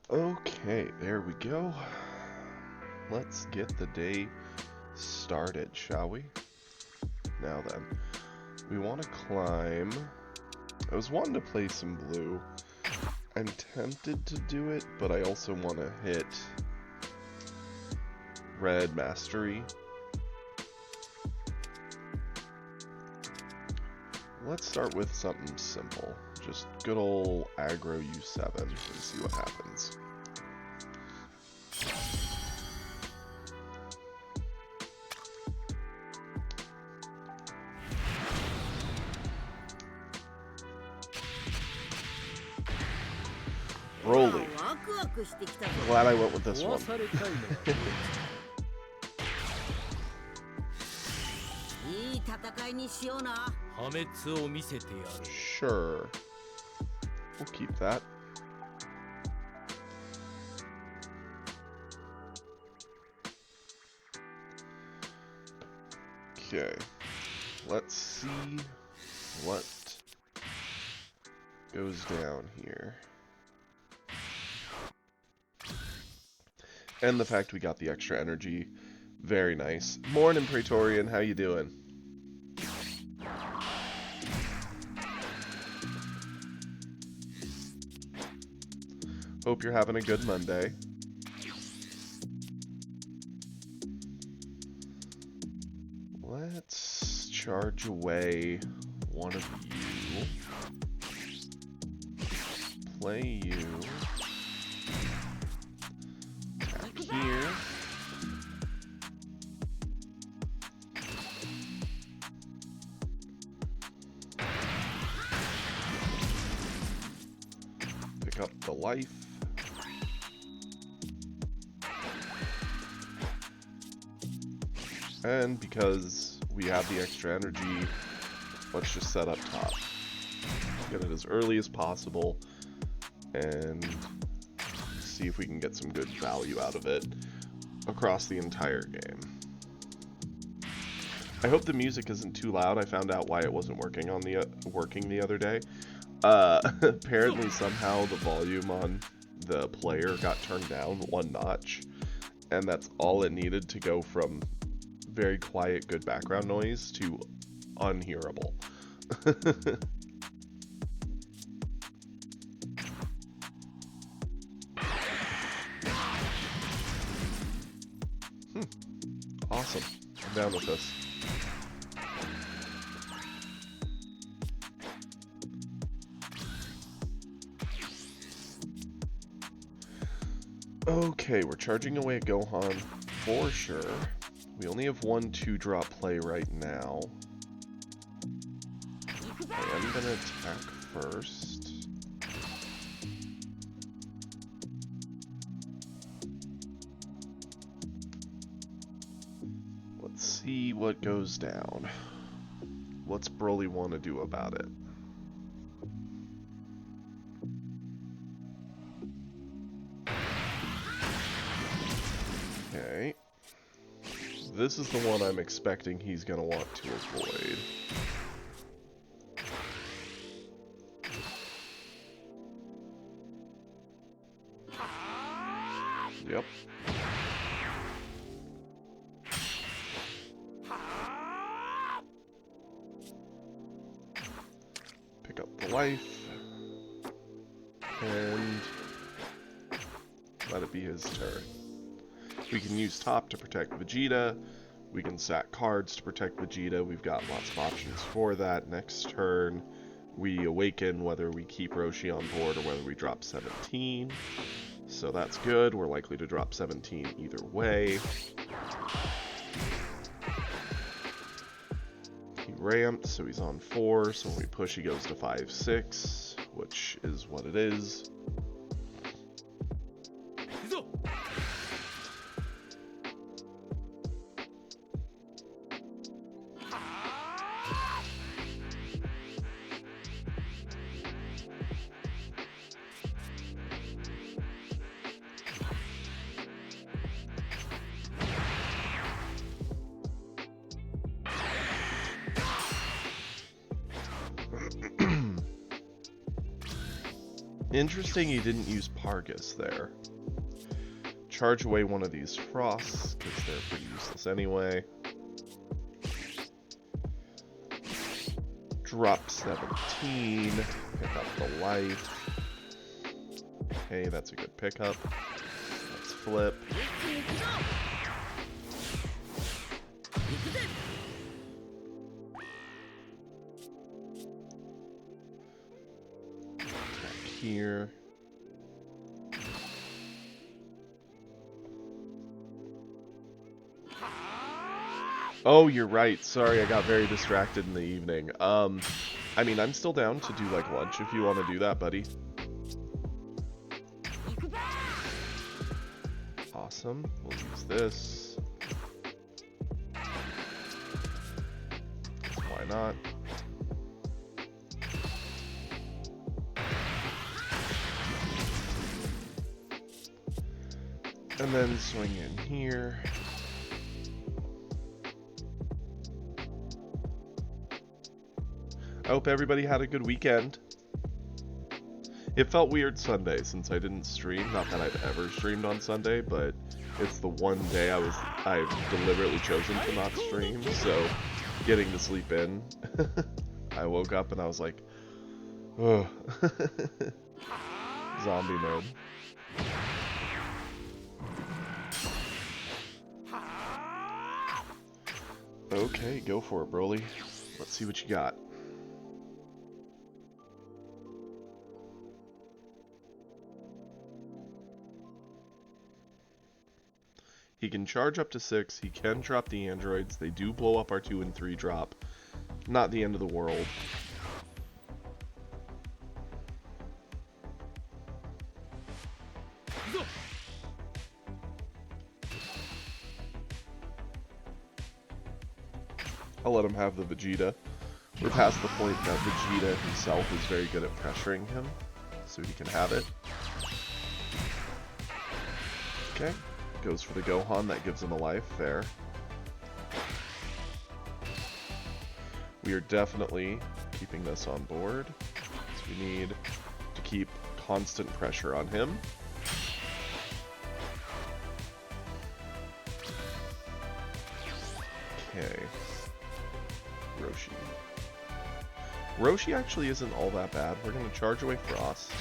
Okay, there we go. Let's get the day started, shall we? Now then, we want to climb. I was wanting to play some blue. I'm tempted to do it, but I also want to hit red mastery. Let's start with something simple. Just good old aggro U7 and see what happens. Broly. Glad I went with this one. Sure. We'll keep that. Okay. Let's see what goes down here. And the fact we got the extra energy. Very nice. Morning, Praetorian. How you doing? Hope you're having a good Monday. Let's charge away one of you. Play you. Attack here. Pick up the life. And because we have the extra energy, let's just set up top. Get it as early as possible and see if we can get some good value out of it across the entire game. I hope the music isn't too loud. I found out why it wasn't working on working the other day. Apparently somehow the volume on the player got turned down one notch, and that's all it needed to go from very quiet, good background noise to unhearable. Awesome. I'm down with this. Okay, we're charging away at Gohan for sure. We only have one 2-drop play right now. I am gonna attack first. Let's see what goes down. What's Broly want to do about it? Okay. This is the one I'm expecting he's going to want to avoid. Yep. Pick up the life. And let it be his turn. We can use top to protect Vegeta. We can sack cards to protect Vegeta. We've got lots of options for that. Next turn, we awaken whether we keep Roshi on board or whether we drop 17. So that's good. We're likely to drop 17 either way. He ramped, so he's on 4. So when we push, he goes to 5-6, which is what it is. Interesting he didn't use Pargus there. Charge away one of these Frosts, because they're pretty useless anyway. Drop 17. Pick up the life. Okay, that's a good pickup. Let's flip. Here. Oh, you're right. Sorry, I got very distracted in the evening. I mean, I'm still down to do, like, lunch if you want to do that, buddy. Awesome. We'll use this. Why not? And then swing in here. I hope everybody had a good weekend. It felt weird Sunday since I didn't stream. Not that I've ever streamed on Sunday, but it's the one day I've deliberately chosen to not stream, so getting to sleep in. I woke up and I was like, oh. Zombie mode. Okay, go for it, Broly. Let's see what you got. He can charge up to 6, he can drop the androids, they do blow up our 2 and 3 drop. Not the end of the world. I'll let him have the Vegeta. We're past the point that Vegeta himself is very good at pressuring him, so he can have it. Okay. Goes for the Gohan, that gives him a life there. We are definitely keeping this on board. So we need to keep constant pressure on him. Okay. Roshi. Roshi actually isn't all that bad. We're going to charge away Frost.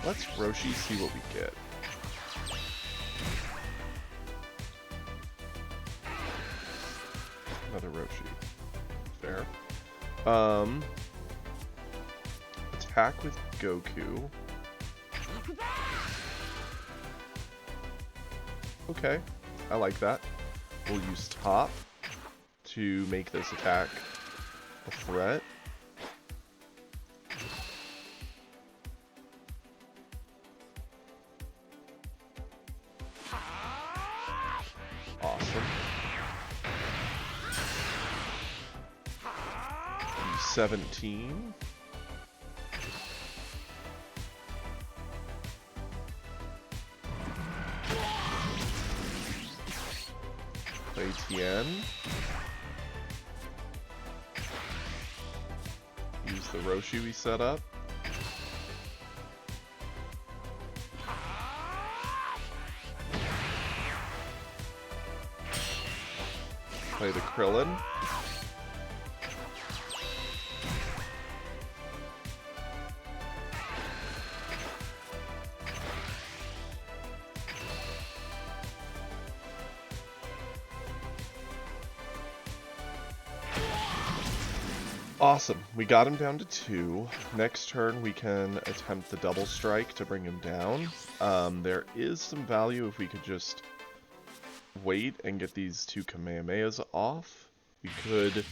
Let's Roshi see what we get. Another Roshi. Fair. Attack with Goku. Okay, I like that. We'll use Top to make this attack a threat. Awesome. 17. Play Tien. Use the Roshi we set up. Play the Krillin. Awesome. We got him down to 2. Next turn we can attempt the double strike to bring him down. There is some value if we could just wait and get these 2 Kamehamehas off. We could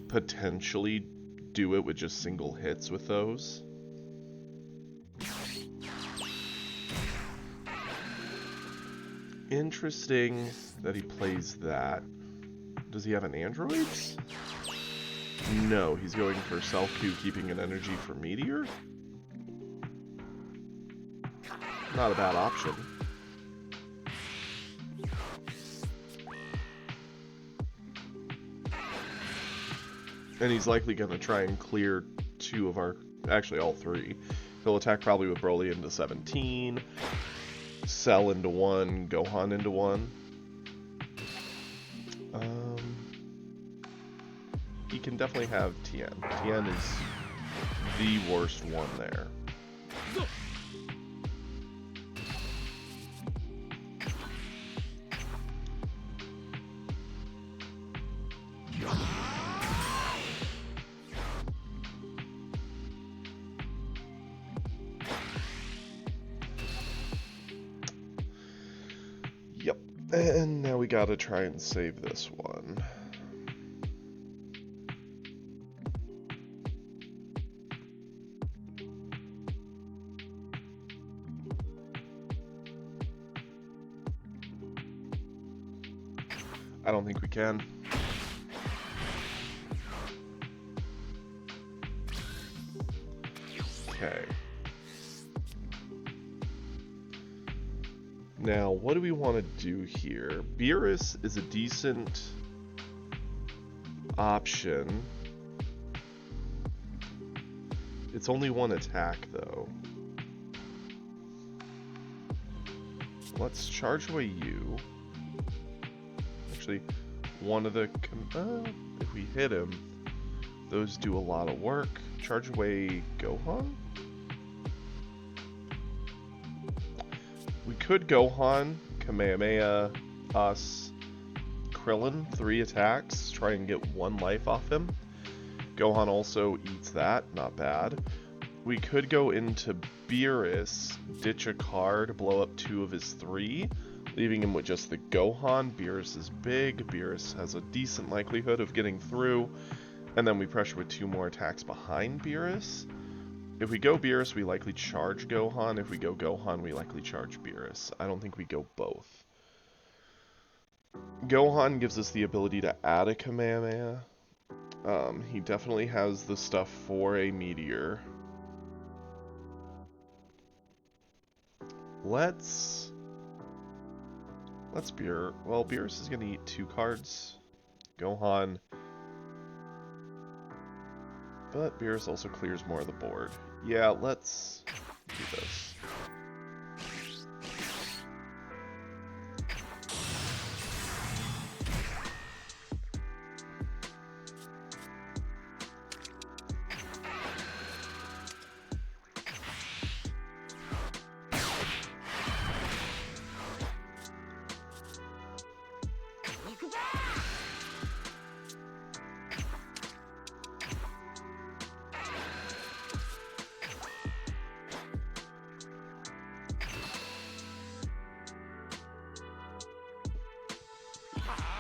potentially do it with just single hits with those. Interesting that he plays that. Does he have an androids? No, he's going for Self Q, keeping an energy for Meteor. Not a bad option. And he's likely going to try and clear two of our... Actually, all three. He'll attack probably with Broly into 17, Cell into 1, Gohan into 1. He can definitely have Tien. Tien is the worst one there. Yep. And now we gotta try and save this one. I don't think we can. Okay. Now, what do we want to do here? Beerus is a decent option. It's only one attack, though. Let's charge away you. Actually, one of the... if we hit him, those do a lot of work. Charge away Gohan? We could Gohan, Kamehameha, us, Krillin, 3 attacks, try and get 1 life off him. Gohan also eats that, not bad. We could go into Beerus, ditch a card, blow up 2 of his 3, leaving him with just the Gohan. Beerus is big, Beerus has a decent likelihood of getting through, and then we pressure with 2 more attacks behind Beerus. If we go Beerus, we likely charge Gohan. If we go Gohan, we likely charge Beerus. I don't think we go both. Gohan gives us the ability to add a Kamehameha. He definitely has the stuff for a meteor. Let's Beerus. Well, Beerus is going to eat 2 cards. Gohan. But Beerus also clears more of the board. Yeah, let's do this.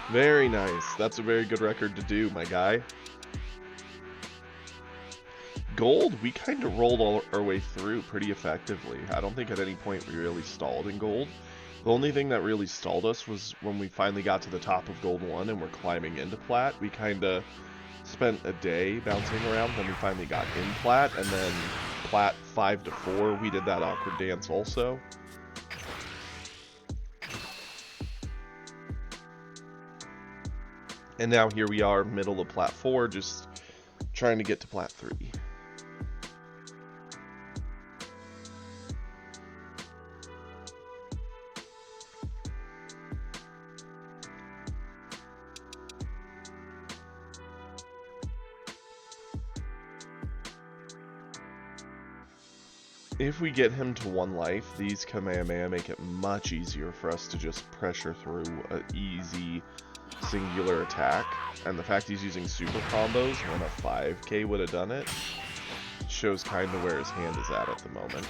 Very nice. That's a very good record to do, my guy. Gold, we kind of rolled our way through pretty effectively. I don't think at any point we really stalled in gold. The only thing that really stalled us was when we finally got to the top of gold 1 and we're climbing into plat. We kind of spent a day bouncing around, then we finally got in plat, and then plat 5 to 4, we did that awkward dance also. And now here we are, middle of plat 4, just trying to get to plat 3. If we get him to 1 life, these Kamehameha make it much easier for us to just pressure through an easy singular attack. And the fact he's using super combos when a 5k would have done it shows kind of where his hand is at the moment.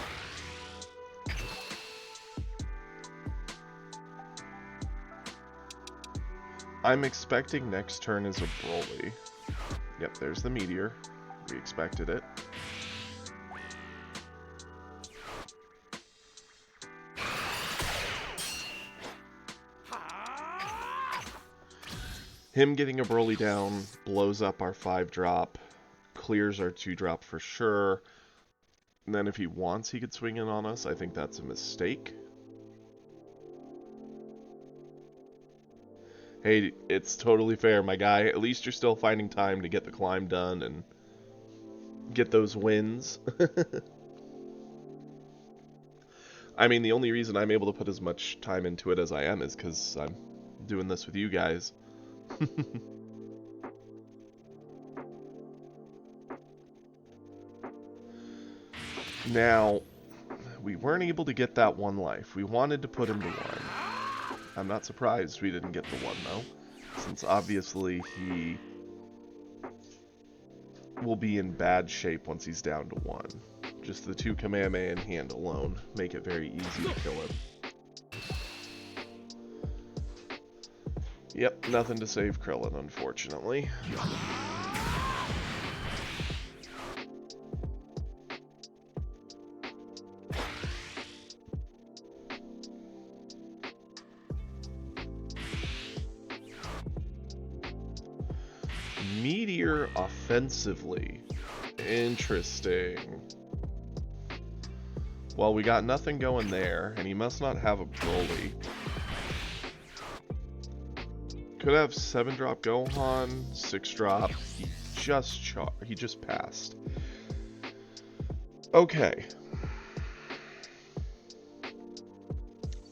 I'm expecting next turn is a Broly. Yep, there's the meteor. We expected it. Him getting a Broly down blows up our 5-drop, clears our 2-drop for sure. And then if he wants, he could swing in on us. I think that's a mistake. Hey, it's totally fair, my guy. At least you're still finding time to get the climb done and get those wins. I mean, the only reason I'm able to put as much time into it as I am is because I'm doing this with you guys. Now, we weren't able to get that one life. We wanted to put him to one. I'm not surprised we didn't get the one, though, since obviously he will be in bad shape once he's down to one. Just the 2 Kamehameha in hand alone make it very easy to kill him. Yep, nothing to save Krillin, unfortunately. Meteor offensively. Interesting. Well, we got nothing going there, and he must not have a Broly. Could have 7-drop Gohan, 6-drop. He just passed. Okay.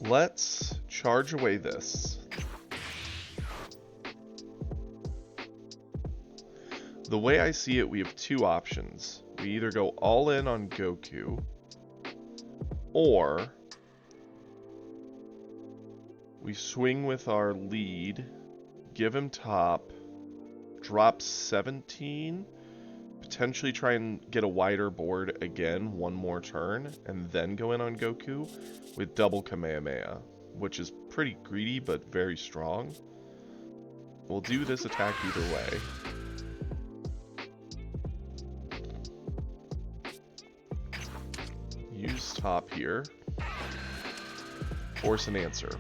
Let's charge away this. The way I see it, we have 2 options. We either go all in on Goku, or we swing with our lead, give him top, drop 17, potentially try and get a wider board again one more turn, and then go in on Goku with double Kamehameha, which is pretty greedy but very strong. We'll do this attack either way. Use top here. Force an answer.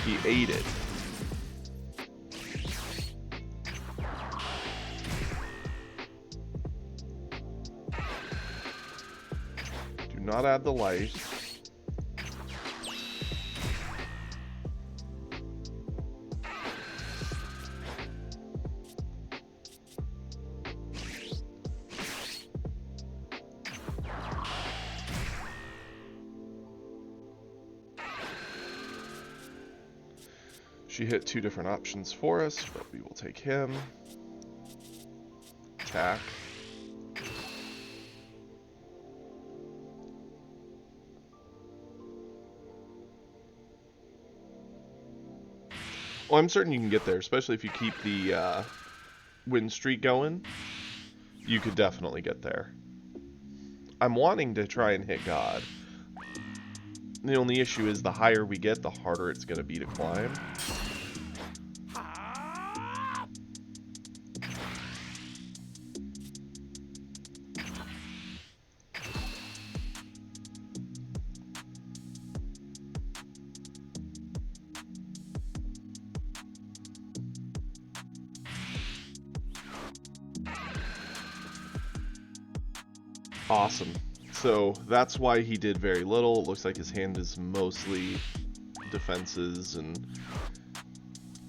He ate it. Do not add the life. She hit 2 different options for us, but we will take him. Attack. Well, I'm certain you can get there, especially if you keep the win streak going. You could definitely get there. I'm wanting to try and hit God. The only issue is the higher we get, the harder it's going to be to climb. Awesome. So that's why he did very little. It looks like his hand is mostly defenses and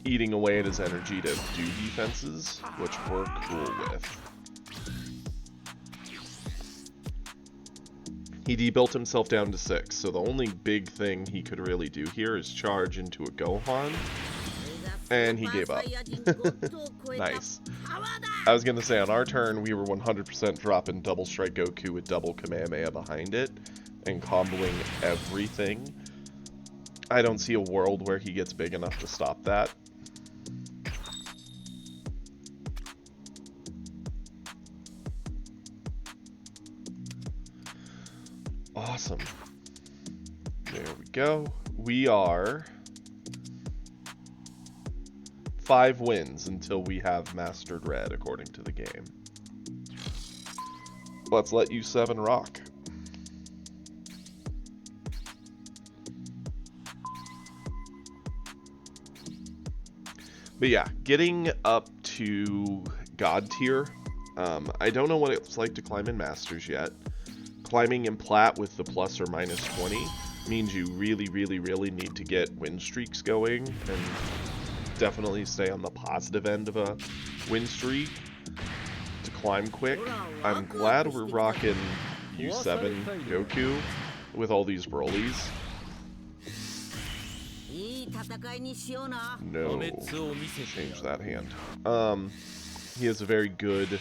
eating away at his energy to do defenses, which we're cool with. He debuilt himself down to 6, so the only big thing he could really do here is charge into a Gohan, and he gave up. Nice. I was going to say, on our turn, we were 100% dropping Double Strike Goku with double Kamehameha behind it, and comboing everything. I don't see a world where he gets big enough to stop that. Awesome. There we go. We are 5 wins until we have mastered red, according to the game. Let's let U7 rock. But yeah, getting up to God tier, I don't know what it's like to climb in Masters yet. climbing in plat with the plus or minus 20 means you really, really, really need to get win streaks going and definitely stay on the positive end of a win streak to climb quick. I'm glad we're rocking U7 Goku with all these Brolys. No, change that hand. He has a very good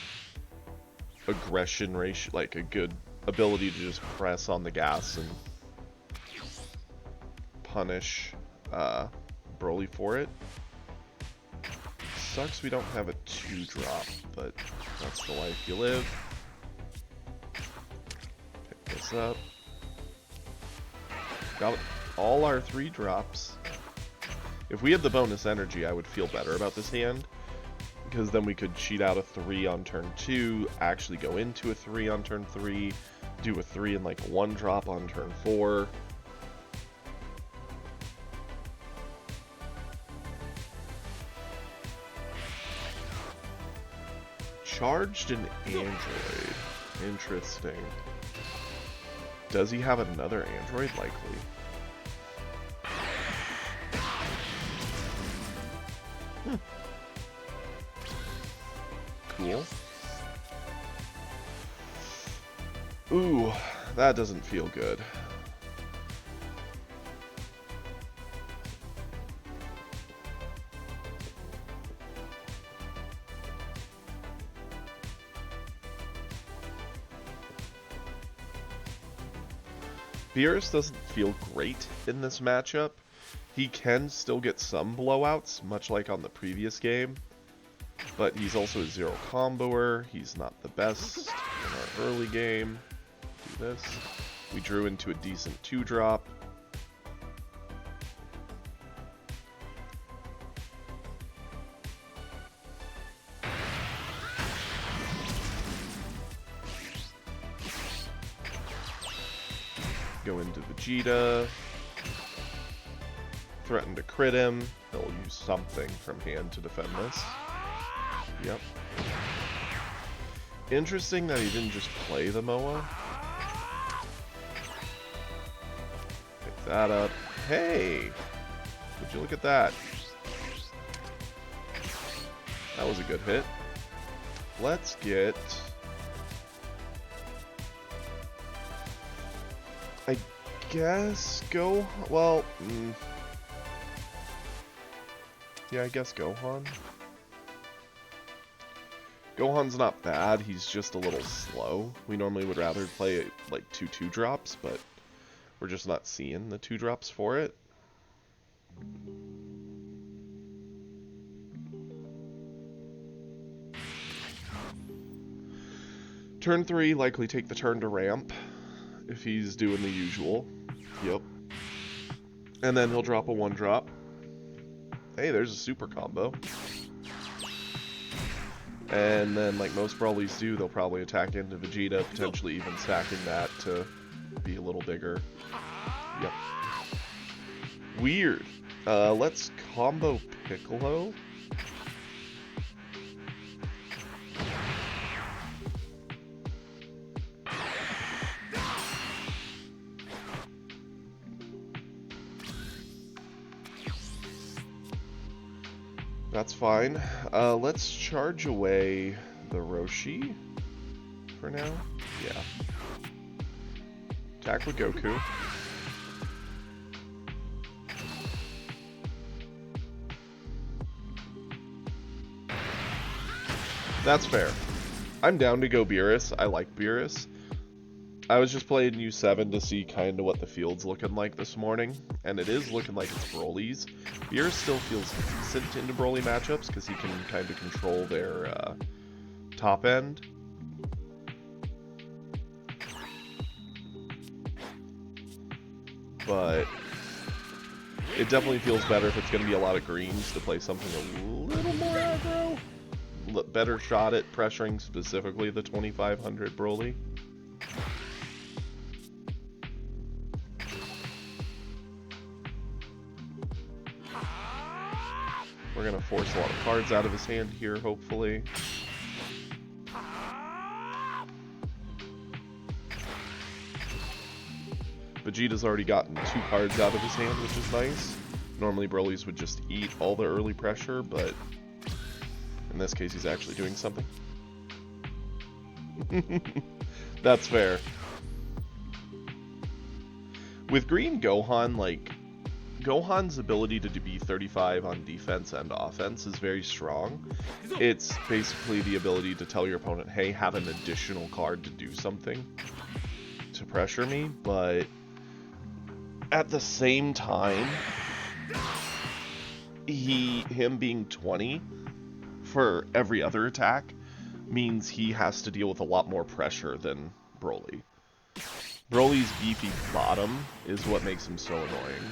aggression ratio, like a good ability to just press on the gas and punish Broly for it. Sucks we don't have a 2-drop, but that's the life you live. Pick this up. Got all our 3-drops. If we had the bonus energy, I would feel better about this hand, because then we could cheat out a 3 on turn 2, actually go into a 3 on turn 3, do a 3 and like a 1-drop on turn 4. Charged an android. Interesting. Does he have another android? Likely. Cool. Ooh, that doesn't feel good. Beerus doesn't feel great in this matchup. He can still get some blowouts, much like on the previous game, but he's also a 0 comboer. He's not the best in our early game. Do this. We drew into a decent 2-drop. Go into Vegeta. Threaten to crit him. He'll use something from hand to defend this. Yep. Interesting that he didn't just play the Moa. Pick that up. Hey! Would you look at that? That was a good hit. Let's get... I guess go... Well... Yeah, I guess Gohan. Gohan's not bad, he's just a little slow. We normally would rather play like 2 2-drops, but we're just not seeing the 2-drops for it. Turn 3, likely take the turn to ramp, if he's doing the usual. Yep. And then he'll drop a 1-drop. Hey, there's a super combo. And then, like most Brolys do, they'll probably attack into Vegeta, potentially even stacking that to be a little bigger. Yep. Weird. Let's combo Piccolo. That's fine. Let's charge away the Roshi for now. Yeah. Attack with Goku. That's fair. I'm down to go Beerus. I like Beerus. I was just playing U7 to see kind of what the field's looking like this morning, and it is looking like it's Broly's. Beerus still feels decent into Broly matchups because he can kind of control their top end. But it definitely feels better if it's going to be a lot of greens to play something a little more aggro. Better shot at pressuring specifically the 2500 Broly. We're going to force a lot of cards out of his hand here, Vegeta's already gotten 2 cards out of his hand, which is nice. Normally Broly's would just eat all the early pressure, but in this case he's actually doing something. That's fair. With Green Gohan, like, Gohan's ability to be 35 on defense and offense is very strong. It's basically the ability to tell your opponent, hey, have an additional card to do something to pressure me, but at the same time, him being 20 for every other attack means he has to deal with a lot more pressure than Broly. Broly's beefy bottom is what makes him so annoying.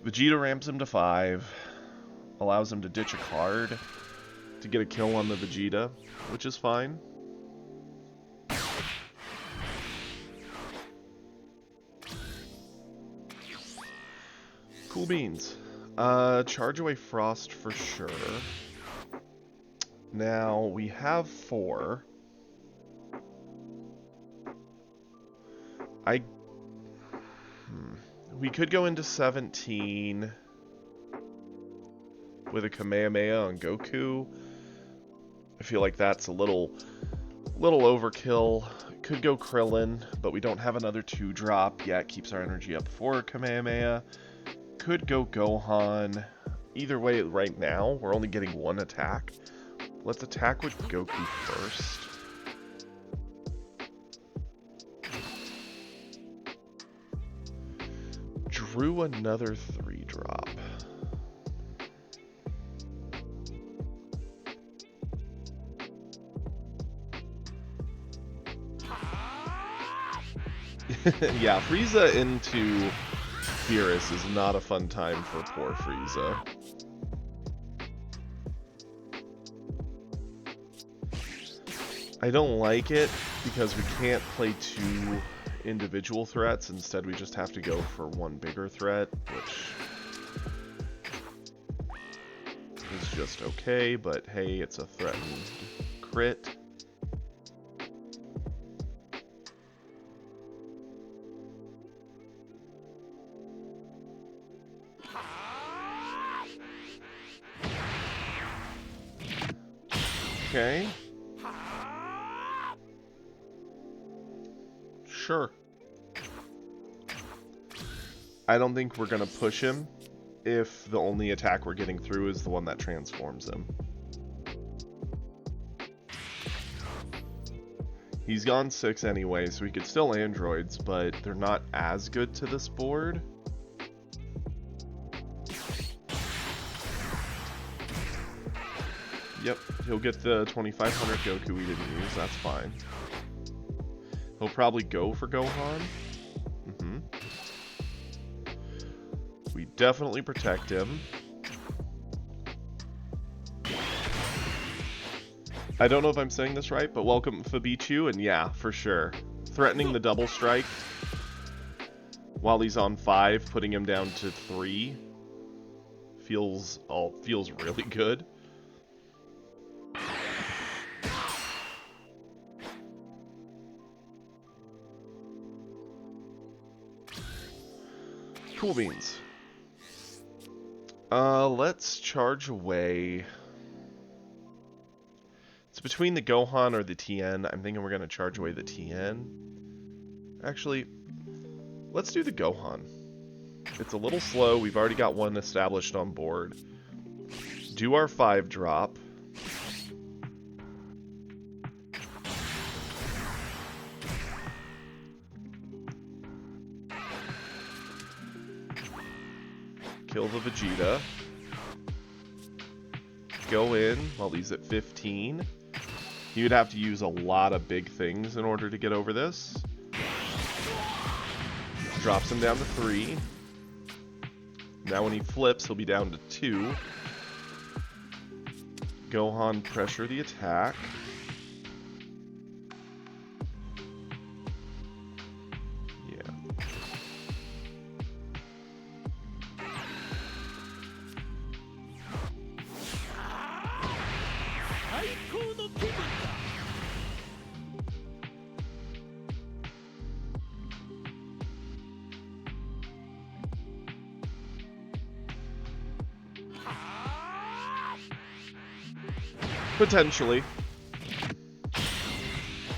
Vegeta ramps him to 5, allows him to ditch a card to get a kill on the Vegeta, which is fine. Cool beans. Charge away Frost for sure. Now, we have 4. We could go into 17 with a Kamehameha on Goku. I feel like that's a little overkill. Could go Krillin, but we don't have another 2-drop yet. Keeps our energy up for Kamehameha. Could go Gohan. Either way, right now, we're only getting 1 attack. Let's attack with Goku first. Drew another 3-drop. Yeah, Frieza into Beerus is not a fun time for poor Frieza. I don't like it because we can't play 2 individual threats. Instead, we just have to go for 1 bigger threat, which is just okay, but hey, it's a threatened crit. Okay. Sure. I don't think we're gonna push him if the only attack we're getting through is the one that transforms him. He's gone 6 anyway, so we could still androids, but they're not as good to this board. Yep, he'll get the 2500 Goku we didn't use, that's fine. He'll probably go for Gohan. We definitely protect him. I don't know if I'm saying this right, but welcome Fabichu, and yeah, for sure. Threatening the double strike while he's on 5, putting him down to 3 feels really good. Cool beans. Let's charge away. It's between the Gohan or the Tien. I'm thinking we're going to charge away the Tien. Actually, let's do the Gohan. It's a little slow. We've already got 1 established on board. Do our 5-drop. Kill the Vegeta. Go in while he's at 15. He would have to use a lot of big things in order to get over this. Drops him down to 3. Now when he flips, he'll be down to 2. Gohan pressure the attack. Potentially.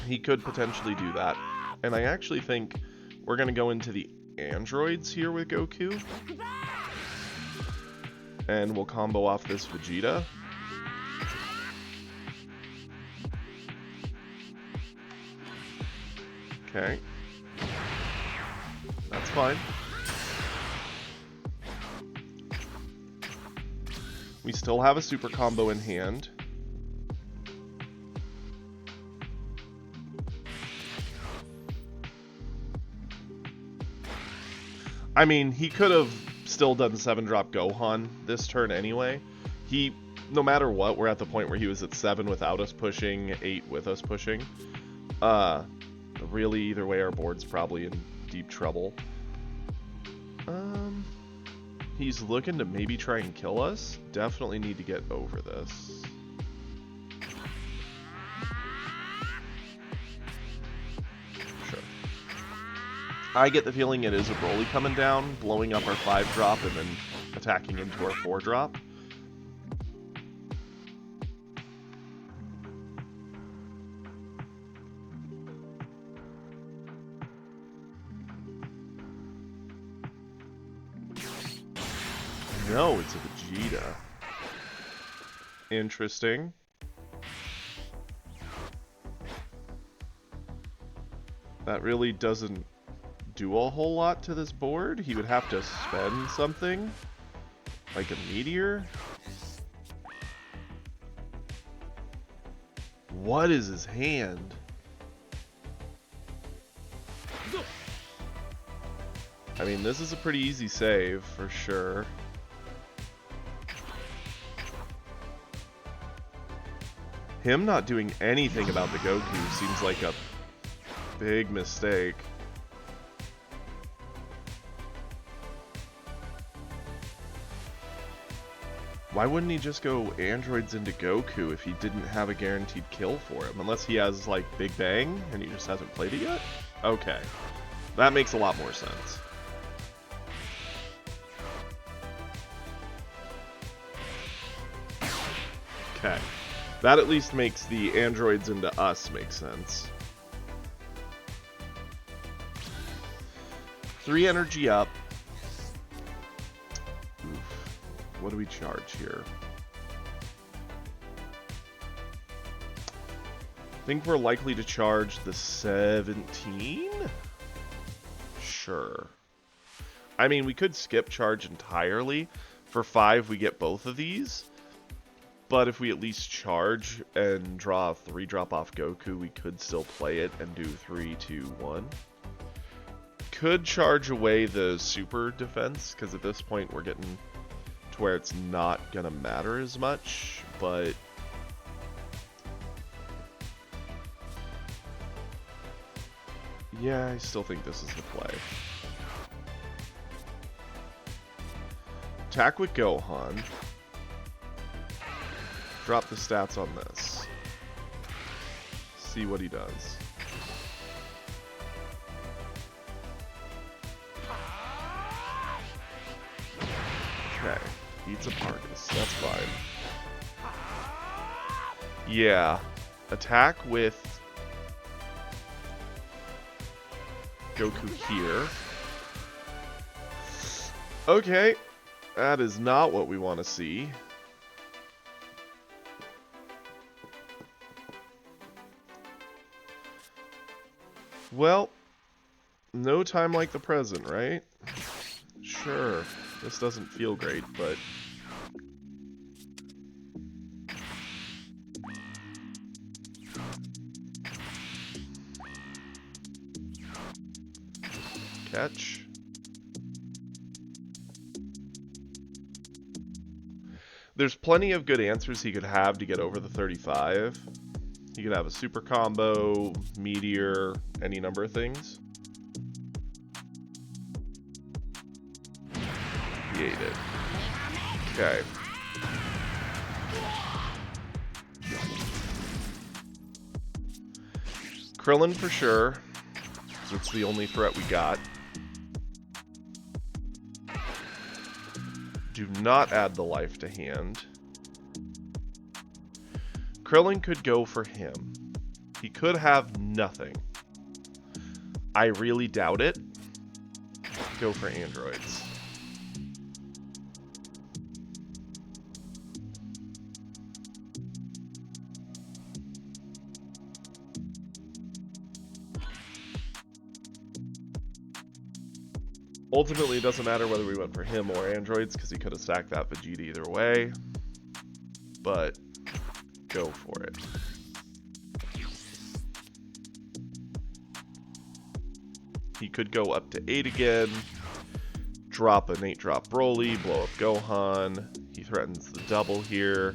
He could potentially do that. And I actually think we're going to go into the androids here with Goku. And we'll combo off this Vegeta. Okay. That's fine. We still have a super combo in hand. I mean, he could have still done 7-drop Gohan this turn anyway. No matter what, we're at the point where he was at 7 without us pushing, 8 with us pushing. Really, either way, our board's probably in deep trouble. He's looking to maybe try and kill us. Definitely need to get over this. Sure. I get the feeling it is a Broly coming down, blowing up our 5-drop and then attacking into our 4-drop. No, it's a Vegeta. Interesting. That really doesn't do a whole lot to this board. He would have to spend something, like a meteor. What is his hand? I mean, this is a pretty easy save for sure. Him not doing anything about the Goku seems like a big mistake. Why wouldn't he just go androids into Goku if he didn't have a guaranteed kill for him? Unless he has, like, Big Bang and he just hasn't played it yet? Okay. That makes a lot more sense. Okay. That at least makes the androids into us make sense. 3 energy up. Oof. What do we charge here? I think we're likely to charge the 17? Sure. I mean, we could skip charge entirely. For 5, we get both of these. But if we at least charge and draw a 3-drop off Goku, we could still play it and do 3, 2, 1. Could charge away the super defense, because at this point we're getting to where it's not going to matter as much, but... yeah, I still think this is the play. Attack with Gohan. Drop the stats on this. See what he does. Okay. Eats a Pargus. That's fine. Yeah. Attack with Goku here. Okay. That is not what we want to see. Well, no time like the present, right? Sure, this doesn't feel great, but... catch. There's plenty of good answers he could have to get over the 35. He could have a super combo, meteor, any number of things. He ate it. Okay. Krillin for sure. It's the only threat we got. Do not add the life to hand. Krillin could go for him. He could have nothing. I really doubt it. Go for androids. Ultimately, it doesn't matter whether we went for him or androids, because he could have stacked that Vegeta either way. But go for it. He could go up to 8 again, drop an 8-drop Broly, blow up Gohan. He threatens the double here.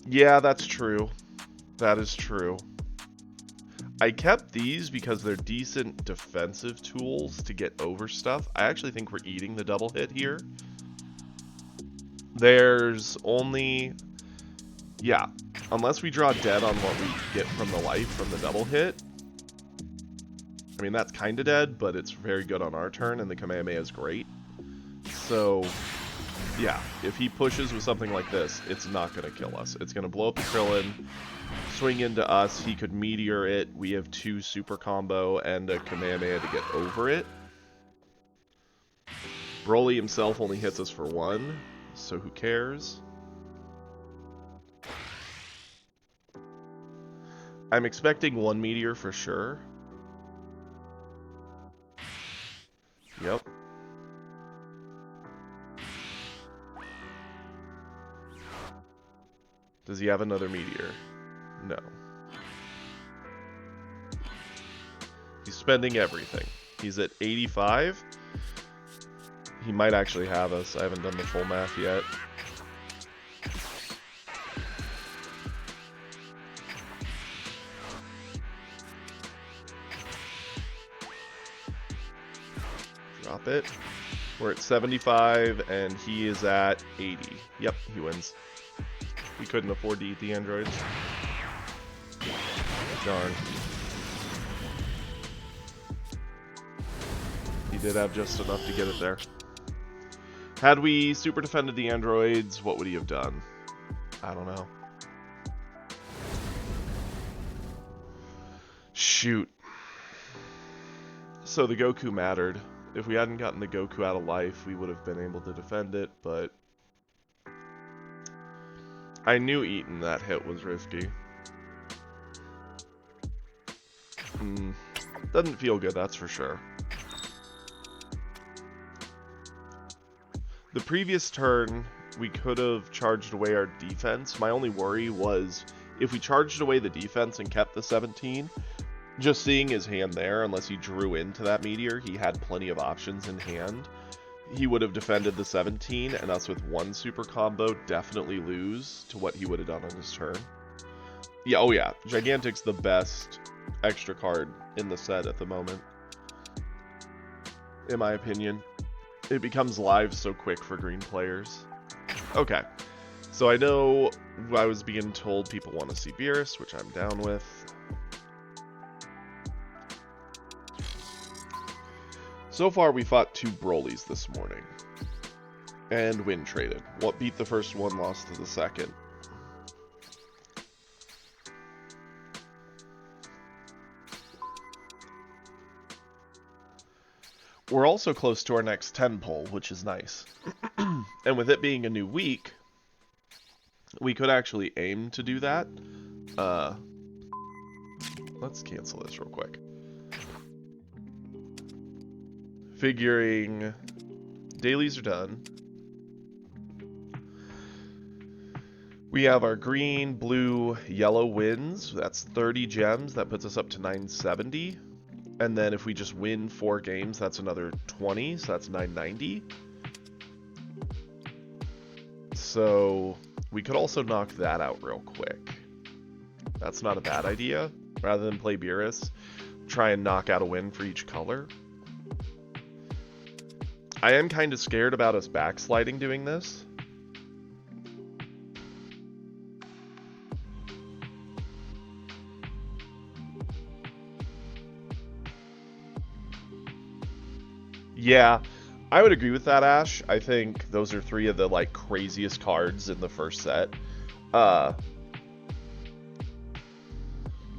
Yeah, that's true. That is true. I kept these because they're decent defensive tools to get over stuff. I actually think we're eating the double hit here. There's only... Yeah, unless we draw dead on what we get from the life from the double hit. I mean, that's kind of dead, but it's very good on our turn, and the Kamehameha is great. So, yeah, if he pushes with something like this, it's not going to kill us. It's going to blow up the Krillin, swing into us, he could meteor it, we have 2 super combo and a Kamehameha to get over it. Broly himself only hits us for 1, so who cares? I'm expecting 1 meteor for sure. Yep. Does he have another meteor? No. He's spending everything. He's at 85. He might actually have us. I haven't done the full math yet. Drop it. We're at 75 and he is at 80. Yep, he wins. We couldn't afford to eat the androids. Darn. He did have just enough to get it there. Had we super defended the androids, what would he have done? I don't know. Shoot. So the Goku mattered. If we hadn't gotten the Goku out of life, we would have been able to defend it, but... I knew eating that hit was risky. Doesn't feel good, that's for sure. The previous turn, we could have charged away our defense. My only worry was if we charged away the defense and kept the 17, just seeing his hand there, unless he drew into that meteor, he had plenty of options in hand. He would have defended the 17, and us with 1 super combo definitely lose to what he would have done on his turn. Yeah, oh yeah, Gigantic's the best extra card in the set at the moment, in my opinion. It becomes live so quick for green players. Okay, so I know I was being told people want to see Beerus, which I'm down with. So far, we fought 2 Brolys this morning. And win traded. What beat the first one, lost to the second. We're also close to our next 10 pull, which is nice. And with it being a new week, we could actually aim to do that. Let's cancel this real quick. Figuring dailies are done. We have our green, blue, yellow wins. That's 30 gems. That puts us up to 970. And then if we just win 4 games, that's another 20. So that's 990. So we could also knock that out real quick. That's not a bad idea. Rather than play Beerus, try and knock out a win for each color. I am kind of scared about us backsliding doing this. Yeah, I would agree with that, Ash. I think those are three of the like craziest cards in the first set. Uh,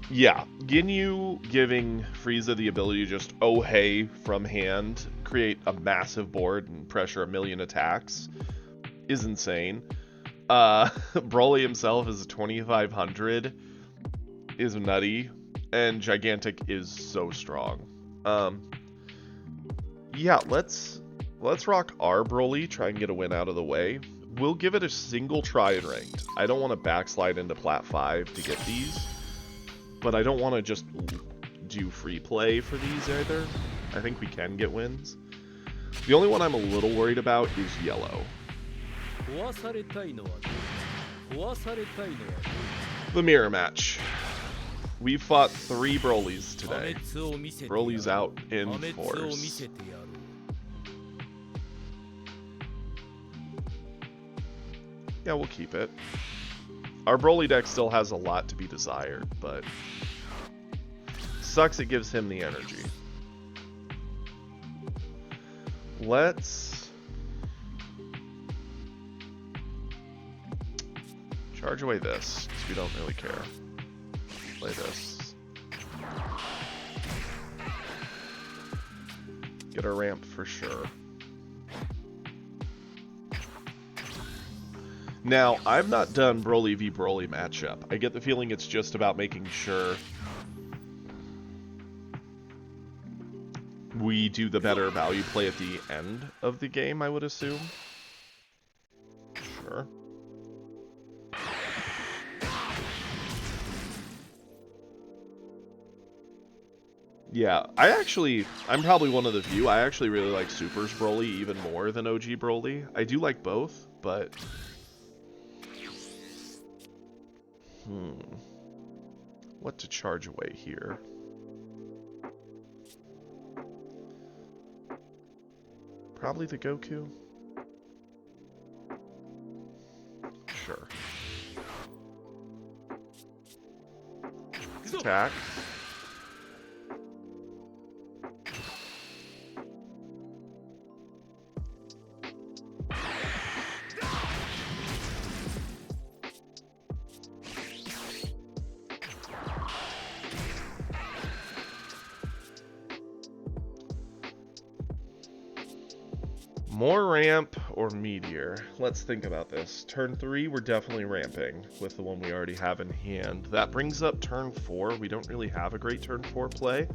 yeah, Ginyu giving Frieza the ability to just oh hey from hand, create a massive board and pressure a million attacks is insane. Broly himself is 2500 is nutty, and Gigantic is so strong. Yeah, let's rock our Broly, try and get a win out of the way. We'll give it a single try in ranked. I don't want to backslide into Plat 5 to get these, but I don't want to just do free play for these either. I think we can get wins. The only one I'm a little worried about is Yellow. The mirror match. We fought 3 Brolys today. Broly's out in force. Yeah, we'll keep it. Our Broly deck still has a lot to be desired, but sucks it gives him the energy. Let's charge away this, because we don't really care. Play this. Get a ramp for sure. Now, I've not done Broly v Broly matchup. I get the feeling it's just about making sure we do the better value play at the end of the game, I would assume. Sure. Yeah, I'm probably one of the few. I actually really like Super's Broly even more than OG Broly. I do like both, but what to charge away here? Probably the Goku. Sure. Attack. More ramp or meteor? Let's think about this. Turn 3, we're definitely ramping with the one we already have in hand. That brings up turn 4. We don't really have a great turn 4 play.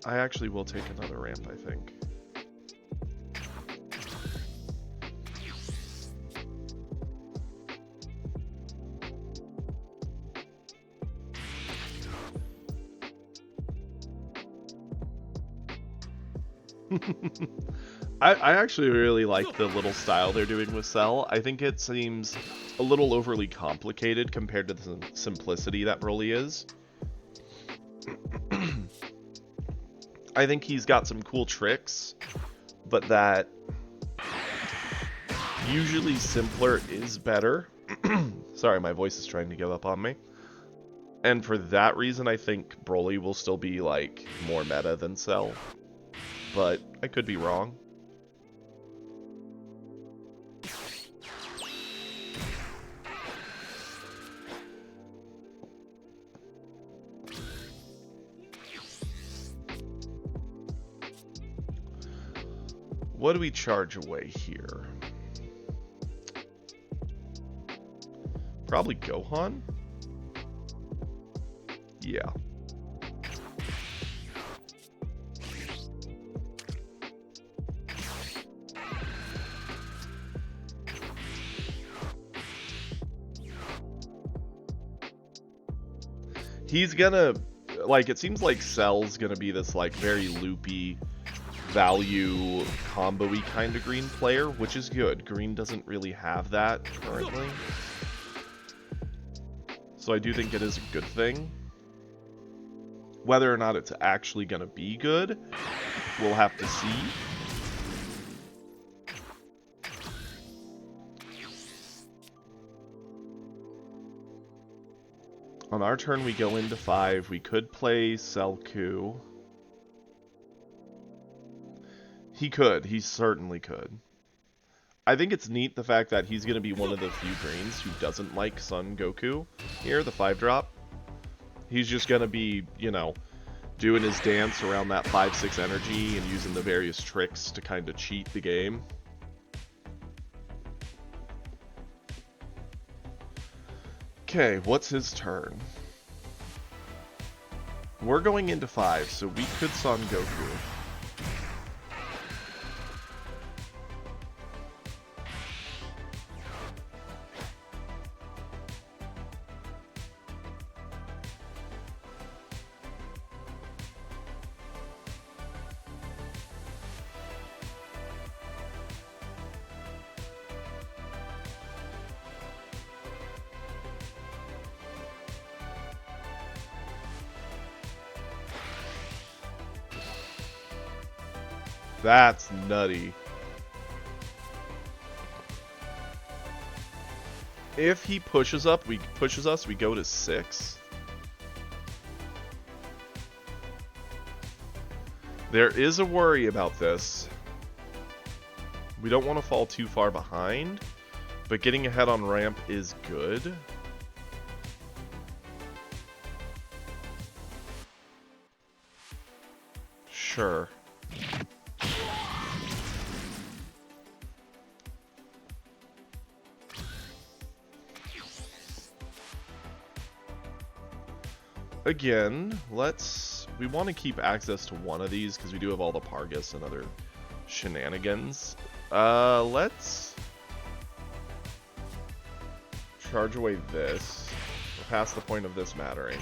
I actually will take another ramp, I think. I actually really like the little style they're doing with Cell. I think it seems a little overly complicated compared to the simplicity that Broly is. I think he's got some cool tricks, but that usually simpler is better. Sorry, my voice is trying to give up on me. And for that reason, I think Broly will still be, like, more meta than Cell. But I could be wrong. What do we charge away here? Probably Gohan? Yeah. He's gonna, like, it seems like Cell's gonna be this, like, very loopy, value, combo-y kind of green player, which is good. Green doesn't really have that currently. So I do think it is a good thing. Whether or not it's actually gonna be good, we'll have to see. On our turn, we go into 5. We could play Cell Ku. He could. He certainly could. I think it's neat the fact that he's going to be one of the few greens who doesn't like Son Goku here, the 5-drop. He's just going to be, you know, doing his dance around that 5-6 energy and using the various tricks to kind of cheat the game. Okay, what's his turn? We're going into 5, so we could Son Goku. That's nutty. If he pushes us, we go to 6. There is a worry about this. We don't want to fall too far behind, but getting ahead on ramp is good. Sure. Again, we want to keep access to one of these because we do have all the Pargus and other shenanigans. Let's charge away this. We're past the point of this mattering.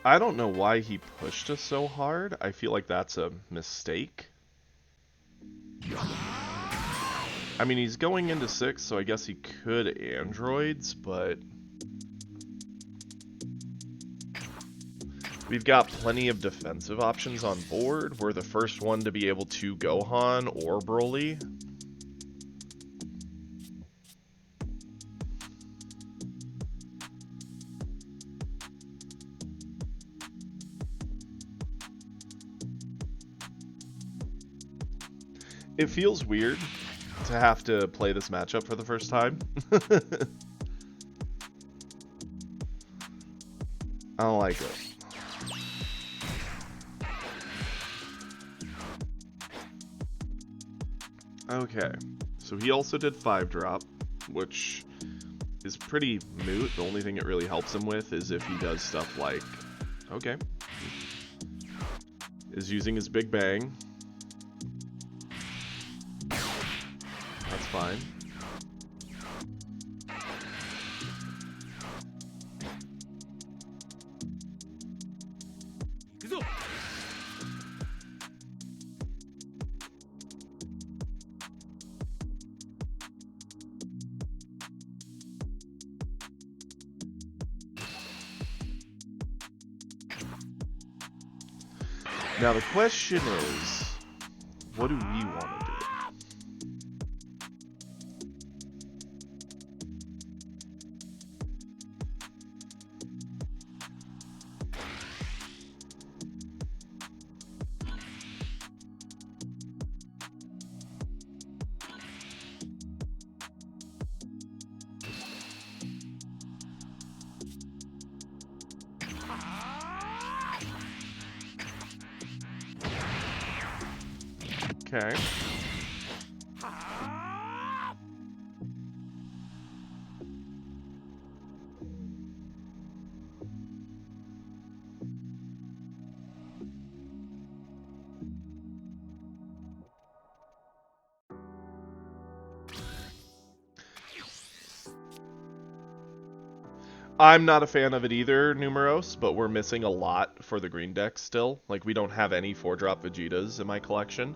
I don't know why he pushed us so hard. I feel like that's a mistake. I mean, he's going into 6, so I guess he could androids, but we've got plenty of defensive options on board. We're the first one to be able to Gohan or Broly. It feels weird to have to play this matchup for the first time. I don't like it. Okay, so he also did 5-drop, which is pretty moot. The only thing it really helps him with is if he does stuff like, okay, is using his Big Bang. That's fine. Now the question is, what do we want to do? Okay. I'm not a fan of it either, Numeros, but we're missing a lot for the green deck still. Like, we don't have any 4-drop Vegetas in my collection,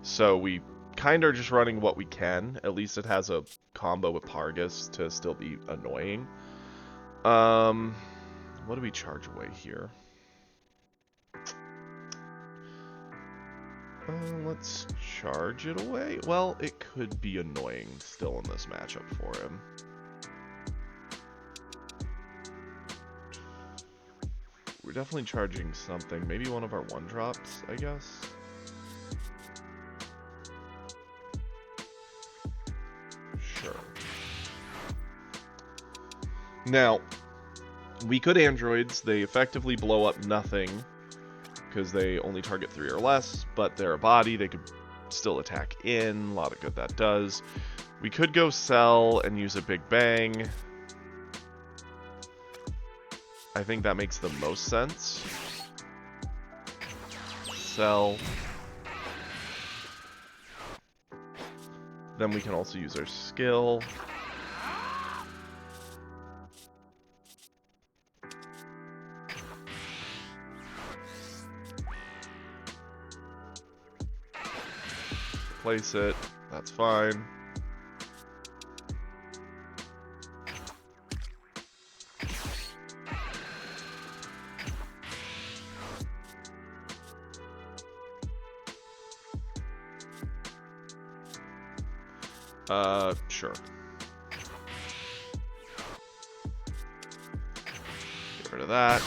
so we kind of are just running what we can. At least it has a combo with Pargus to still be annoying. What do we charge away here? Let's charge it away. Well, it could be annoying still in this matchup for him. We're definitely charging something. Maybe one of our 1-drops, I guess. Sure. Now, we could androids. They effectively blow up nothing because they only target 3 or less, but they're a body. They could still attack in. A lot of good that does. We could go sell and use a big bang. I think that makes the most sense. Sell. Then we can also use our skill. Place it. That's fine. Sure. Get rid of that.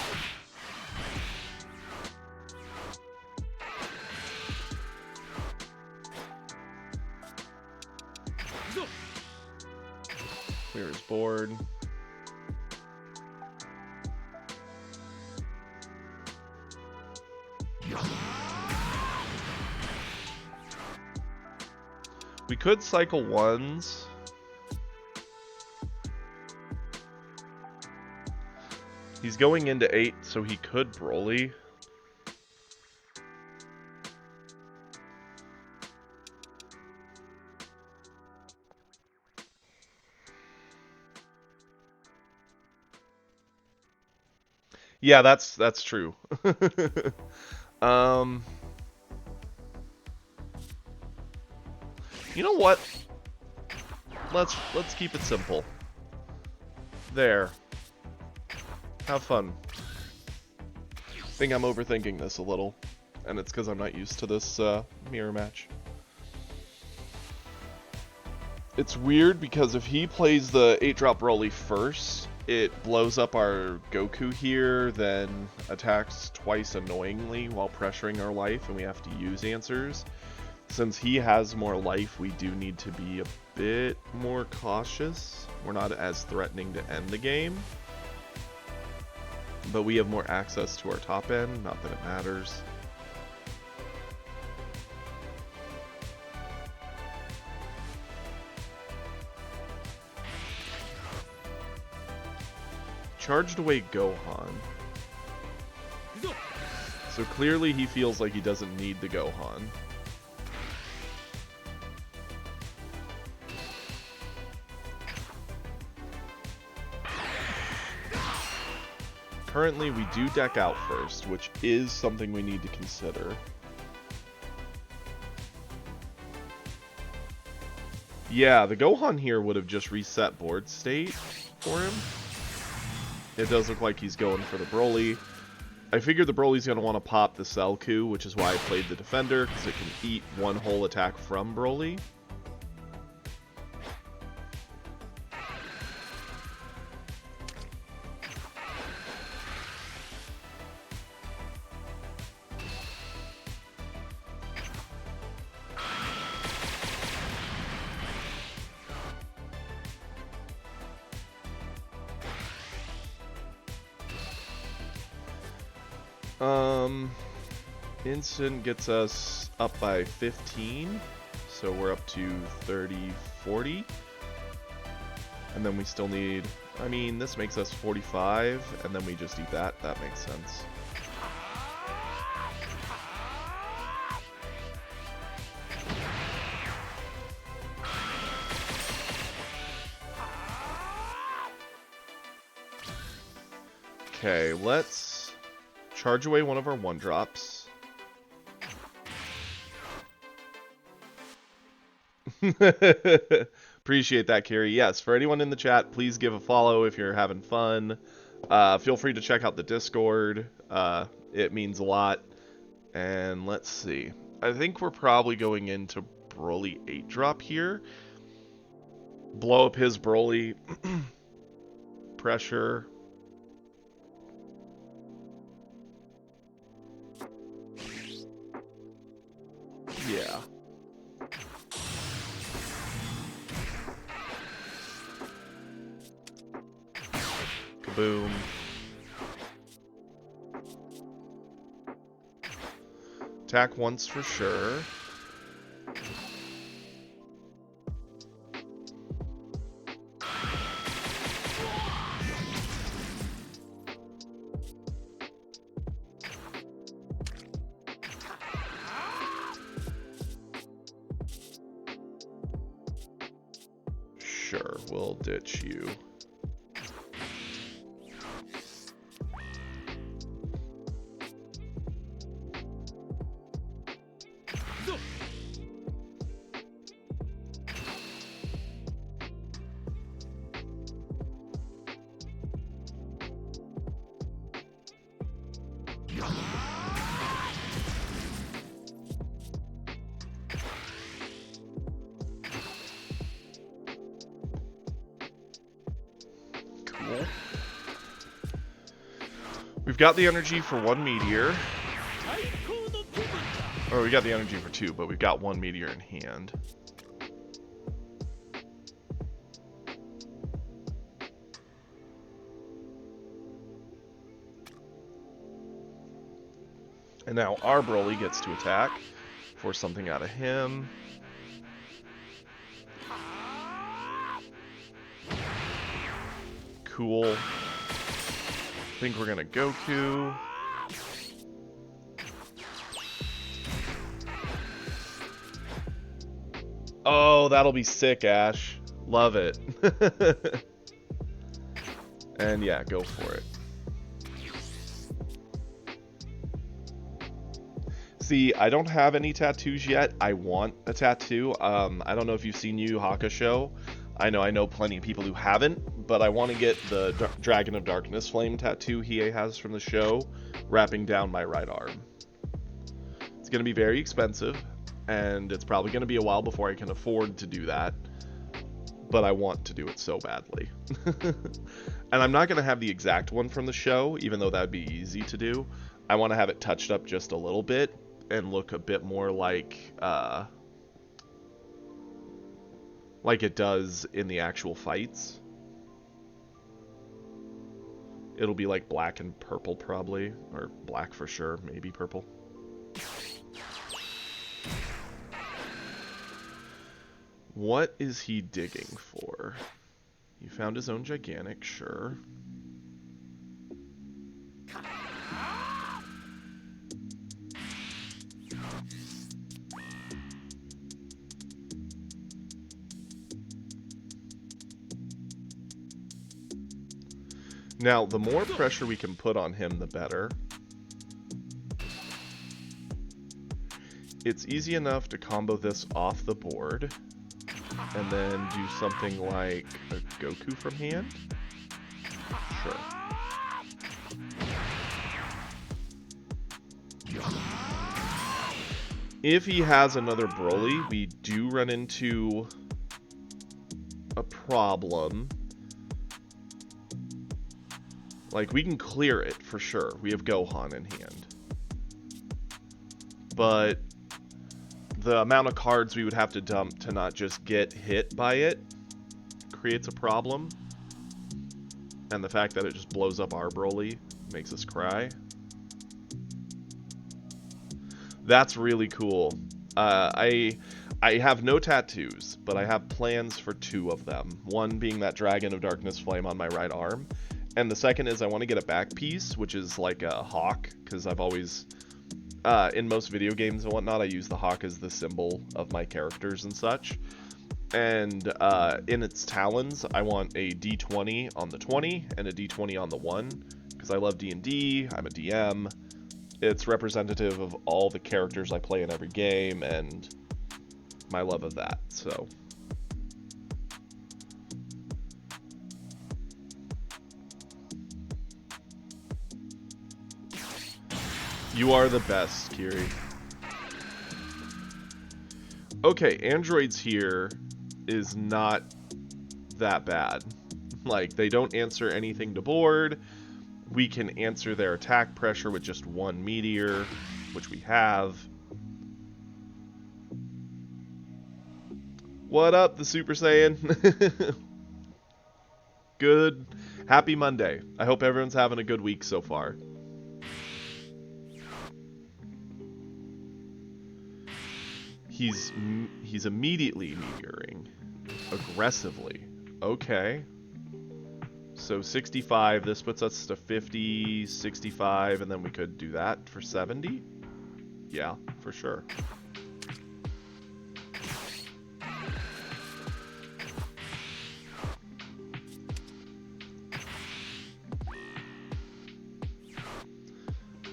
Clear his board. We could cycle ones. He's going into 8, so he could Broly. Yeah, that's true. You know what? Let's keep it simple. There. Have fun. I think I'm overthinking this a little, and it's because I'm not used to this mirror match. It's weird because if he plays the 8-drop Broly first, it blows up our Goku here, then attacks twice annoyingly while pressuring our life, and we have to use answers. Since he has more life, we do need to be a bit more cautious. We're not as threatening to end the game. But we have more access to our top end, not that it matters. Charged away Gohan. So clearly he feels like he doesn't need the Gohan. Currently, we do deck out first, which is something we need to consider. Yeah, the Gohan here would have just reset board state for him. It does look like he's going for the Broly. I figured the Broly's going to want to pop the Selku, which is why I played the Defender, because it can eat one whole attack from Broly. Instant gets us up by 15, so we're up to 30, 40. And then we still need, I mean, this makes us 45, and then we just eat that. That makes sense. Okay, let's charge away one of our 1-drops. Appreciate that, Carrie. Yes, for anyone in the chat, please give a follow if you're having fun. Feel free to check out the Discord. It means a lot. And let's see. I think we're probably going into Broly 8-drop here. Blow up his Broly. Pressure. Yeah. Kaboom. Attack once for sure. Sure, we'll ditch you. Cool. We've got the energy for 1 meteor. Or we got the energy for 2, but we've got 1 meteor in hand. And now our Broly gets to attack, force something out of him. Cool. I think we're gonna Goku. Oh, that'll be sick, Ash. Love it. And yeah, go for it. See, I don't have any tattoos yet. I want a tattoo. I don't know if you've seen Yu Yu Hakusho. I know plenty of people who haven't, but I want to get the Dragon of Darkness Flame tattoo Hiei has from the show wrapping down my right arm. It's going to be very expensive, and it's probably going to be a while before I can afford to do that, but I want to do it so badly. And I'm not going to have the exact one from the show, even though that would be easy to do. I want to have it touched up just a little bit and look a bit more like it does in the actual fights. It'll be like black and purple probably, or black for sure, maybe purple. What is he digging for? He found his own gigantic, sure. Now, the more pressure we can put on him, the better. It's easy enough to combo this off the board, and then do something like a Goku from hand? Sure. If he has another Broly, we do run into a problem. Like, we can clear it for sure. We have Gohan in hand. But the amount of cards we would have to dump to not just get hit by it creates a problem. And the fact that it just blows up our Broly makes us cry. That's really cool. I have no tattoos, but I have plans for 2 of them. One being that Dragon of Darkness Flame on my right arm. And the second is I want to get a back piece, which is like a hawk, because I've always, in most video games and whatnot, I use the hawk as the symbol of my characters and such. And in its talons, I want a D20 on the 20 and a D20 on the 1, because I love D&D, I'm a DM. It's representative of all the characters I play in every game, and my love of that, so. You are the best, Kiri. Okay, androids here is not that bad. Like, they don't answer anything to board. We can answer their attack pressure with just one meteor, which we have. What up, the Super Saiyan? Good. Happy Monday. I hope everyone's having a good week so far. He's immediately meteoring. Aggressively. Okay. So 65, this puts us to 50, 65, and then we could do that for 70? Yeah, for sure.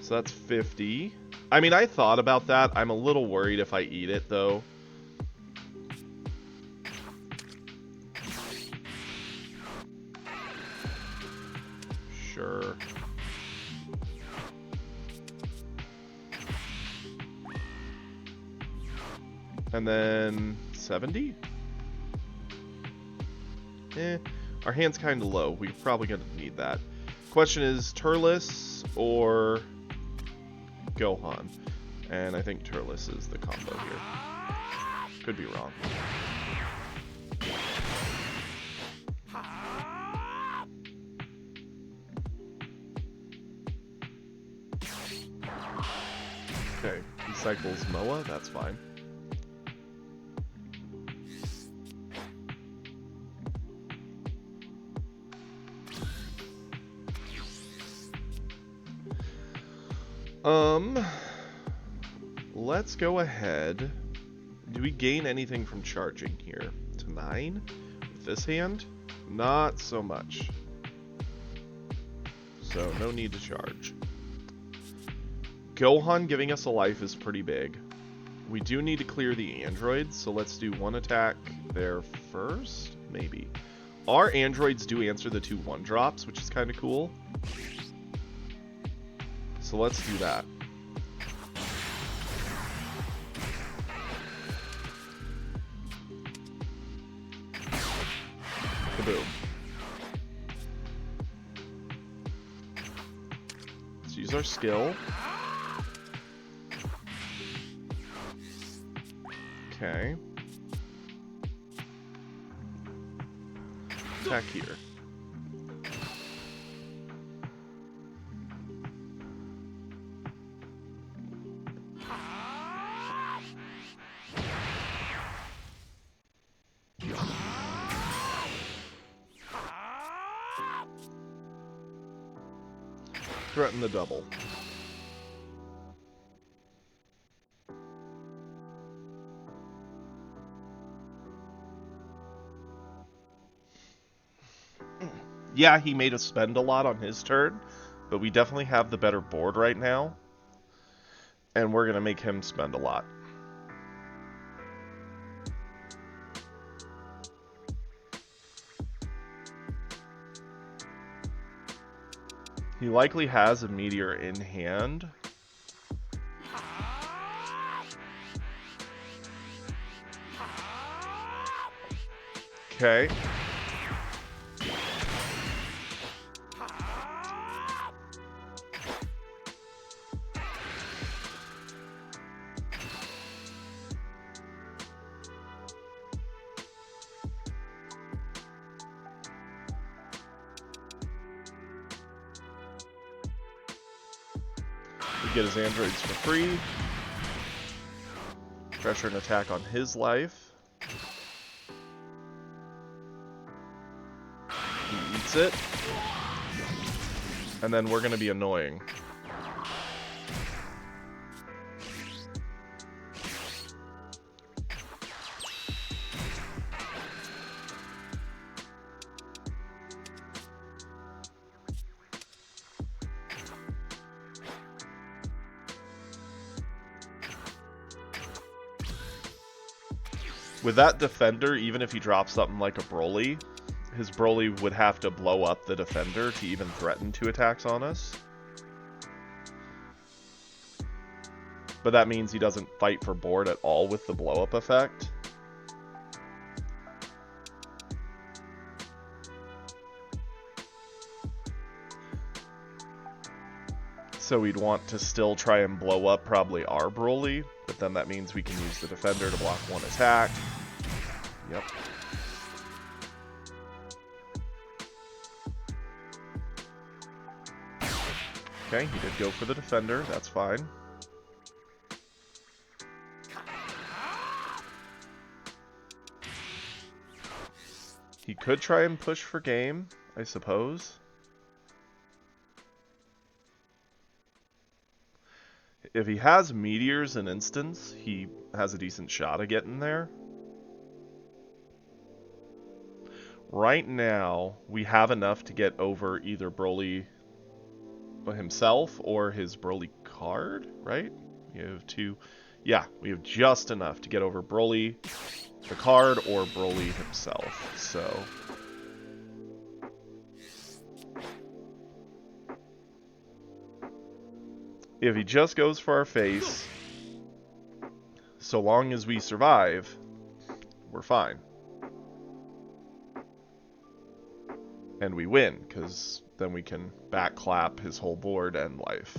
So that's 50. I mean, I thought about that. I'm a little worried if I eat it, though. Sure. And then 70? Our hand's kind of low. We're probably going to need that. Question is Turles or Gohan? And I think Turles is the combo here. Could be wrong. Okay, he cycles Moa, that's fine. Let's go ahead. Do we gain anything from charging here? To 9? With this hand? Not so much. So, no need to charge. Gohan giving us a life is pretty big. We do need to clear the androids, so let's do one attack there first? Maybe. Our androids do answer the 2 1-drops, which is kind of cool. So let's do that. Kaboom. Let's use our skill. Okay. Attack here. Threaten the double. Yeah, he made us spend a lot on his turn, but we definitely have the better board right now, and we're going to make him spend a lot. He likely has a meteor in hand. Okay. We get his androids for free. Pressure and attack on his life. He eats it. And then we're going to be annoying. With that defender, even if he drops something like a Broly, his Broly would have to blow up the defender to even threaten 2 attacks on us. But that means he doesn't fight for board at all with the blow-up effect. So we'd want to still try and blow up probably our Broly, but then that means we can use the defender to block 1 attack. Yep. Okay, he did go for the defender, that's fine. He could try and push for game, I suppose. If he has meteors and instants, he has a decent shot at getting there. Right now, we have enough to get over either Broly himself or his Broly card, right? We have 2. Yeah, we have just enough to get over Broly, the card, or Broly himself, so... If he just goes for our face, so long as we survive, we're fine. And we win, because then we can backclap his whole board and life.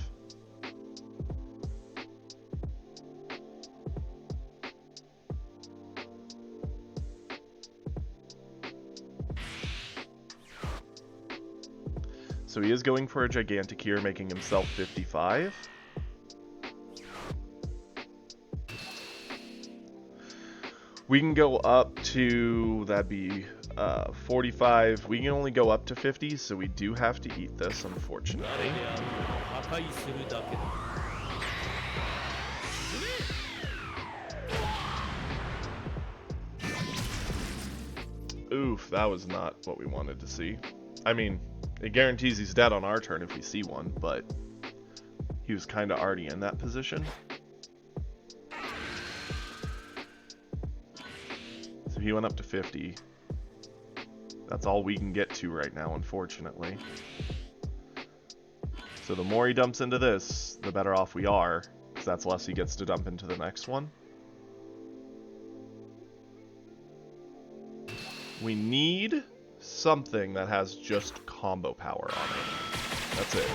So he is going for a Giganticure, making himself 55. We can go up to, that'd be 45. We can only go up to 50, so we do have to eat this, unfortunately. Oof, that was not what we wanted to see. I mean, it guarantees he's dead on our turn if we see one, but he was kind of already in that position. So he went up to 50. That's all we can get to right now, unfortunately. So the more he dumps into this, the better off we are, because that's less he gets to dump into the next one. We need something that has just combo power on it. That's it.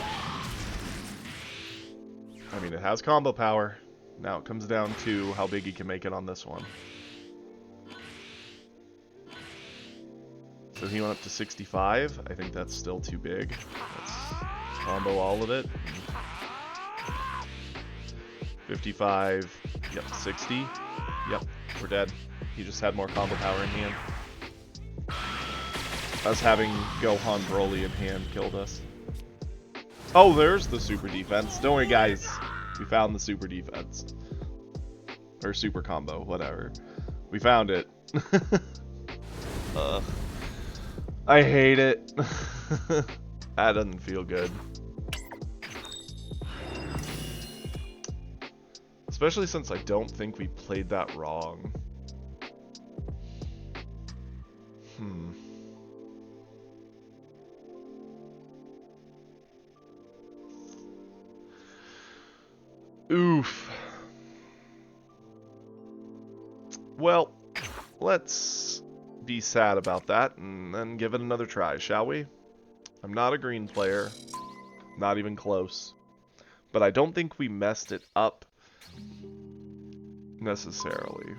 I mean, it has combo power. Now it comes down to how big he can make it on this one. So he went up to 65. I think that's still too big. Let's combo all of it. 55. Yep, 60. Yep, we're dead. He just had more combo power in hand. Us having Gohan Broly in hand killed us. Oh, there's the super defense. Don't worry, guys. We found the super defense. Or super combo, whatever. We found it. I hate it. That doesn't feel good. Especially since I don't think we played that wrong. Oof. Well, let's be sad about that and then give it another try, shall we? I'm not a green player. Not even close. But I don't think we messed it up necessarily.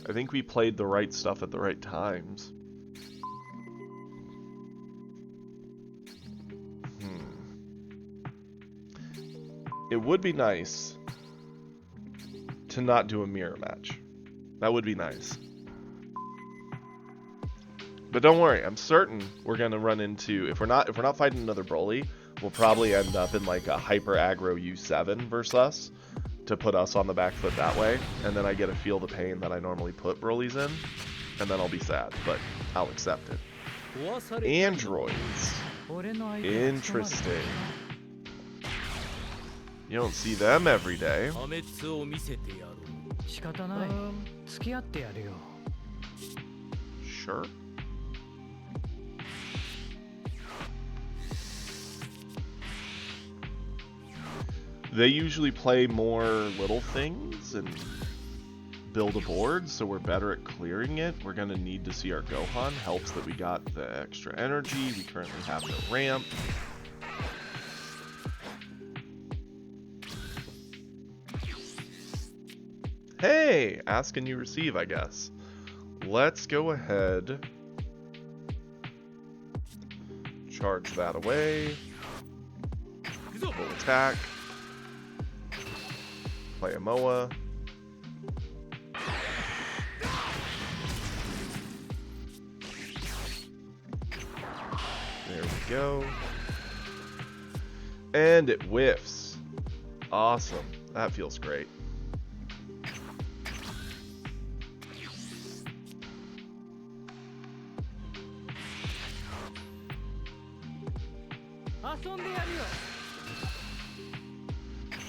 I think we played the right stuff at the right times. It would be nice to not do a mirror match. That would be nice. But don't worry, I'm certain we're gonna run into, if we're not fighting another Broly, we'll probably end up in like a hyper aggro U7 versus us to put us on the back foot that way, and then I get to feel the pain that I normally put Broly's in, and then I'll be sad, but I'll accept it. Androids. Interesting. You don't see them every day. 仕方ない。付き合ってやるよ。 Sure. They usually play more little things and build a board, so we're better at clearing it. We're going to need to see our Gohan. Helps that we got the extra energy. We currently have no ramp. Hey, ask and you receive, I guess. Let's go ahead. Charge that away. We'll attack. Play a Moa. There we go. And it whiffs. Awesome. That feels great.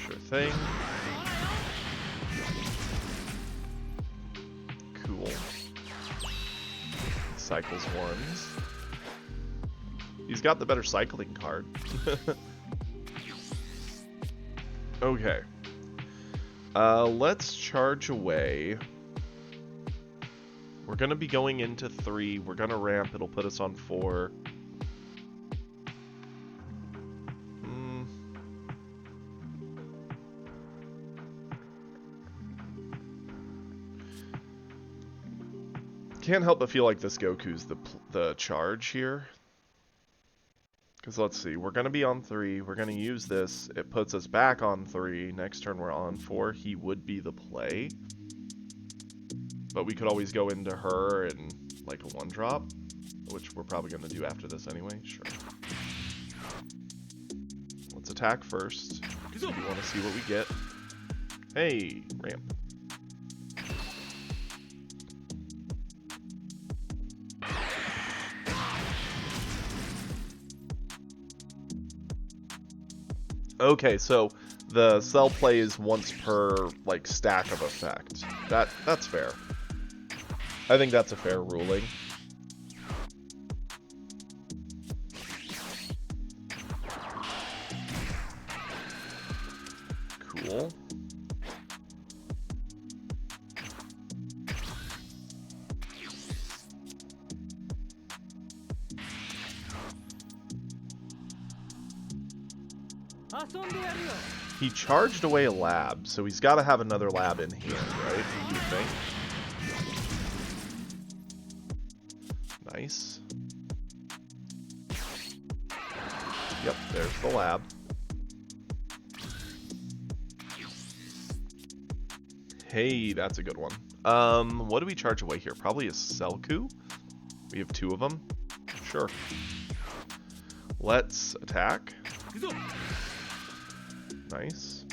Sure thing. Cool. Cycles ones. He's got the better cycling card. Okay. Let's charge away. We're gonna be going into 3. We're gonna ramp. It'll put us on 4. Can't help but feel like this Goku's the charge here. Because let's see, we're going to be on 3. We're going to use this. It puts us back on 3. Next turn we're on 4. He would be the play. But we could always go into her and like a 1-drop. Which we're probably going to do after this anyway. Sure. Let's attack first. Because we want to see what we get. Hey, ramp. Okay, so the cell plays once per like stack of effect. That's fair. I think that's a fair ruling. Cool. He charged away a lab, so he's got to have another lab in hand, right? You think? Nice. Yep, there's the lab. Hey, that's a good one. What do we charge away here? Probably a Selku? We have 2 of them. Sure. Let's attack. Nice.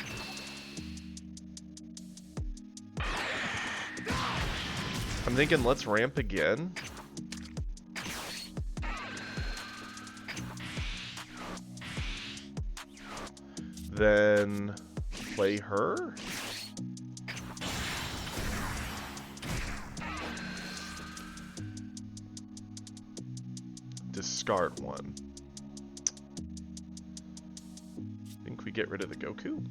I'm thinking let's ramp again. Then play her. Discard 1. Think we get rid of the Goku?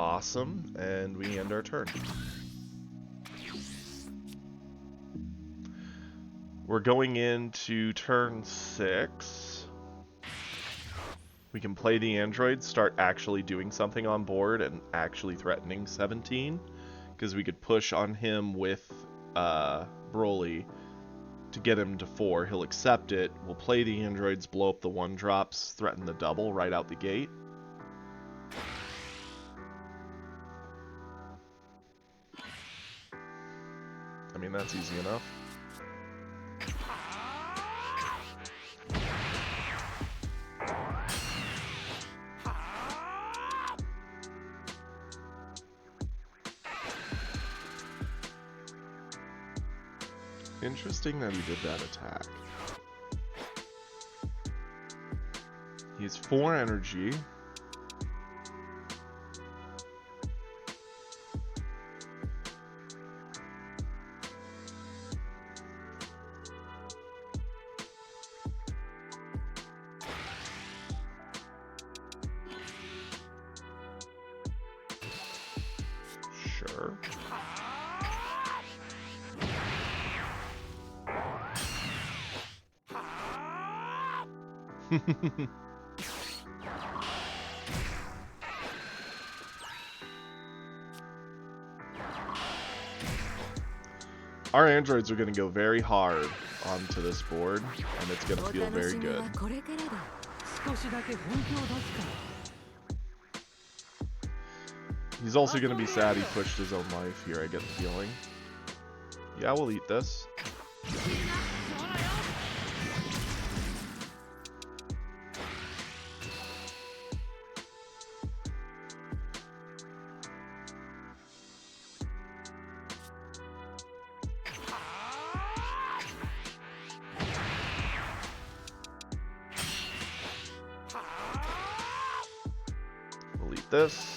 Awesome, and we end our turn. We're going into turn 6. We can play the android, start actually doing something on board and actually threatening 17. Because we could push on him with Broly to get him to 4. He'll accept it. We'll play the androids, blow up the 1-drops, threaten the double right out the gate. I mean, that's easy enough. Interesting that he did that attack. He has 4 energy. Our androids are going to go very hard onto this board, and it's going to feel very good. 少しだけ本気を出すか He's also going to be sad he pushed his own life here, I get the feeling. Yeah, we'll eat this. We'll eat this.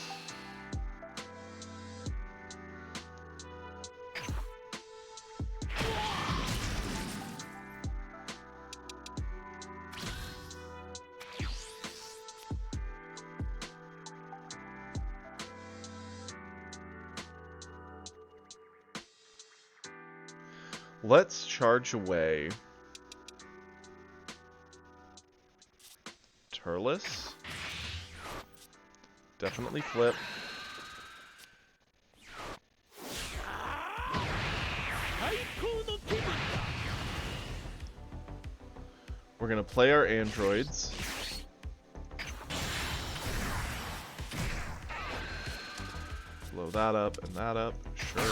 Let's charge away Turles. Definitely flip. We're gonna play our androids. Blow that up and that up, sure.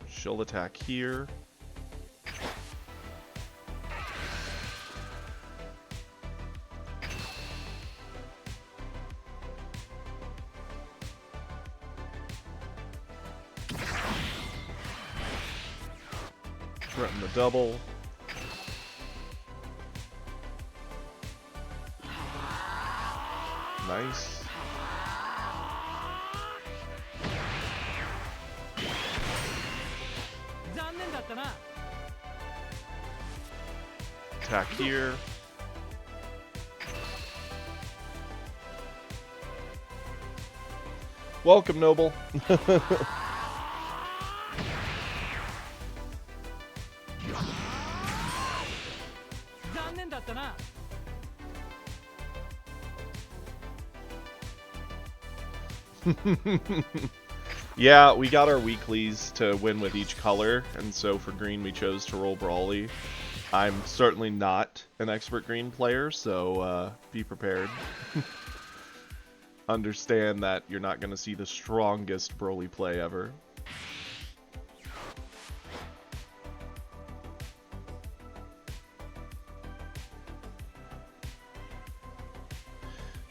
She'll attack here. Threaten the double. Nice. Attack here. Welcome, Noble. Yeah, we got our weeklies to win with each color, and so for green we chose to roll Brawly. I'm certainly not an expert green player, so be prepared. Understand that you're not going to see the strongest Broly play ever.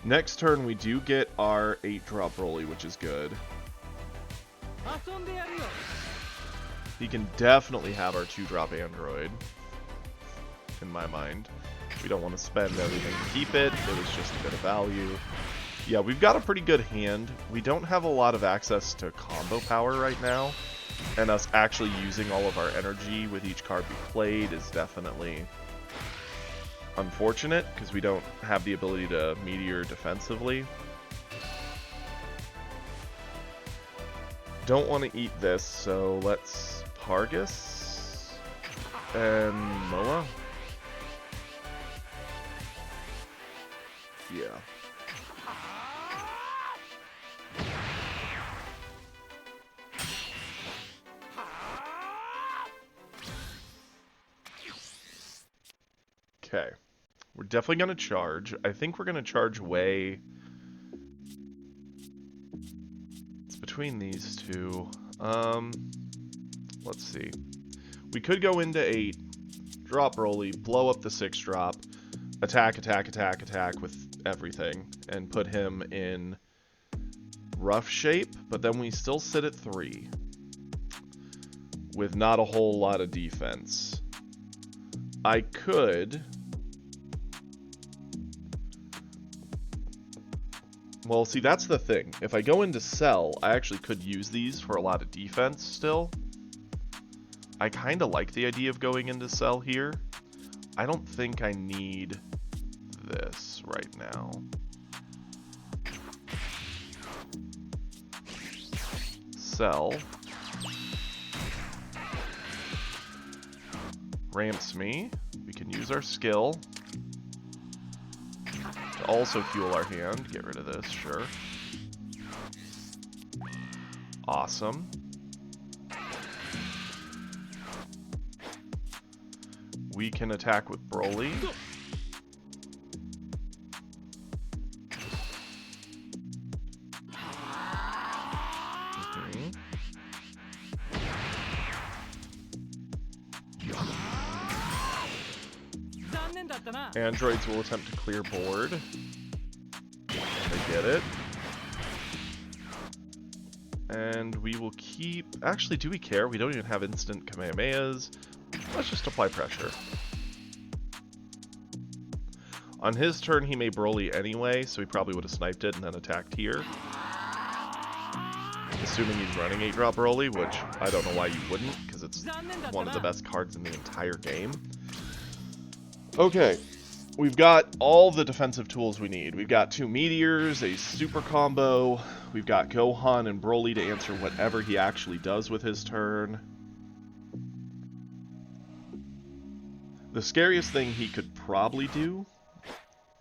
Next turn we do get our 8-drop Broly, which is good. He can definitely have our 2-drop Android, in my mind. We don't want to spend everything to keep it. It was just a bit of value. Yeah, we've got a pretty good hand. We don't have a lot of access to combo power right now, and us actually using all of our energy with each card we played is definitely unfortunate, because we don't have the ability to meteor defensively. Don't want to eat this, so let's Pargus and Moa. Yeah. Okay. We're definitely going to charge. I think we're going to charge way. It's between these two. Let's see. We could go into 8, drop Broly, blow up the 6-drop, attack, attack, attack, attack with everything, and put him in rough shape, but then we still sit at 3 with not a whole lot of defense. I could... Well, see, that's the thing. If I go into Cell, I actually could use these for a lot of defense still. I kind of like the idea of going into Cell here. I don't think I need this right now. Cell. Ramps me. We can use our skill to also fuel our hand. Get rid of this, sure. Awesome. We can attack with Broly. Androids will attempt to clear board. They get it. And we will keep... Actually, do we care? We don't even have instant Kamehamehas. Let's just apply pressure. On his turn, he may Broly anyway, so he probably would have sniped it and then attacked here. Assuming he's running 8-drop Broly, which I don't know why you wouldn't, because it's one of the best cards in the entire game. Okay, we've got all the defensive tools we need. We've got 2 meteors, a super combo, we've got Gohan and Broly to answer whatever he actually does with his turn. The scariest thing he could probably do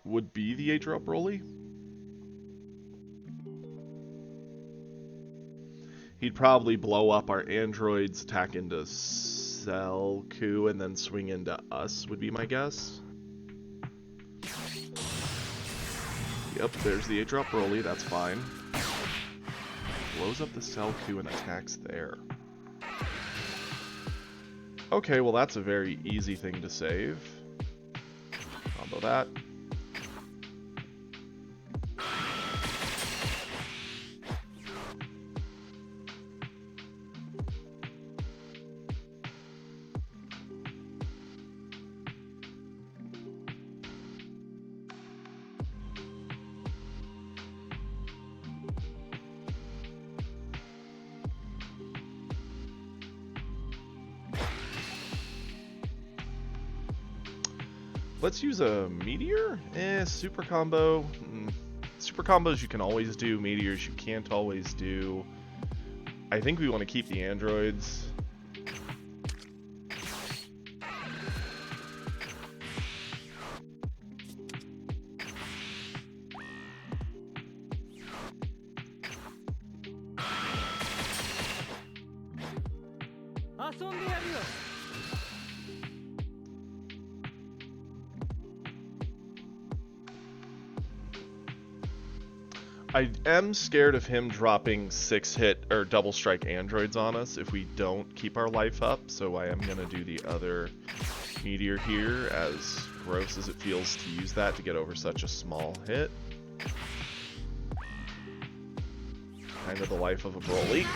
would be the 8-drop Broly. He'd probably blow up our androids, attack into Selku, and then swing into us, would be my guess. Yep, there's the 8-drop Broly, that's fine. Blows up the Selku and attacks there. Okay, well that's a very easy thing to save. Combo that. Let's use a meteor? Super combo. Super combos you can always do, meteors you can't always do. I think we want to keep the androids. I am scared of him dropping 6-hit or double strike androids on us if we don't keep our life up, so I am going to do the other meteor here, as gross as it feels to use that to get over such a small hit. Kind of the life of a Broly.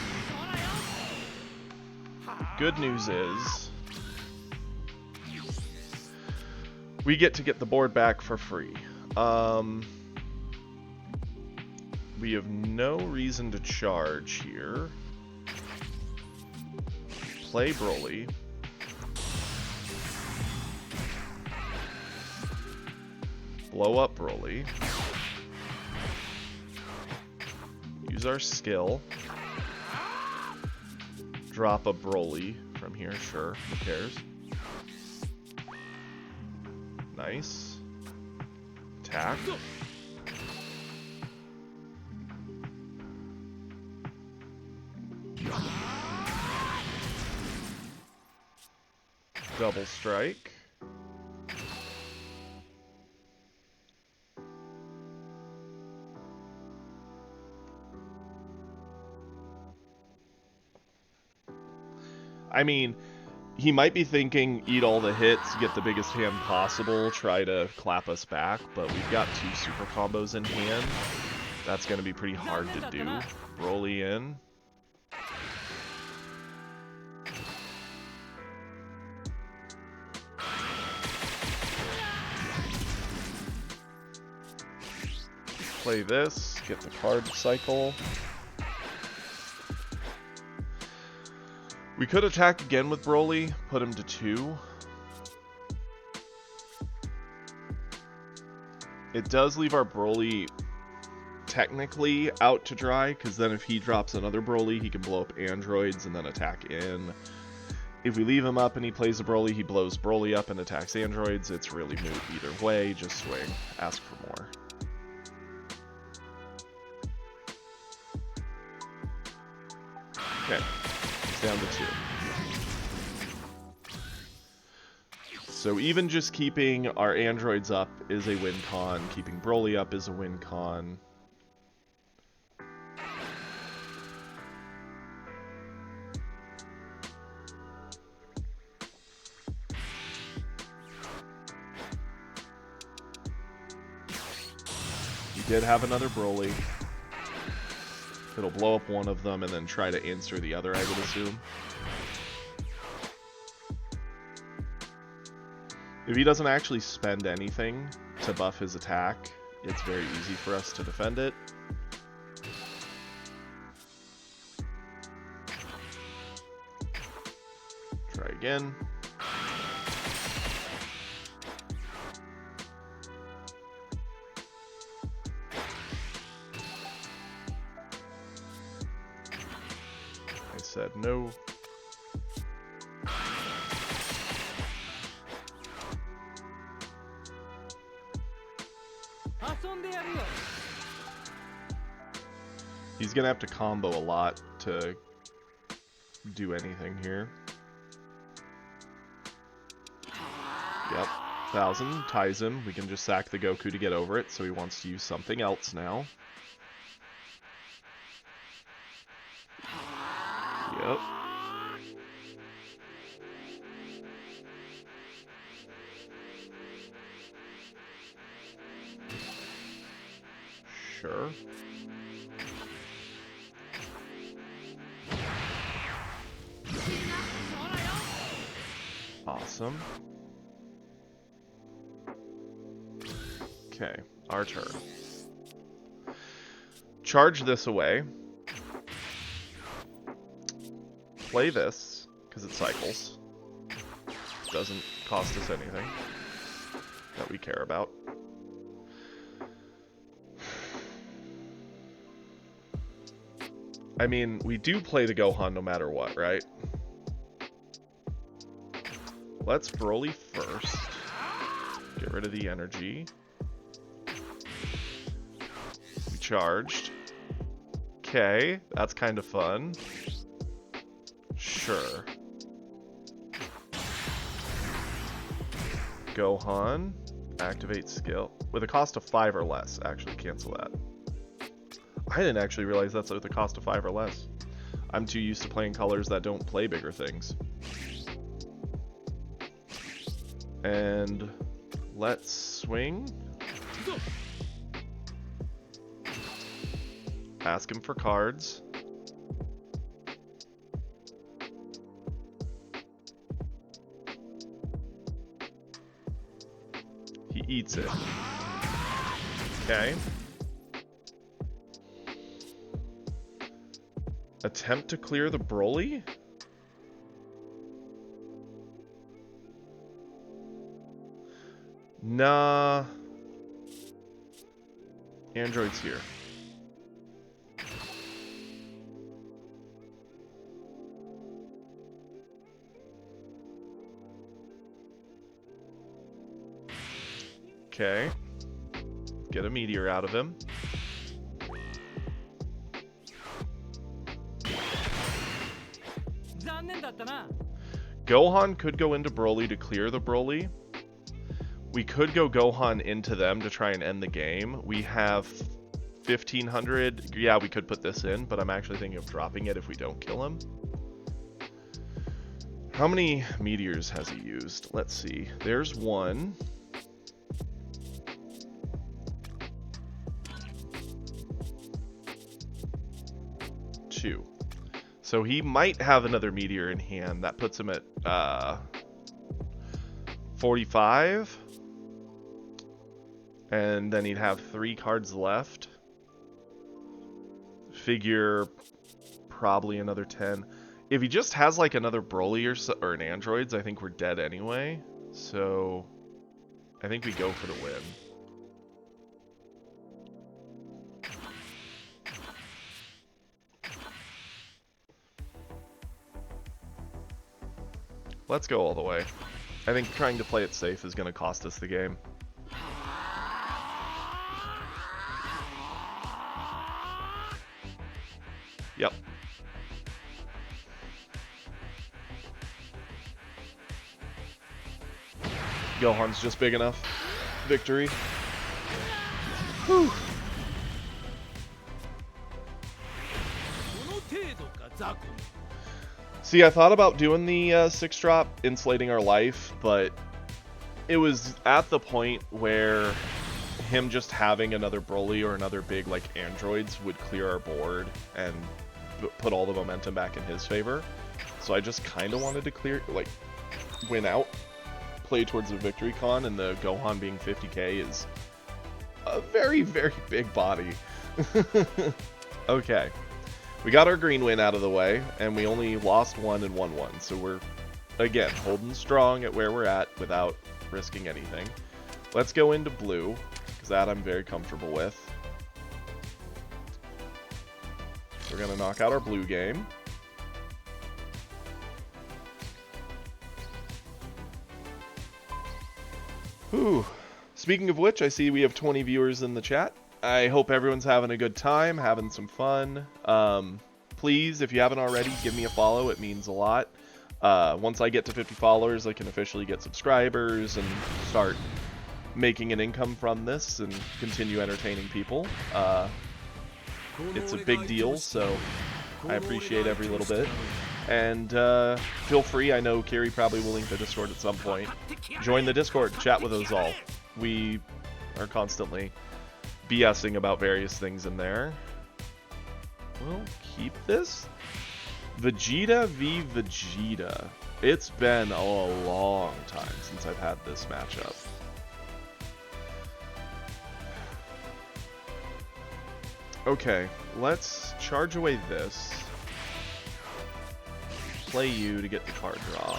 Good news is we get to get the board back for free. We have no reason to charge here. Play Broly. Blow up Broly. Use our skill. Drop a Broly from here, sure, who cares? Nice. Attack. Double strike. I mean, he might be thinking, eat all the hits, get the biggest hand possible, try to clap us back, but we've got 2 super combos in hand. That's going to be pretty hard to do. Broly in. Play this, get the card cycle. We could attack again with Broly, put him to 2. It does leave our Broly technically out to dry, because then if he drops another Broly, he can blow up androids and then attack in. If we leave him up and he plays a Broly, he blows Broly up and attacks androids. It's really moot either way. Just swing. Ask for more. Okay. He's down to 2. So even just keeping our androids up is a win con. Keeping Broly up is a win con. We did have another Broly. It'll blow up one of them and then try to answer the other, I would assume. If he doesn't actually spend anything to buff his attack, it's very easy for us to defend it. Try again. I said no. He's gonna have to combo a lot to do anything here. Yep, 1000 ties him. We can just sack the Goku to get over it, so he wants to use something else now. Yep. Sure. Awesome. Okay, our turn. Charge this away. Play this, because it cycles. Doesn't cost us anything that we care about. I mean, we do play the Gohan no matter what, right? Let's Broly first. Get rid of the energy. We charged. Okay, that's kind of fun. Sure. Gohan. Activate skill. With a cost of 5 or less. Actually, cancel that. I didn't actually realize that's with a cost of 5 or less. I'm too used to playing colors that don't play bigger things. And let's swing. Ask him for cards. He eats it. Okay. Attempt to clear the Broly? Nah. Android's here. Okay. Get a meteor out of him. Gohan could go into Broly to clear the Broly. We could go Gohan into them to try and end the game. We have 1500. Yeah, we could put this in, but I'm actually thinking of dropping it if we don't kill him. How many meteors has he used? Let's see. There's one. Two. So he might have another meteor in hand. That puts him at 45. And then he'd have 3 cards left. Figure probably another 10. If he just has like another Broly or an Androids, I think we're dead anyway. So I think we go for the win. Let's go all the way. I think trying to play it safe is going to cost us the game. Yep. Gohan's just big enough. Victory. Whew. See, I thought about doing the 6-drop, insulating our life, but it was at the point where him just having another Broly or another big, like, androids would clear our board and put all the momentum back in his favor. So I just kind of wanted to clear, like, win out, play towards the victory con, and the Gohan being 50k is a very, very big body. Okay. We got our green win out of the way, and we only lost one and won one. So we're, again, holding strong at where we're at without risking anything. Let's go into blue, because that I'm very comfortable with. We're going to knock out our blue game. Whew. Speaking of which, I see we have 20 viewers in the chat. I hope everyone's having a good time, having some fun. Please, if you haven't already, give me a follow. It means a lot. Once I get to 50 followers, I can officially get subscribers and start making an income from this and continue entertaining people. It's a big deal, so I appreciate every little bit. And feel free, I know Kiri probably will link the Discord at some point. Join the Discord, chat with us all. We are constantly BSing about various things in there. We'll keep this. Vegeta v Vegeta. It's been a long time since I've had this matchup. Okay, let's charge away this. Play you to get the card draw.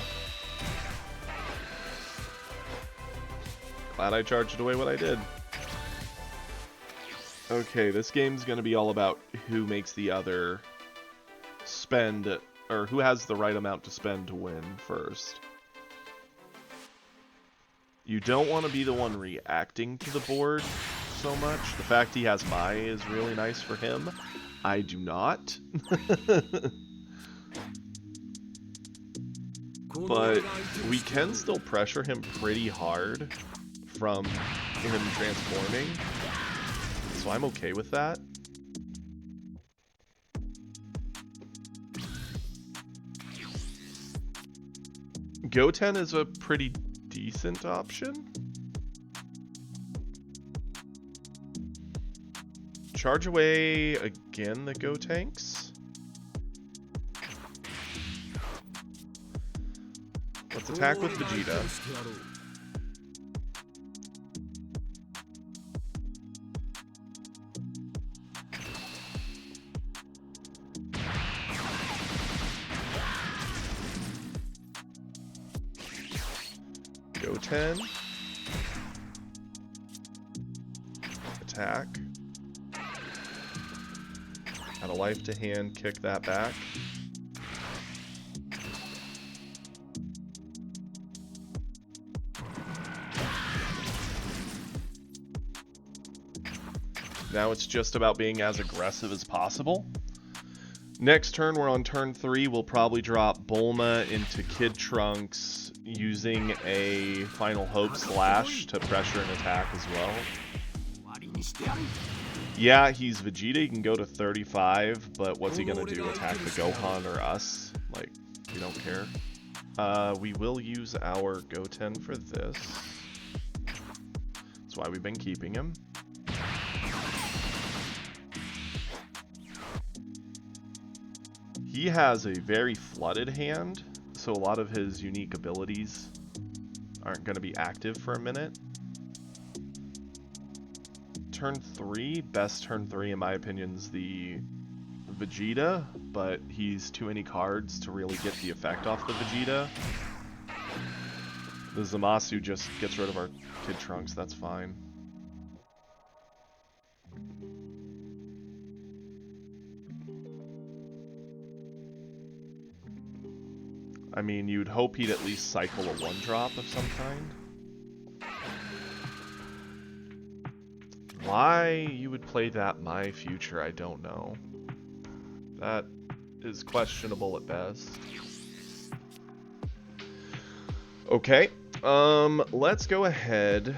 Glad I charged away what I did. Okay, this game's gonna be all about who makes the other spend, or who has the right amount to spend to win first. You don't want to be the one reacting to the board so much. The fact he has Mai is really nice for him. I do not. But we can still pressure him pretty hard from him transforming. So I'm okay with that. Goten is a pretty decent option. Charge away again the Gotenks. Let's attack with Vegeta. Goten. Attack. Had a life to hand, kick that back. Now it's just about being as aggressive as possible. Next turn, we're on turn 3. We'll probably drop Bulma into Kid Trunks using a Final Hope Slash to pressure an attack as well. Yeah, he's Vegeta. He can go to 35, but what's he going to do? Attack the Gohan or us? Like, we don't care. We will use our Goten for this. That's why we've been keeping him. He has a very flooded hand, so a lot of his unique abilities aren't going to be active for a minute. Turn 3, best turn 3 in my opinion is the Vegeta, but he's too many cards to really get the effect off the Vegeta. The Zamasu just gets rid of our Kid Trunks, that's fine. I mean, you'd hope he'd at least cycle a 1-drop of some kind. Why you would play that My Future, I don't know. That is questionable at best. Okay, let's go ahead.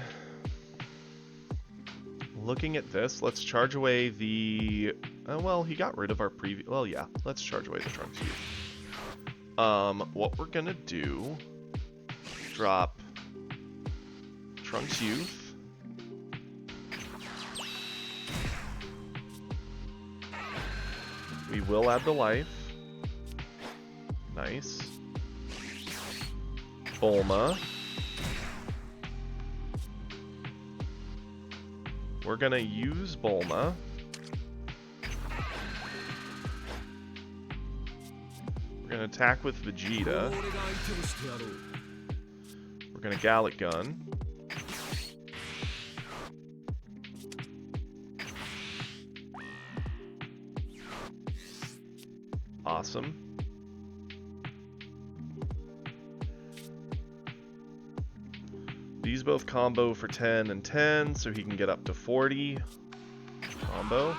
Looking at this, let's charge away the... well, he got rid of our previous... Well, yeah, let's charge away the Trunks Youth. What we're gonna do... Drop... Trunks Youth. We will add the life. Nice. Bulma. We're gonna use Bulma. We're gonna attack with Vegeta. We're gonna Gallic Gun. Awesome. These both combo for 10 and 10, so he can get up to 40. Combo.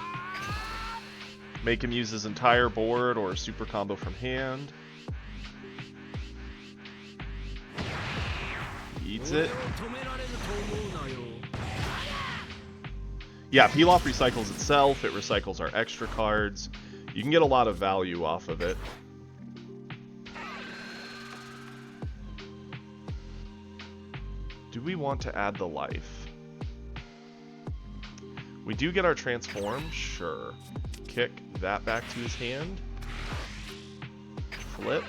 Make him use his entire board or super combo from hand. Eats it. Yeah, Pilaf recycles itself, it recycles our extra cards. You can get a lot of value off of it. Do we want to add the life? We do get our transform, sure. Kick that back to his hand. Flip.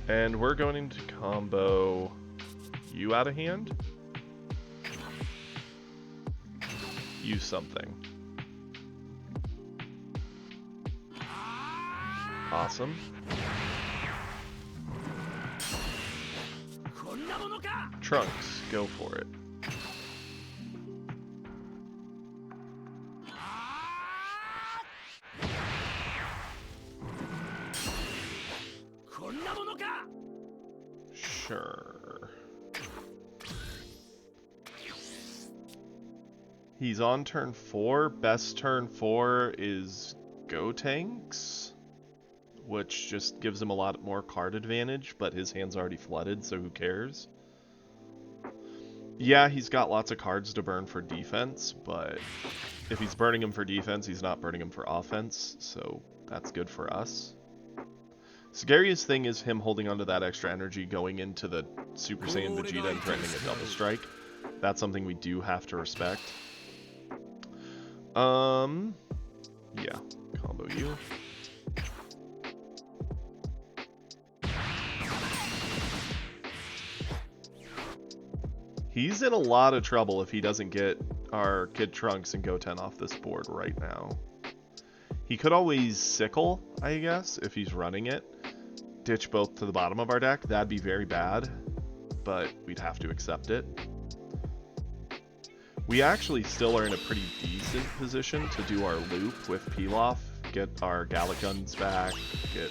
And we're going to combo you out of hand. Use something. Awesome. Trunks, go for it. Sure. He's on turn 4. Best turn 4 is Gotenks, which just gives him a lot more card advantage, but his hand's already flooded, so who cares? Yeah, he's got lots of cards to burn for defense, but if he's burning them for defense, he's not burning them for offense, so that's good for us. Scariest thing is him holding onto that extra energy going into the Super Saiyan Vegeta and threatening a double strike. That's something we do have to respect. Yeah, combo you. He's in a lot of trouble if he doesn't get our Kid Trunks and Goten off this board right now. He could always Sickle, I guess, if he's running it. Ditch both to the bottom of our deck. That'd be very bad, but we'd have to accept it. We actually still are in a pretty decent position to do our loop with Pilaf, get our Gallic Guns back, get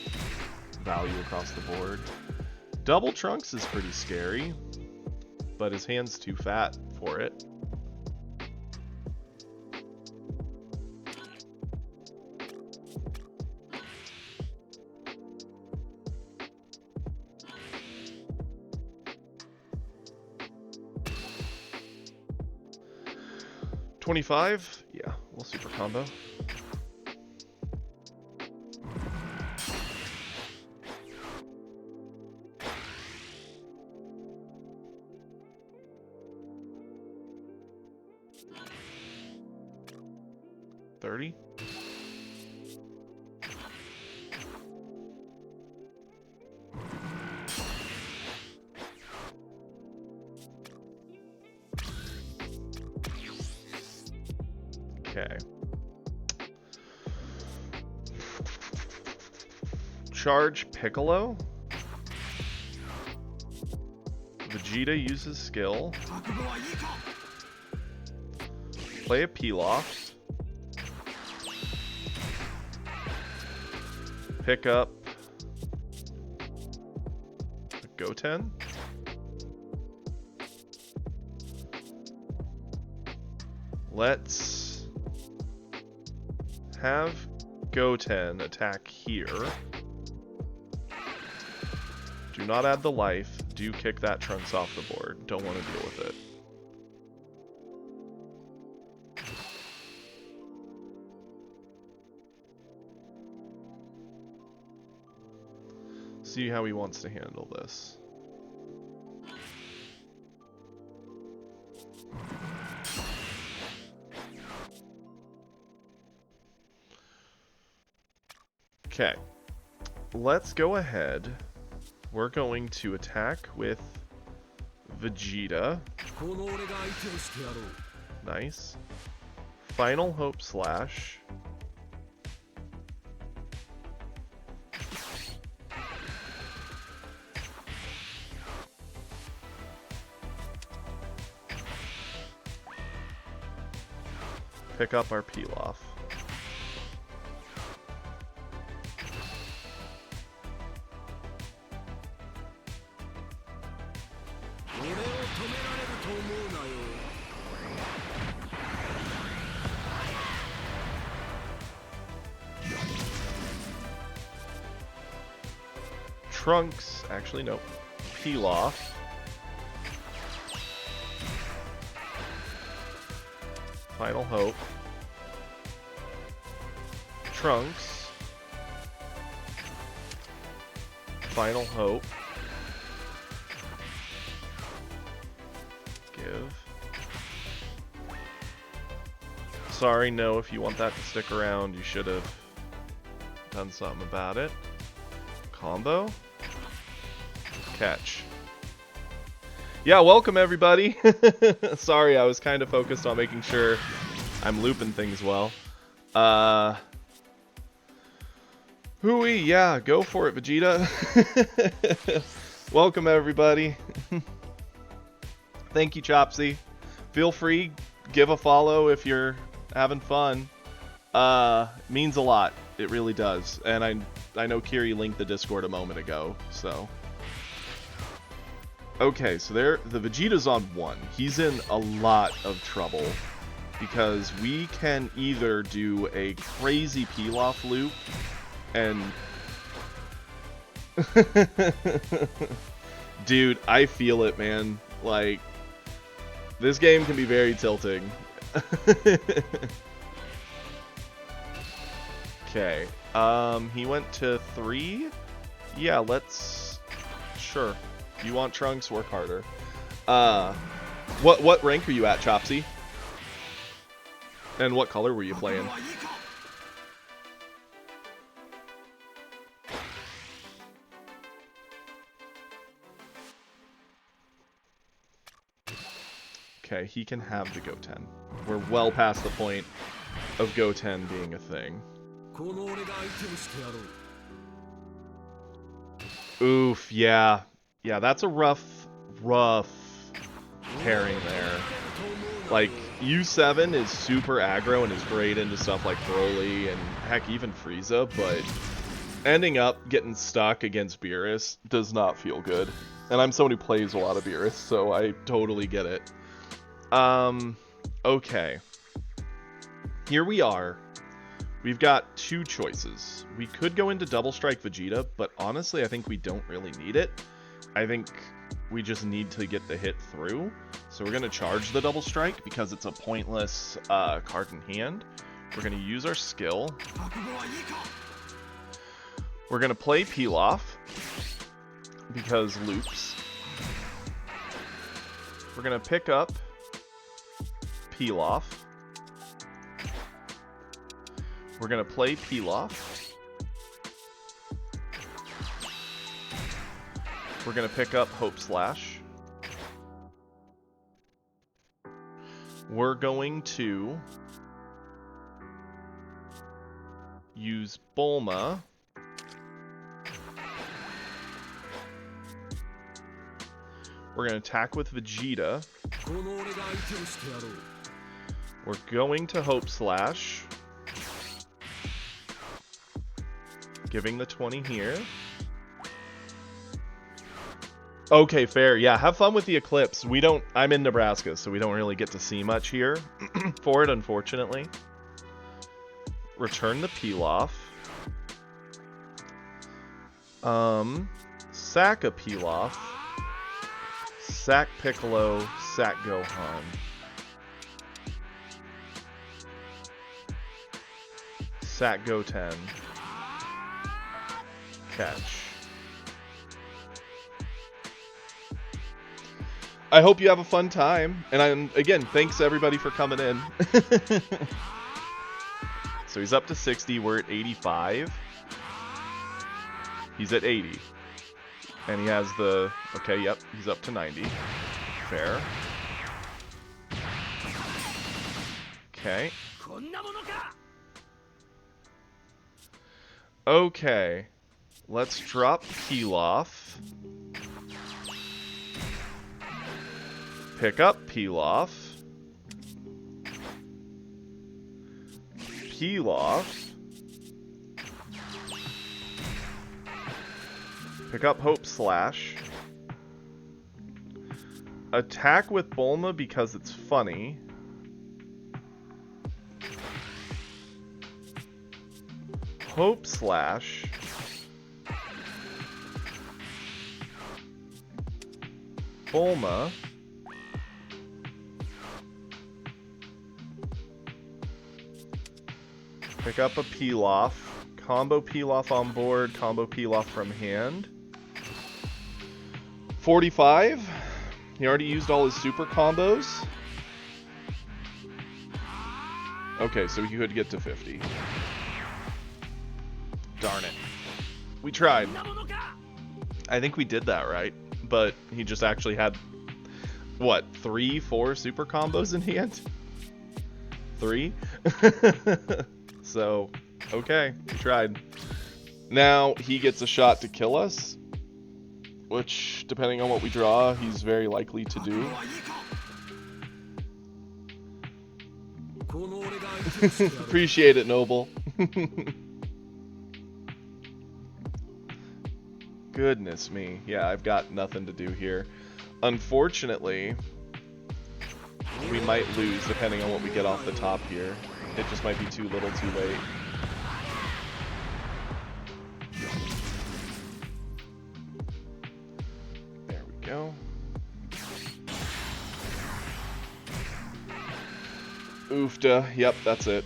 value across the board. Double Trunks is pretty scary, but his hand's too fat for it. $25? Yeah, we'll super combo. $30? Okay. Charge Piccolo. Vegeta uses skill. Play a Pilaf. Pick up a Goten. Let's have Goten attack here. Do not add the life. Do kick that Trunks off the board. Don't want to deal with it. See how he wants to handle this. Okay, let's go ahead. We're going to attack with Vegeta. Nice. Final Hope Slash. Pick up our Pilaf. Trunks, actually no, Pilaf. Final Hope. Trunks. Final Hope. Give. Sorry, no, if you want that to stick around, you should have done something about it. Combo. Catch. Yeah, welcome everybody. Sorry, I was kind of focused on making sure I'm looping things well. Hooey, yeah, go for it, Vegeta. Welcome everybody. Thank you, Chopsy. Feel free, give a follow if you're having fun. Means a lot. It really does. And I know Kiri linked the Discord a moment ago, so. Okay, so there, the Vegeta's on 1. He's in a lot of trouble because we can either do a crazy Pilaf loop and dude, I feel it, man. Like, this game can be very tilting. Okay, he went to 3. Yeah, let's, sure. You want Trunks? Work harder. What rank are you at, Chopsy? And what color were you playing? Okay, he can have the Goten. We're well past the point of Goten being a thing. Oof, yeah. Yeah, that's a rough pairing there. Like, U7 is super aggro and is great into stuff like Broly and heck, even Frieza, but ending up getting stuck against Beerus does not feel good. And I'm someone who plays a lot of Beerus, so I totally get it. Okay. Here we are. We've got 2 choices. We could go into Double Strike Vegeta, but honestly, I think we don't really need it. I think we just need to get the hit through. So we're going to charge the Double Strike because it's a pointless card in hand. We're going to use our skill. We're going to play Pilaf because loops. We're going to pick up Pilaf. We're going to play Pilaf. We're going to pick up Hope Slash. We're going to use Bulma. We're going to attack with Vegeta. We're going to Hope Slash. Giving the 20 here. Okay, fair. Yeah, have fun with the Eclipse. I'm in Nebraska, so we don't really get to see much here for it, unfortunately. Return the Pilaf. Sack a Pilaf. Sack Piccolo, sack Gohan. Sack Goten. Catch. I hope you have a fun time. And again, thanks everybody for coming in. So he's up to 60. We're at 85. He's at 80. And he has the... Okay, yep. He's up to 90. Fair. Okay. Okay. Let's drop Pilaf. Pick up Pilaf. Pilaf. Pick up Hope Slash. Attack with Bulma because it's funny. Hope Slash. Bulma. Pick up a Pilaf. Combo Pilaf on board. Combo Pilaf from hand. 45. He already used all his super combos. Okay, so he could get to 50. Darn it. We tried. I think we did that right. But he just actually had, what, 3, 4 super combos in hand? 3? So, okay, we tried. Now he gets a shot to kill us, which, depending on what we draw, he's very likely to do. Appreciate it, Noble. Goodness me. Yeah, I've got nothing to do here. Unfortunately, we might lose depending on what we get off the top here. It just might be too little too late. There we go. Oofta. Yep, that's it.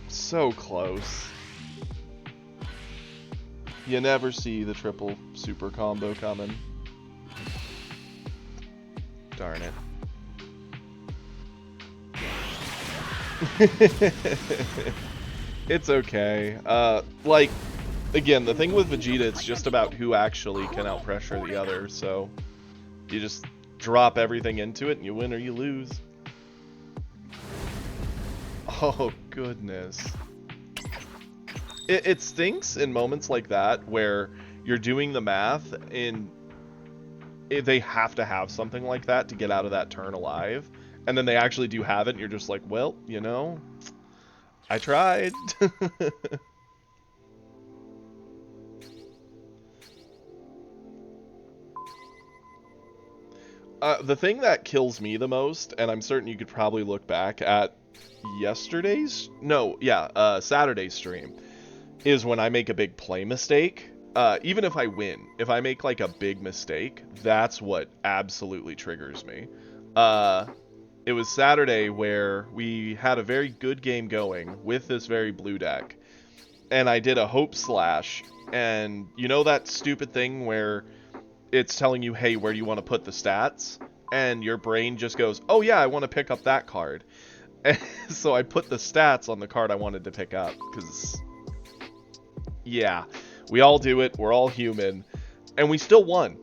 So close. You never see the triple super combo coming. Darn it. It's okay. Like, again, the thing with Vegeta, it's just about who actually can outpressure the other, so you just drop everything into it and you win or you lose. Oh, goodness. It stinks in moments like that where you're doing the math and they have to have something like that to get out of that turn alive. And then they actually do have it, and you're just like, well, you know, I tried. The thing that kills me the most, and I'm certain you could probably look back at Saturday's stream, is when I make a big play mistake. Even if I win, if I make like a big mistake, that's what absolutely triggers me. It was Saturday where we had a very good game going with this very blue deck. And I did a Hope Slash. And you know that stupid thing where it's telling you, hey, where do you want to put the stats? And your brain just goes, oh yeah, I want to pick up that card. And so I put the stats on the card I wanted to pick up. Because, yeah, we all do it. We're all human. And we still won.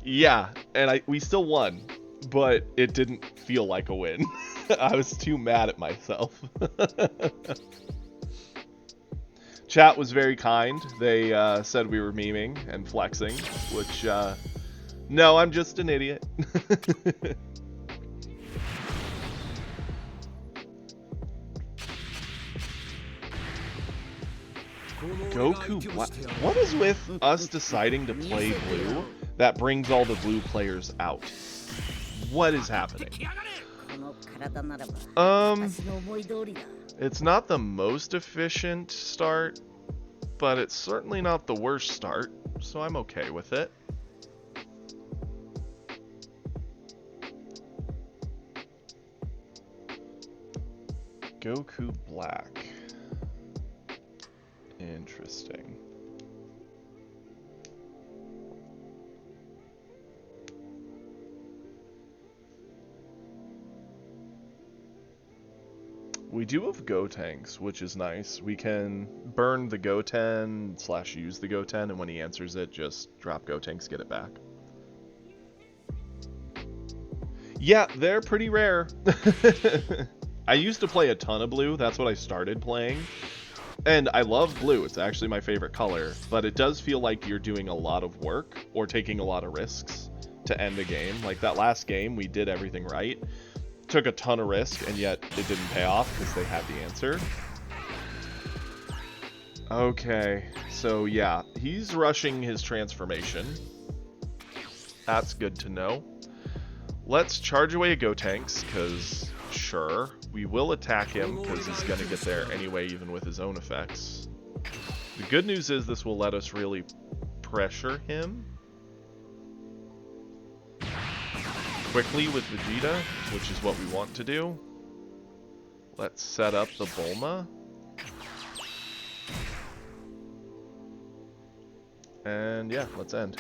Yeah, and we still won, but it didn't feel like a win. I was too mad at myself. Chat was very kind. They said we were memeing and flexing, which, no, I'm just an idiot. Goku Black. What is with us deciding to play blue that brings all the blue players out? What is happening? It's not the most efficient start, but it's certainly not the worst start, so I'm okay with it. Goku Black. Interesting. We do have Gotenks, which is nice. We can burn the Goten / use the Goten, and when he answers it, just drop Gotenks, get it back. Yeah, they're pretty rare. I used to play a ton of blue. That's what I started playing. And I love blue. It's actually my favorite color. But it does feel like you're doing a lot of work or taking a lot of risks to end a game. Like that last game, we did everything right. Took a ton of risk, and yet it didn't pay off because they had the answer. Okay, so yeah, he's rushing his transformation. That's good to know. Let's charge away a Gotenks, because sure, we will attack him because he's going to get there anyway, even with his own effects. The good news is this will let us really pressure him quickly with Vegeta, which is what we want to do. Let's set up the Bulma. And yeah, let's end.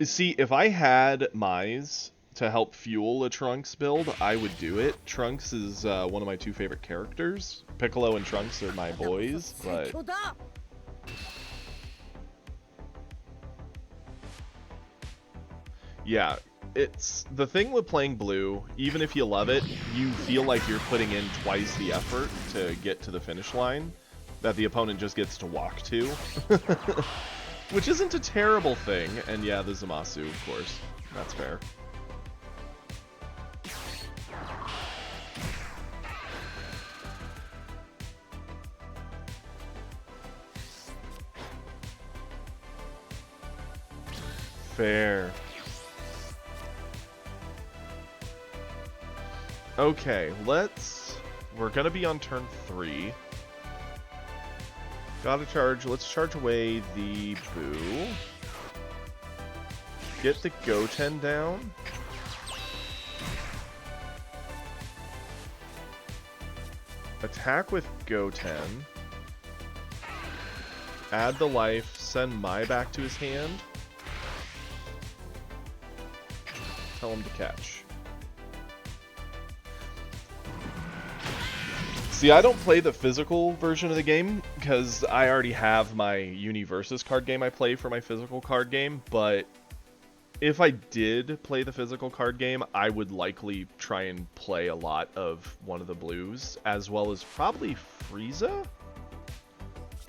See, if I had Mize to help fuel a Trunks build, I would do it. Trunks is one of my two favorite characters. Piccolo and Trunks are my boys, but... yeah, it's the thing with playing blue, even if you love it, you feel like you're putting in twice the effort to get to the finish line that the opponent just gets to walk to. Which isn't a terrible thing, and yeah, the Zamasu, of course. That's fair. Fair. Okay, we're gonna be on turn 3. Gotta charge, let's charge away the Boo. Get the Goten down. Attack with Goten. Add the life, send Mai back to his hand. Tell him to catch. See, I don't play the physical version of the game, because I already have my Universus card game I play for my physical card game, but if I did play the physical card game, I would likely try and play a lot of one of the blues, as well as probably Frieza,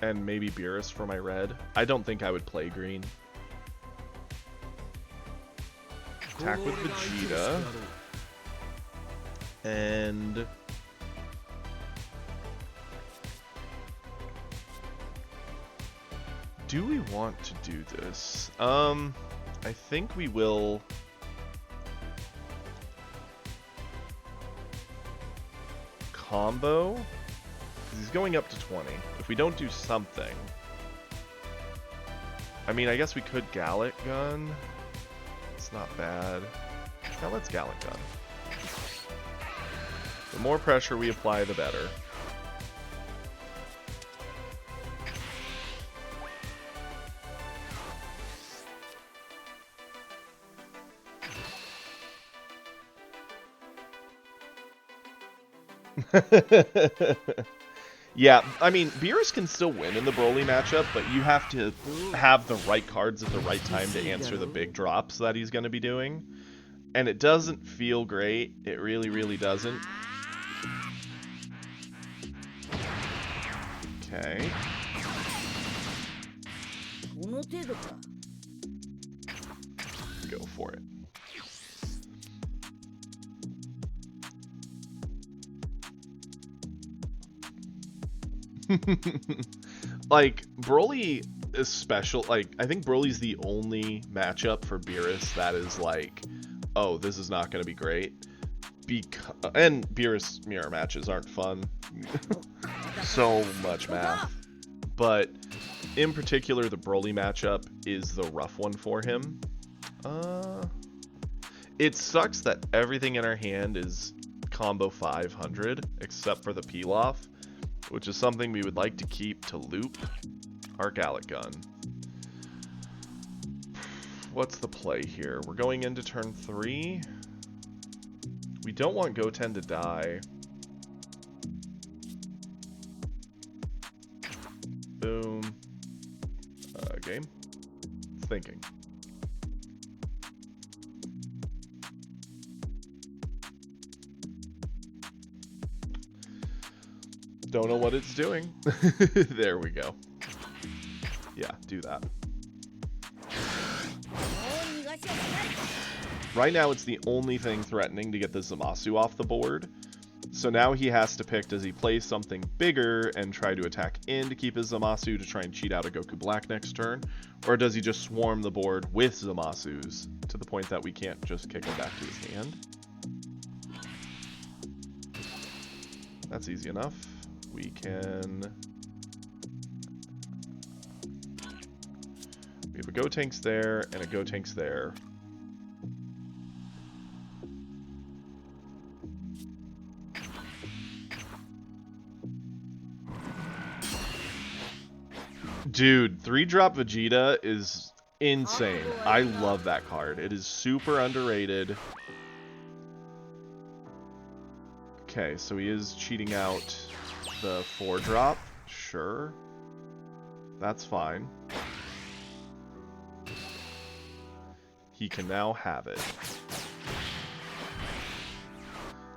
and maybe Beerus for my red. I don't think I would play green. Attack with Vegeta. And... do we want to do this? I think we will... combo? Because he's going up to 20. If we don't do something... I mean, I guess we could Gallic Gun. It's not bad. Now let's Gallic Gun. The more pressure we apply, the better. Yeah, I mean, Beerus can still win in the Broly matchup, but you have to have the right cards at the right time to answer the big drops that he's going to be doing. And it doesn't feel great. It really, really doesn't. Okay. Go for it. Like, Broly is special. Like, I think Broly's the only matchup for Beerus that is like, oh, this is not going to be great. And Beerus mirror matches aren't fun. So much math. But in particular, the Broly matchup is the rough one for him. It sucks that everything in our hand is combo 500, except for the Pilaf, which is something we would like to keep to loop our Gallic Gun. What's the play here? We're going into turn 3. We don't want Goten to die. Boom. Game? Thinking. Don't know what it's doing. There we go. Yeah, do that. Right now it's the only thing threatening to get the Zamasu off the board. So now he has to pick, does he play something bigger and try to attack in to keep his Zamasu to try and cheat out a Goku Black next turn? Or does he just swarm the board with Zamasus to the point that we can't just kick him back to his hand? That's easy enough. We can... We have a Gotenks there and a Gotenks there. Dude, 3-drop Vegeta is insane. I love that card. It is super underrated. Okay, so he is cheating out the 4-drop. Sure. That's fine. He can now have it.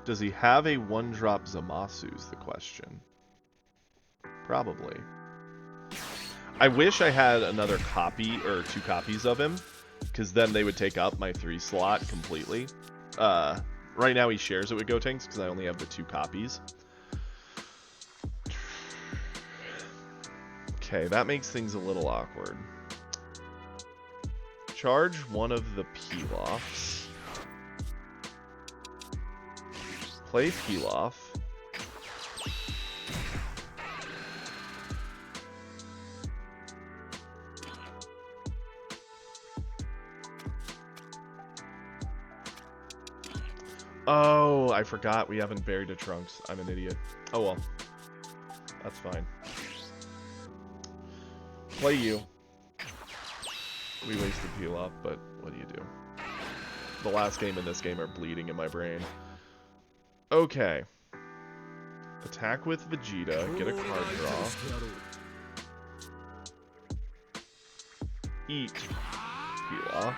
Does he have a 1-drop Zamasu is the question. Probably. I wish I had another copy, or 2 copies of him, because then they would take up my 3 slot completely. Right now he shares it with Gotenks, because I only have the 2 copies. Okay, that makes things a little awkward. Charge one of the Pilafs. Play Pilaf. Oh, I forgot we haven't buried a Trunks. I'm an idiot. Oh well. That's fine. Play you. We wasted Pilaf, but what do you do? The last game and this game are bleeding in my brain. Okay. Attack with Vegeta. Get a card draw. Eat Pilaf.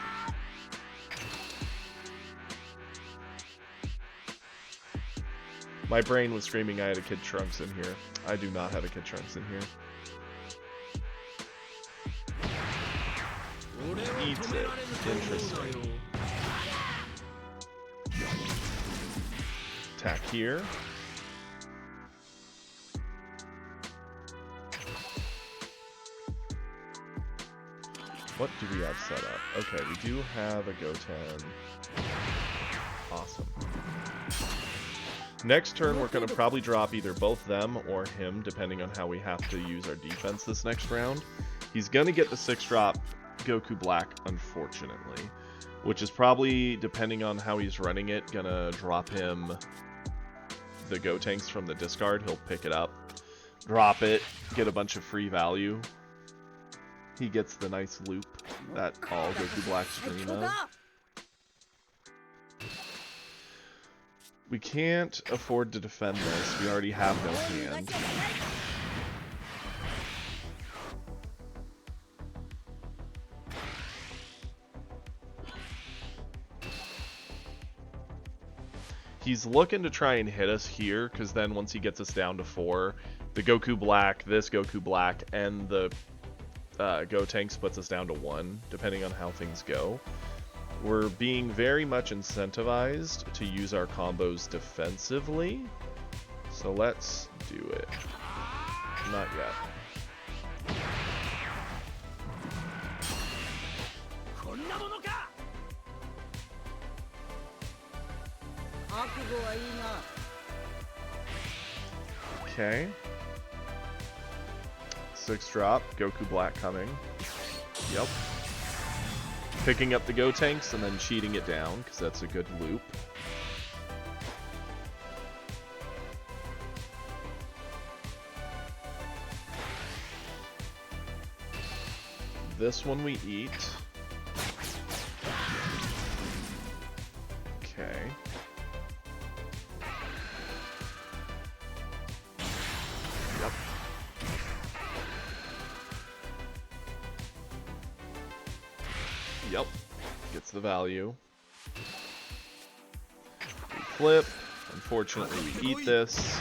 My brain was screaming I had a Kid Trunks in here. I do not have a Kid Trunks in here. Eats it. Interesting. Attack here. What do we have set up? Okay, we do have a Goten. Awesome. Next turn, we're going to probably drop either both them or him, depending on how we have to use our defense this next round. He's going to get the 6-drop Goku Black, unfortunately, which is probably, depending on how he's running it, going to drop him the Gotenks from the discard. He'll pick it up, drop it, get a bunch of free value. He gets the nice loop that all Goku Blacks dream of. We can't afford to defend this. We already have no hand. He's looking to try and hit us here, because then once he gets us down to 4, the Goku Black, this Goku Black, and the Gotenks puts us down to 1, depending on how things go. We're being very much incentivized to use our combos defensively, so let's do it. Not yet. こんなものか。覚悟はいいな。 Okay. 6 drop, Goku Black coming. Yep. Picking up the Gotenks and then cheating it down, because that's a good loop. This one we eat. Okay. Yep. Yep. Gets the value. We flip. Unfortunately, we eat this.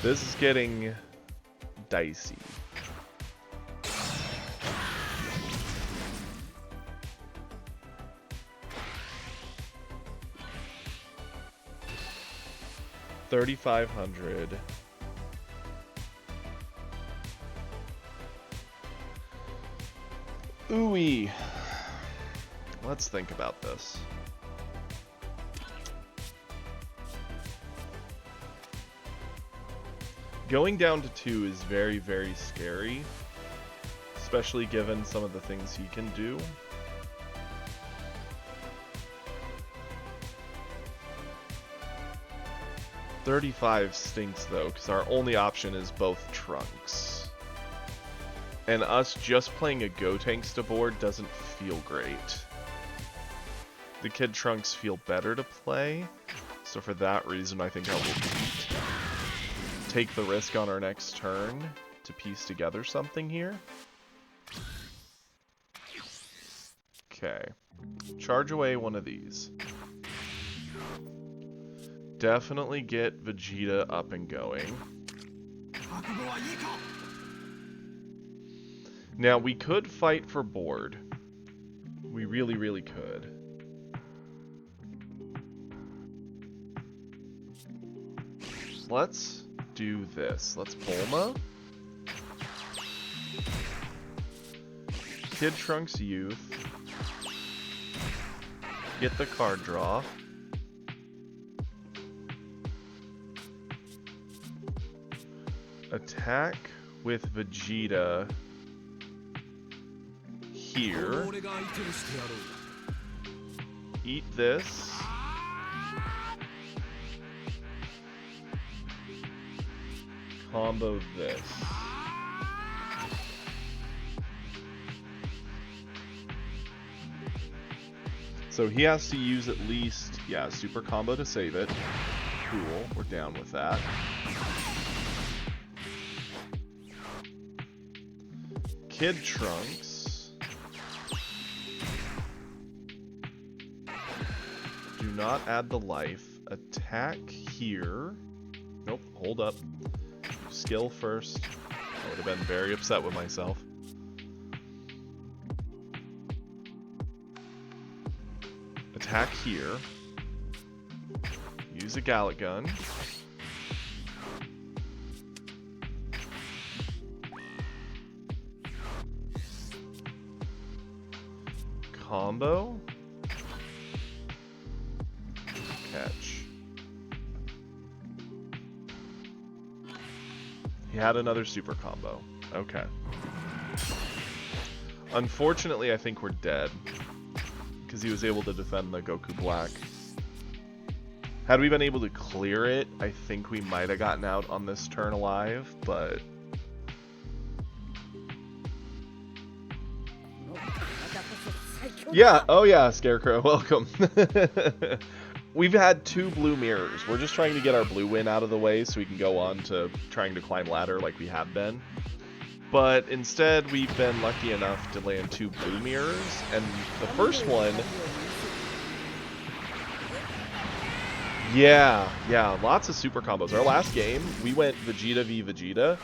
This is getting dicey. $3,500. Ooh-wee. Let's think about this. Going down to 2 is very, very scary, especially given some of the things he can do. $35 stinks though, because our only option is both Trunks. And us just playing a Gotenks to board doesn't feel great. The Kid Trunks feel better to play, so for that reason I think I will take the risk on our next turn to piece together something here. Okay. Charge away one of these. Definitely get Vegeta up and going. Now, we could fight for board. We really, really could. Let's do this. Let's Bulma. Kid Trunks Youth. Get the card draw. Attack with Vegeta here. Eat this. Combo this. So he has to use at least, yeah, super combo to save it. Cool, we're down with that. Kid Trunks. Do not add the life. Attack here. Nope, hold up. Skill first. I would have been very upset with myself. Attack here. Use a Gallic Gun. Combo. Catch. He had another super combo. Okay. Unfortunately, I think we're dead. Because he was able to defend the Goku Black. Had we been able to clear it, I think we might have gotten out on this turn alive, but... Yeah, oh yeah, Scarecrow, welcome. We've had 2 blue mirrors. We're just trying to get our blue win out of the way so we can go on to trying to climb ladder like we have been. But instead, we've been lucky enough to land 2 blue mirrors, and the first one... Yeah, lots of super combos. Our last game, we went Vegeta v Vegeta,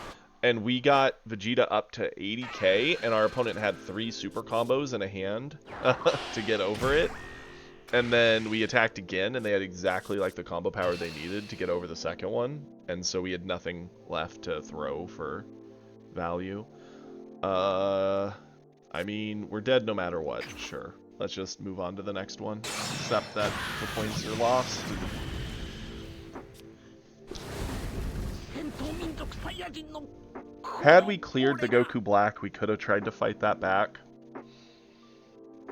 and we got Vegeta up to 80k, and our opponent had 3 super combos in a hand to get over it. And then we attacked again, and they had exactly like the combo power they needed to get over the second one. And so we had nothing left to throw for value. I mean, we're dead no matter what. Sure. Let's just move on to the next one. Accept that the points are lost. Had we cleared the Goku Black, we could have tried to fight that back.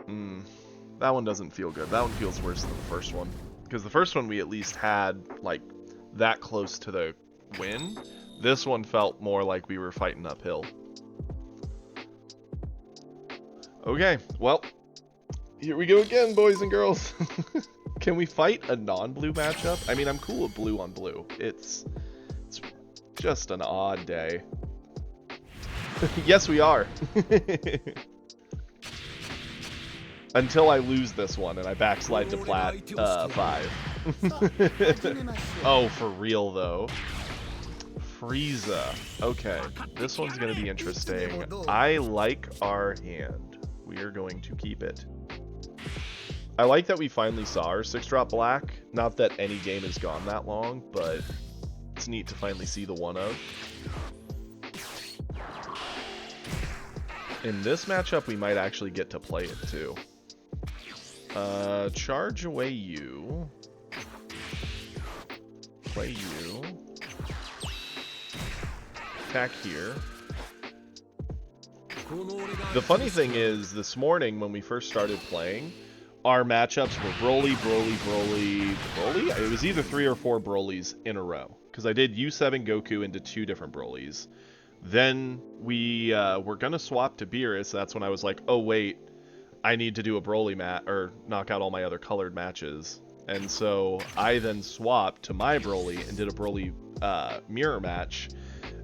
That one doesn't feel good. That one feels worse than the first one. Because the first one we at least had, like, that close to the win. This one felt more like we were fighting uphill. Okay, well, here we go again, boys and girls. Can we fight a non-blue matchup? I mean, I'm cool with blue on blue. It's just an odd day. Yes, we are. Until I lose this one and I backslide to plat 5. Oh, for real though. Frieza. Okay, this one's gonna be interesting. I like our hand. We are going to keep it. I like that we finally saw our 6-drop black. Not that any game has gone that long, but it's neat to finally see the one of. In this matchup, we might actually get to play it too. Charge away you. Play you. Attack here. The funny thing is, this morning when we first started playing, our matchups were Broly, Broly, Broly, Broly? It was either 3 or 4 Brolys in a row. Because I did U7 Goku into 2 different Brolys. Then we were going to swap to Beerus. That's when I was like, oh wait, I need to do a Broly match, or knock out all my other colored matches. And so I then swapped to my Broly and did a Broly mirror match.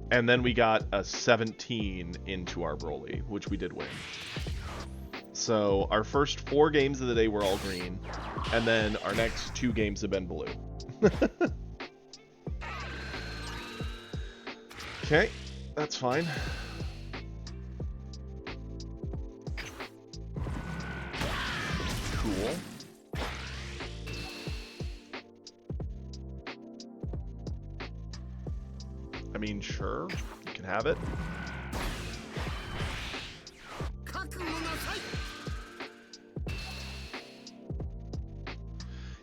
And then we got a 17 into our Broly, which we did win. So our first 4 games of the day were all green, and then our next 2 games have been blue. Okay, that's fine. Cool. I mean, sure, you can have it.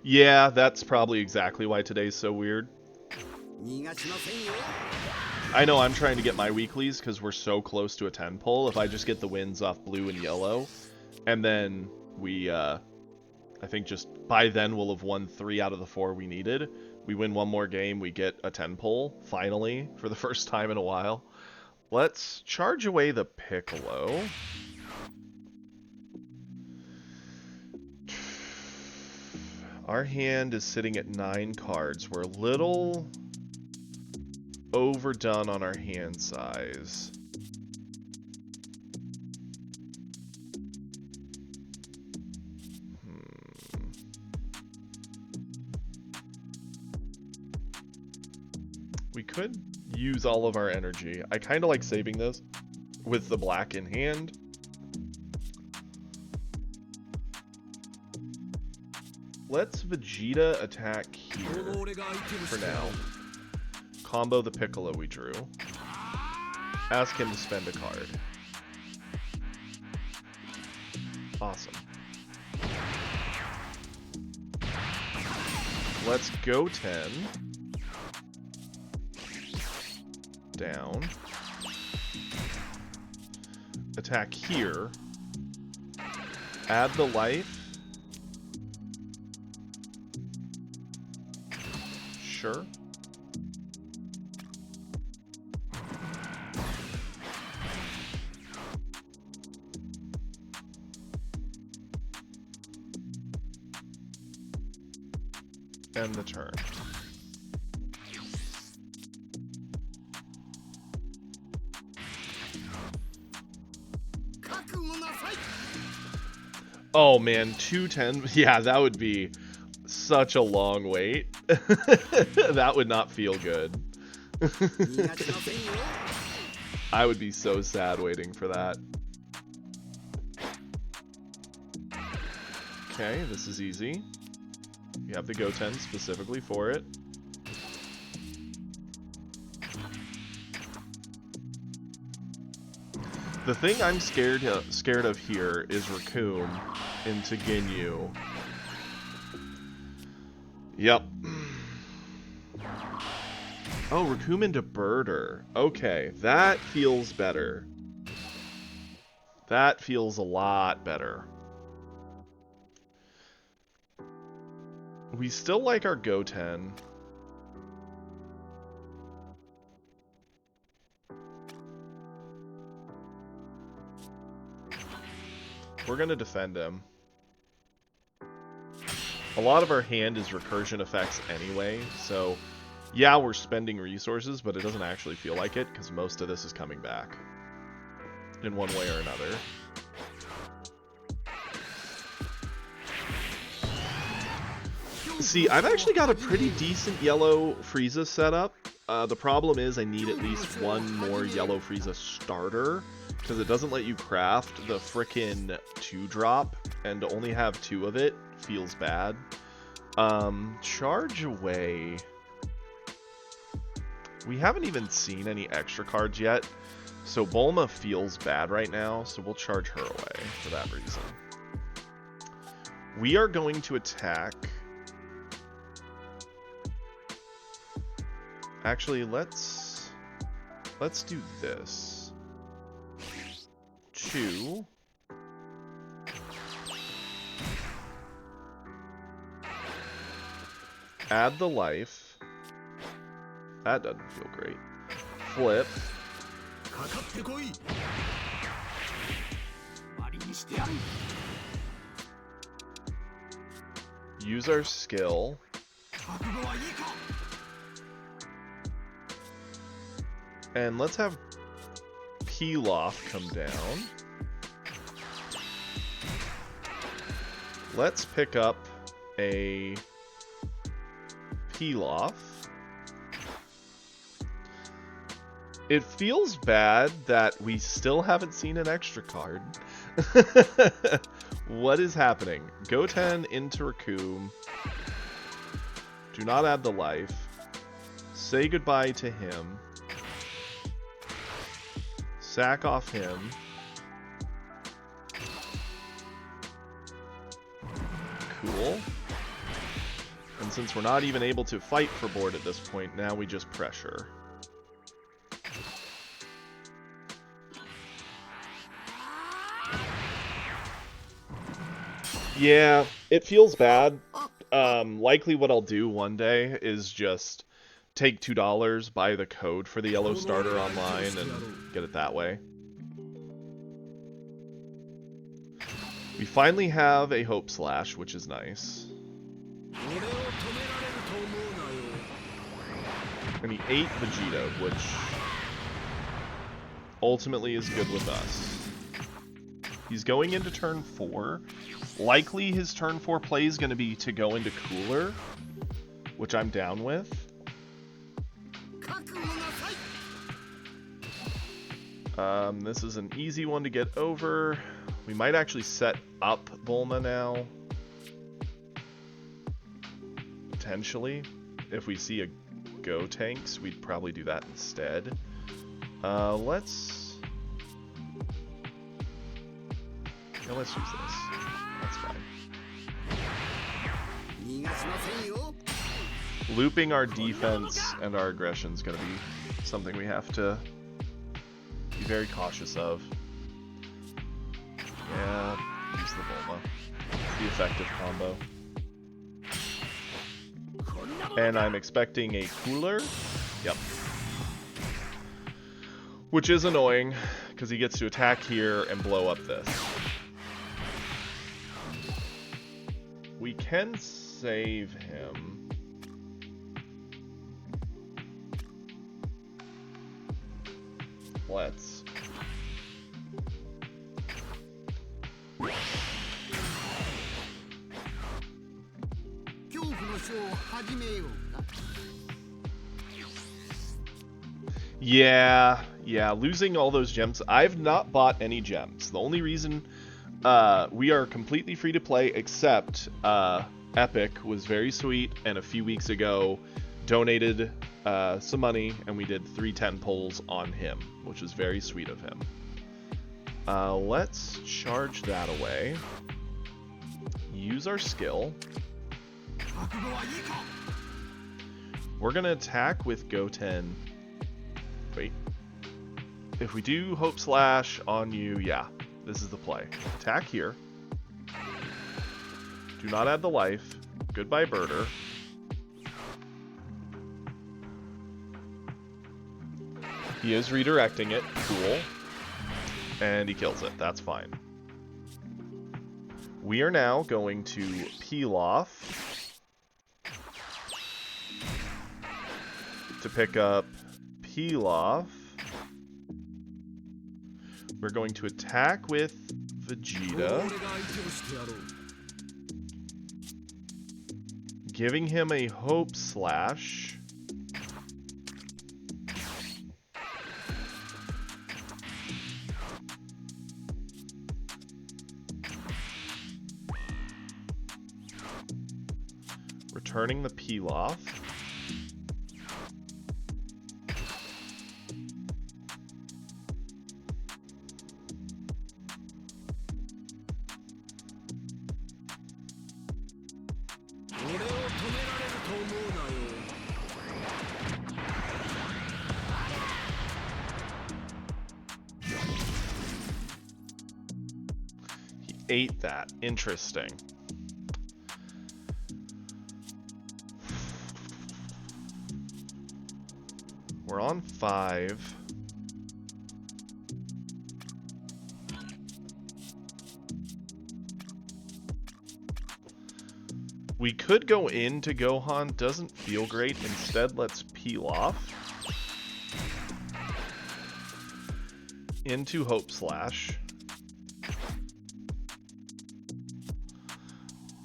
Yeah, that's probably exactly why today's so weird. I know I'm trying to get my weeklies because we're so close to a 10 pull. If I just get the wins off blue and yellow, and then we, I think just by then we'll have won 3 out of the 4 we needed. We win one more game, we get a 10 pull, finally, for the first time in a while. Let's charge away the Piccolo. Our hand is sitting at 9 cards. We're a little overdone on our hand size. We could use all of our energy. I kind of like saving this with the black in hand. Let's Vegeta attack here for now. Combo the Piccolo we drew. Ask him to spend a card. Awesome. Let's go 10. Down. Attack here. Add the life. Sure. End the turn. Oh man, 210. Yeah, that would be such a long wait. That would not feel good. I would be so sad waiting for that. Okay, this is easy. We have the Goten specifically for it. The thing I'm scared of here is Raccoon into Ginyu. Yep. Oh, Raccoon into Birder. Okay, that feels better. That feels a lot better. We still like our Goten. We're gonna defend him. A lot of our hand is recursion effects anyway, so yeah, we're spending resources, but it doesn't actually feel like it, because most of this is coming back in one way or another. See, I've actually got a pretty decent yellow Frieza setup. The problem is I need at least one more yellow Frieza starter, because it doesn't let you craft the frickin' 2-drop, and to only have 2 of it feels bad. Charge away. We haven't even seen any extra cards yet, so Bulma feels bad right now, so we'll charge her away for that reason. We are going to attack... Actually, let's do this. 2. Add the life. That doesn't feel great. Flip. Use our skill. And let's have Pilaf come down. Let's pick up a Pilaf. It feels bad that we still haven't seen an extra card. What is happening? Goten into Raccoon. Do not add the life. Say goodbye to him. Sack off him. Cool. And since we're not even able to fight for board at this point, now we just pressure. Yeah, it feels bad. Likely what I'll do one day is just take $2, buy the code for the yellow starter online, and get it that way. We finally have a Hope Slash, which is nice. And he ate Vegeta, which ultimately is good with us. He's going into turn 4. Likely his turn 4 play is going to be to go into Cooler, which I'm down with. This is an easy one to get over. We might actually set up Bulma now. Potentially. If we see a Gotenks, we'd probably do that instead. Let's use this. That's fine. Looping our defense and our aggression is going to be something we have to be very cautious of. Yeah, use the Bulma. It's the effective combo. And I'm expecting a Cooler. Yep. Which is annoying, because he gets to attack here and blow up this. We can save him. Let's. Yeah, losing all those gems. I've not bought any gems. The only reason we are completely free to play, except Epic was very sweet, and a few weeks ago donated some money, and we did 310 polls on him, which is very sweet of him. Let's charge that away. Use our skill. We're gonna attack with Goten. Wait. If we do Hope Slash on you, yeah, this is the play. Attack here. Do not add the life. Goodbye, Birder. He is redirecting it. Cool. And he kills it. That's fine. We are now going to peel off to pick up peel off. We're going to attack with Vegeta, giving him a Hope Slash. Returning the peel off. He ate that. Interesting. We're on 5. We could go into Gohan, doesn't feel great. Instead, let's peel off. Into Hope Slash.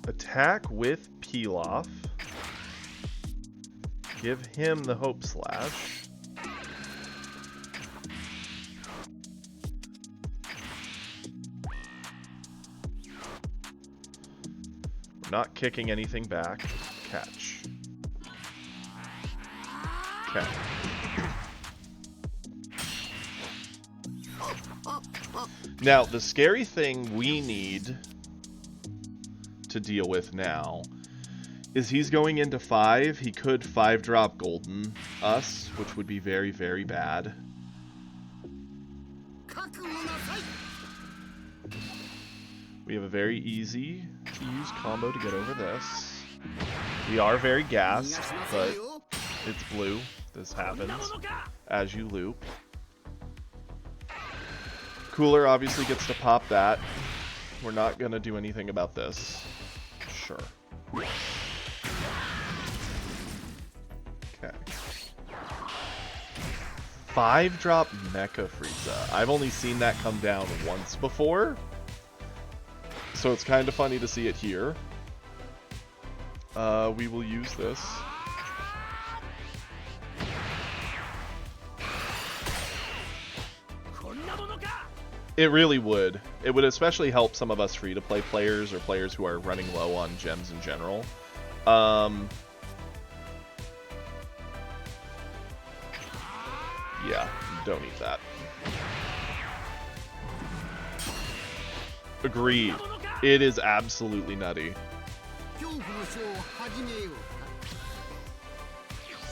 Attack with peel off. Give him the Hope Slash. Not kicking anything back. Catch. Okay. Now, the scary thing we need to deal with now is he's going into 5. He could 5-drop Golden us, which would be very, very bad. We have a very easy to use combo to get over this. We are very gassed, but it's blue. This happens as you loop. Cooler obviously gets to pop that. We're not going to do anything about this. Sure. Okay. 5-drop Mecha Frieza. I've only seen that come down once before. So it's kind of funny to see it here. We will use this. It really would. It would especially help some of us free-to-play players or players who are running low on gems in general. Yeah, don't eat that. Agreed. It is absolutely nutty.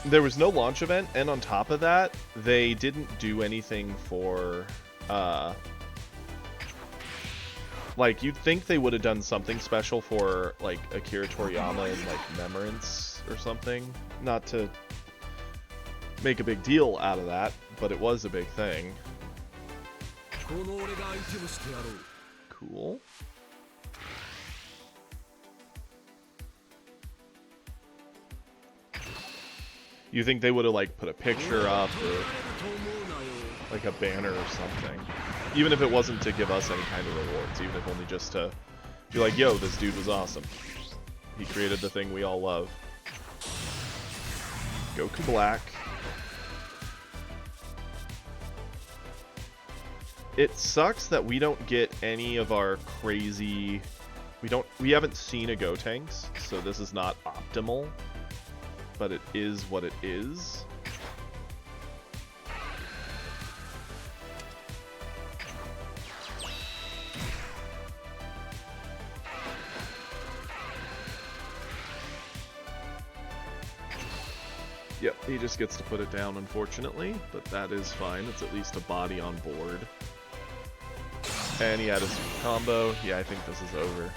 There was no launch event, and on top of that, they didn't do anything for, like, you'd think they would have done something special for, like, Akira Toriyama and, like, Memorance or something. Not to make a big deal out of that, but it was a big thing. Cool. You think they would have, like, put a picture up or like a banner or something, even if it wasn't to give us any kind of rewards, even if only just to be like, yo, this dude was awesome, he created the thing we all love. Goku Black. It sucks that we don't get any of our crazy... We haven't seen a Gotenks, so this is not optimal. But it is what it is. Yep, he just gets to put it down, unfortunately, but that is fine. It's at least a body on board. And he had his combo. Yeah, I think this is over.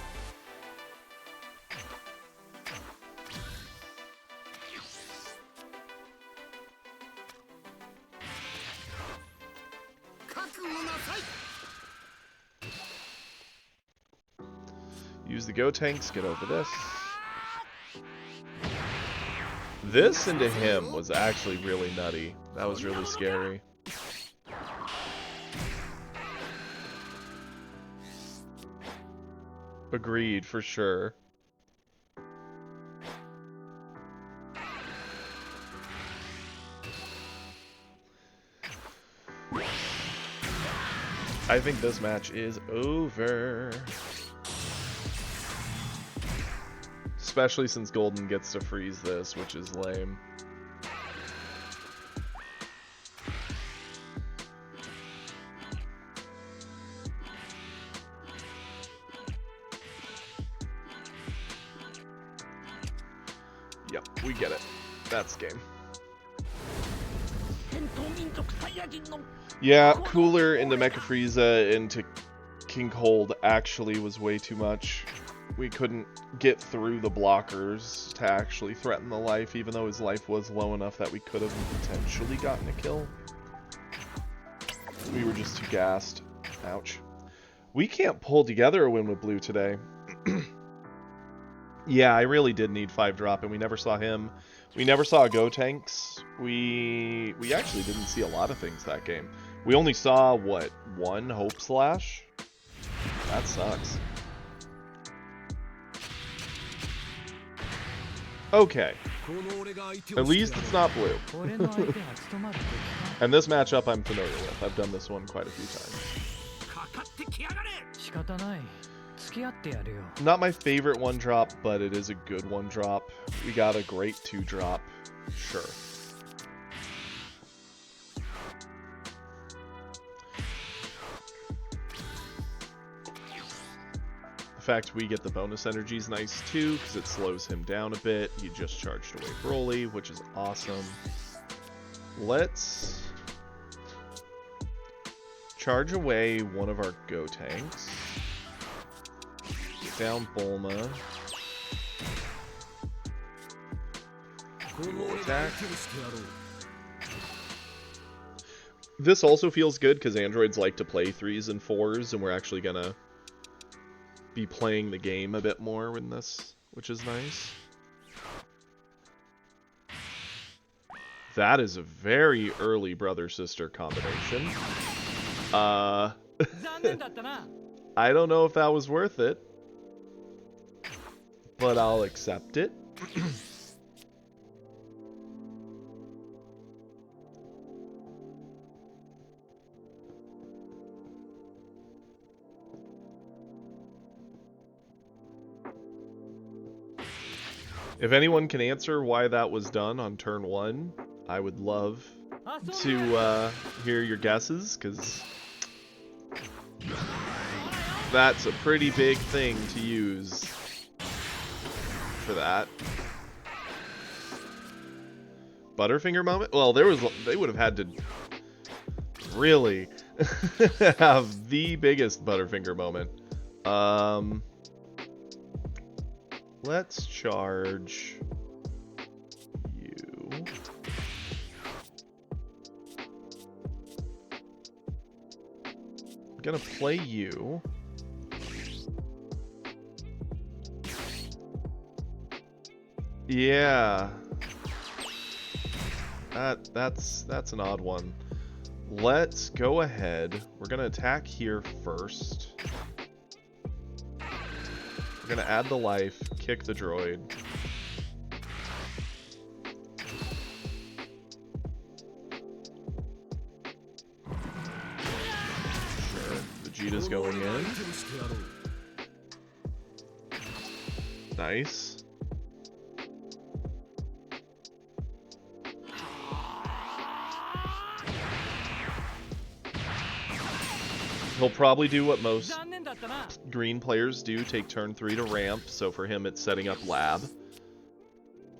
Use the Gotenks, get over this. This into him was actually really nutty. That was really scary. Agreed, for sure. I think this match is over. Especially since Golden gets to freeze this, which is lame. Yep, we get it. That's game. Yeah, Cooler into Mecha Frieza into King Cold actually was way too much. We couldn't get through the blockers to actually threaten the life, even though his life was low enough that we could have potentially gotten a kill. We were just too gassed. Ouch. We can't pull together a win with Blue today. Yeah, I really did need 5-drop, and we never saw him. We never saw a Gotenks. We actually didn't see a lot of things that game. We only saw, what, one Hope Slash? That sucks. Okay. At least it's not Blue. And this matchup I'm familiar with. I've done this one quite a few times. Not my favorite 1-drop, but it is a good 1-drop. We got a great 2-drop. Sure. The fact we get the bonus energy is nice too, because it slows him down a bit. He just charged away Broly, which is awesome. Let's charge away one of our Gotenks. Get down Bulma. Attack. This also feels good because androids like to play 3s and 4s, and we're actually gonna be playing the game a bit more in this, which is nice. That is a very early brother-sister combination. I don't know if that was worth it, but I'll accept it. If anyone can answer why that was done on turn 1, I would love to hear your guesses, because that's a pretty big thing to use for that. Butterfinger moment? Well, they would have had to really have the biggest Butterfinger moment. Let's charge you. I'm gonna play you. Yeah. That's an odd one. Let's go ahead. We're gonna attack here first. We're gonna add the life, kick the droid. Vegeta's going in. Nice. He'll probably do what most green players do, take turn 3 to ramp, so for him it's setting up lab,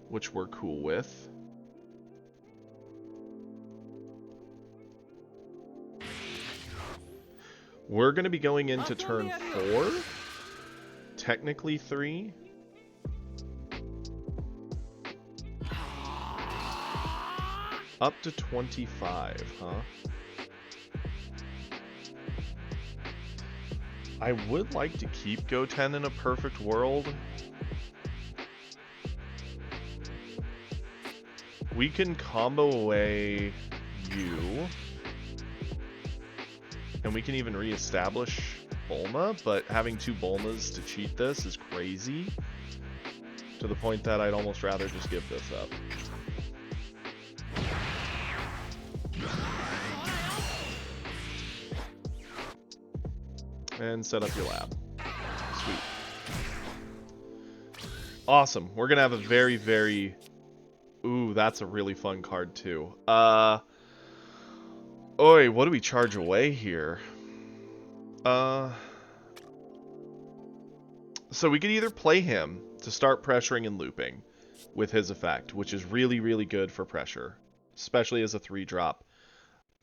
which we're cool with. We're going to be going into turn 4, technically 3. Up to 25, huh? I would like to keep Goten in a perfect world. We can combo away you. And we can even reestablish Bulma, but having 2 Bulmas to cheat this is crazy. To the point that I'd almost rather just give this up. And set up your lab. Sweet. Awesome. We're gonna have a very, very... Ooh, that's a really fun card too. Oi, what do we charge away here? So we could either play him to start pressuring and looping with his effect, which is really, really good for pressure, especially as a 3-drop.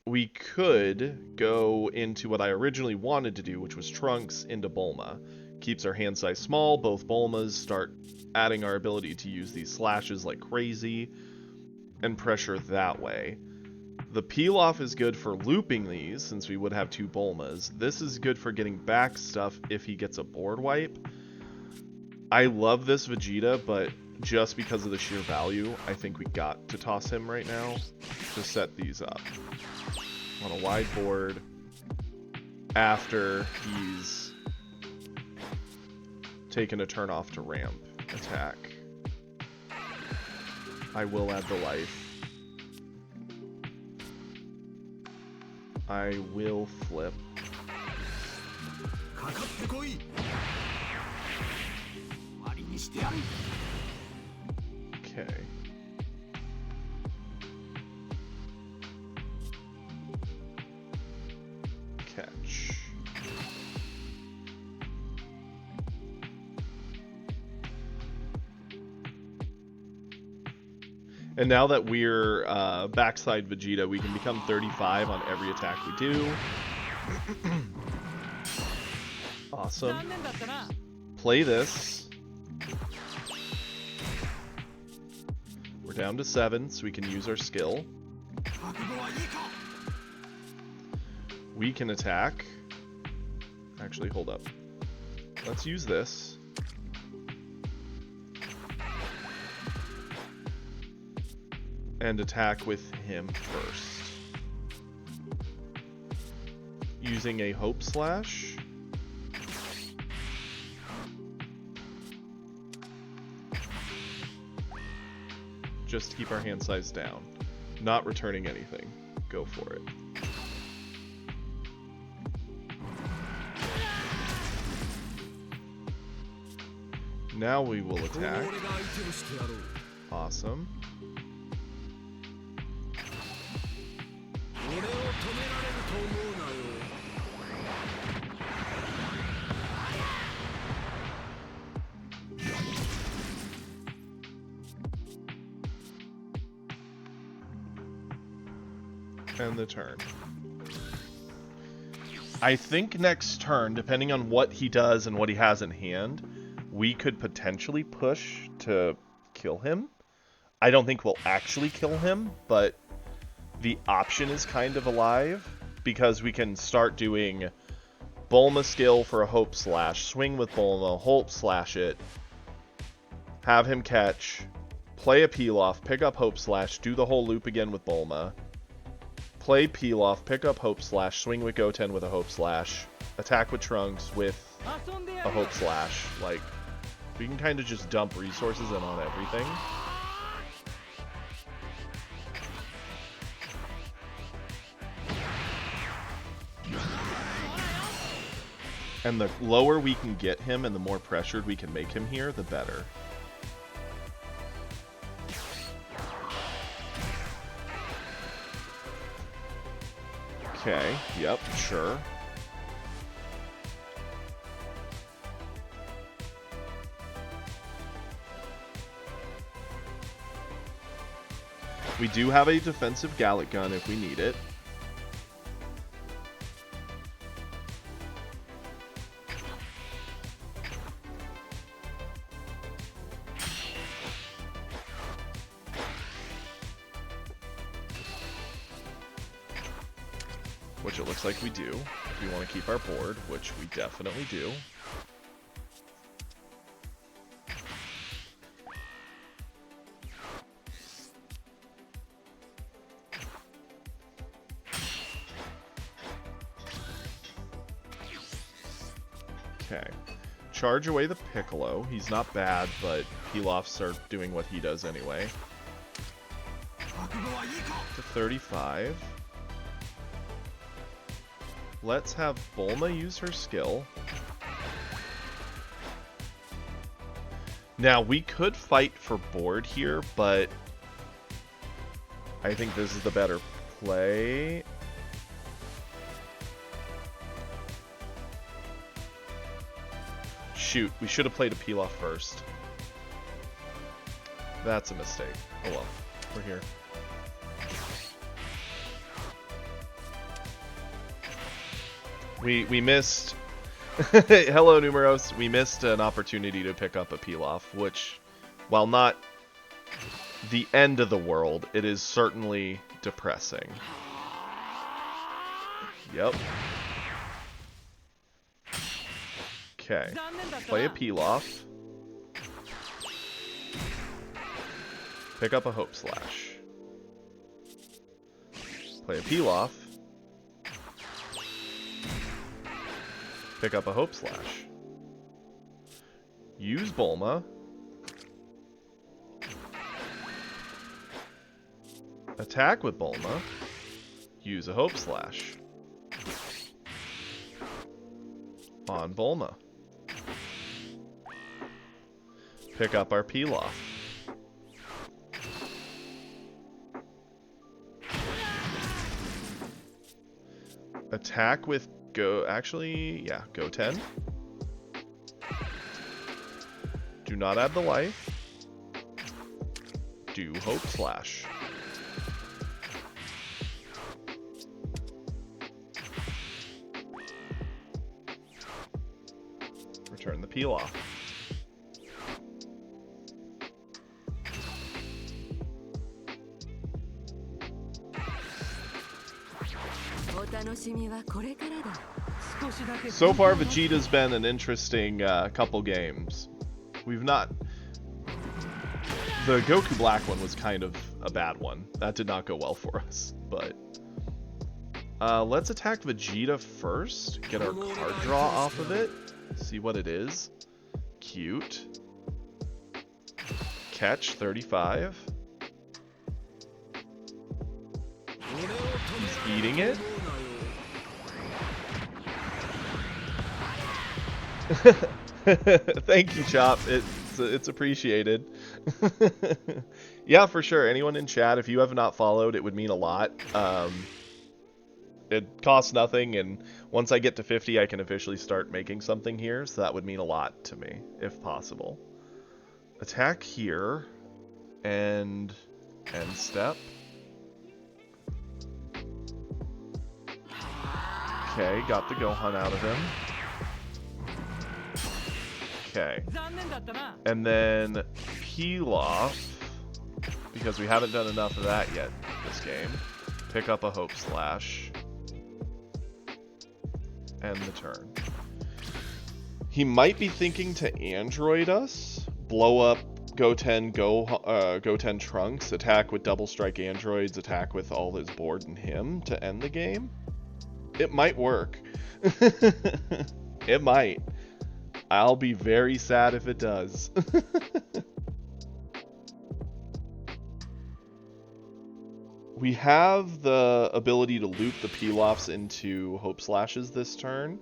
We could go into what I originally wanted to do, which was Trunks into Bulma. Keeps our hand size small, both Bulmas start adding our ability to use these slashes like crazy, and pressure that way. The peel-off is good for looping these, since we would have 2 Bulmas. This is good for getting back stuff if he gets a board wipe. I love this Vegeta, but just because of the sheer value, I think we got to toss him right now to set these up. On a wide board, after he's taken a turn off to ramp attack. I will add the life. I will flip. Okay. Catch. And now that we're backside Vegeta, we can become 35 on every attack we do. Awesome. Play this. We're down to 7, so we can use our skill. We can attack. Actually, hold up. Let's use this. And attack with him first. Using a Hope Slash. Just to keep our hand size down. Not returning anything. Go for it. Now we will attack. Awesome. And the turn. I think next turn, depending on what he does and what he has in hand, we could potentially push to kill him. I don't think we'll actually kill him, but the option is kind of alive, because we can start doing Bulma skill for a Hope Slash, swing with Bulma, Hope Slash it, have him catch, play a peel off, pick up Hope Slash, do the whole loop again with Bulma, play peel off, pick up Hope Slash, swing with Goten with a Hope Slash, attack with Trunks with a Hope Slash. Like, we can kind of just dump resources in on everything. And the lower we can get him and the more pressured we can make him here, the better. Okay, yep, sure. We do have a defensive Gallic gun if we need it. Which it looks like we do, if we want to keep our board, which we definitely do. Okay. Charge away the Piccolo. He's not bad, but Pilafs are doing what he does anyway. To 35. Let's have Bulma use her skill. Now, we could fight for board here, but I think this is the better play. Shoot, we should have played a Pilaf first. That's a mistake. Oh well, we're here. We missed... Hello, Numeros. We missed an opportunity to pick up a Pilaf, which, while not the end of the world, it is certainly depressing. Yep. Okay. Play a Pilaf. Pick up a Hope Slash. Play a Pilaf. Pick up a Hope Slash. Use Bulma. Attack with Bulma. Use a Hope Slash. On Bulma. Pick up our Pilaf. Attack with Go... Actually, yeah, Go 10. Do not add the life. Do Hope Slash. Return the Pilaf. So far, Vegeta's been an interesting couple games. We've not... The Goku Black one was kind of a bad one. That did not go well for us, but... let's attack Vegeta first. Get our card draw off of it. See what it is. Cute. Catch 35. He's eating it. Thank you, Chop. It's appreciated. Yeah, for sure. Anyone in chat, if you have not followed, it would mean a lot. It costs nothing, and once I get to 50, I can officially start making something here, so that would mean a lot to me, if possible. Attack here, and end step. Okay, got the Gohan out of him. Okay. And then Pilaf, because we haven't done enough of that yet this game. Pick up a Hope Slash. End the turn. He might be thinking to android us, blow up Goten, Goten Trunks, attack with double strike androids, attack with all his board and him to end the game. It might work. It might. I'll be very sad if it does. We have the ability to loop the Pilafs into Hope Slashes this turn.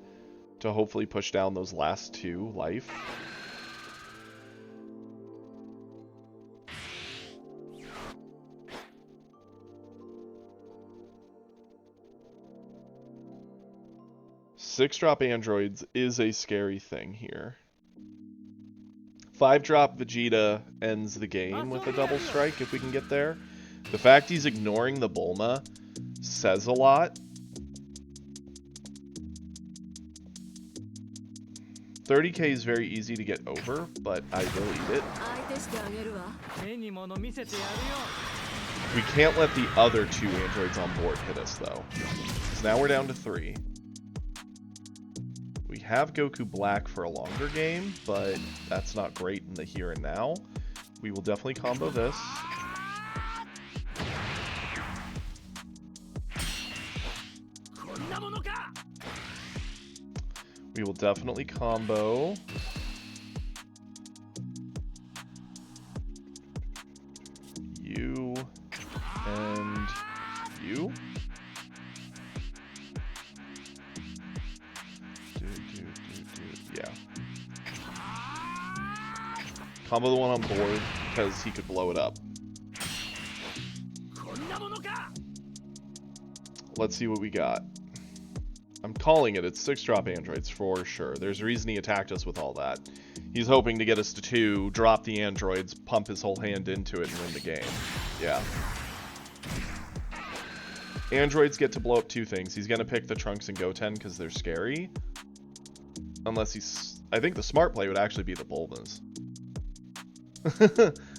to hopefully push down those last 2 life. Six-drop androids is a scary thing here. 5-drop Vegeta ends the game with a double strike if we can get there. The fact he's ignoring the Bulma says a lot. 30k is very easy to get over, but I will eat it. We can't let the other 2 androids on board hit us, though. So now we're down to 3. We have Goku Black for a longer game, but that's not great in the here and now. We will definitely combo this. We will definitely combo you and you. Yeah. Combo the one on board because he could blow it up. Let's see what we got. I'm calling it. It's 6-drop androids for sure. There's a reason he attacked us with all that. He's hoping to get us to 2, drop the androids, pump his whole hand into it, and win the game. Yeah. Androids get to blow up 2 things. He's going to pick the Trunks and Goten because they're scary. Unless he's... I think the smart play would actually be the Bulmas.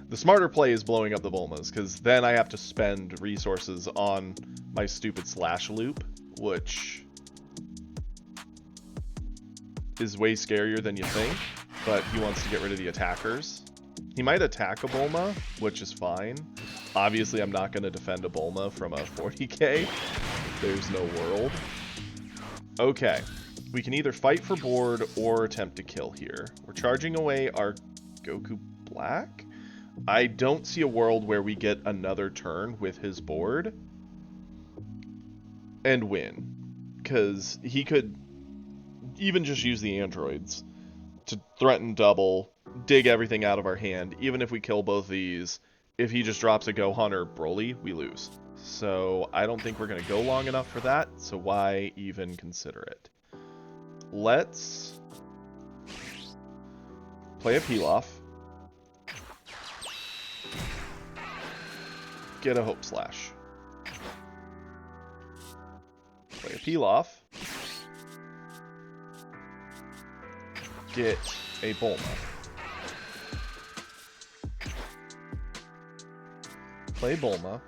The smarter play is blowing up the Bulmas, because then I have to spend resources on my stupid slash loop, which is way scarier than you think, but he wants to get rid of the attackers. He might attack a Bulma, which is fine. Obviously, I'm not going to defend a Bulma from a 40k. There's no world. Okay. We can either fight for board or attempt to kill here. We're charging away our Goku Black. I don't see a world where we get another turn with his board and win. Because he could even just use the androids to threaten double, dig everything out of our hand. Even if we kill both these, if he just drops a Gohan or Broly, we lose. So I don't think we're going to go long enough for that, so why even consider it? Let's play a Pilaf. Get a Hope Slash. Play a Pilaf. Get a Bulma. Play Bulma.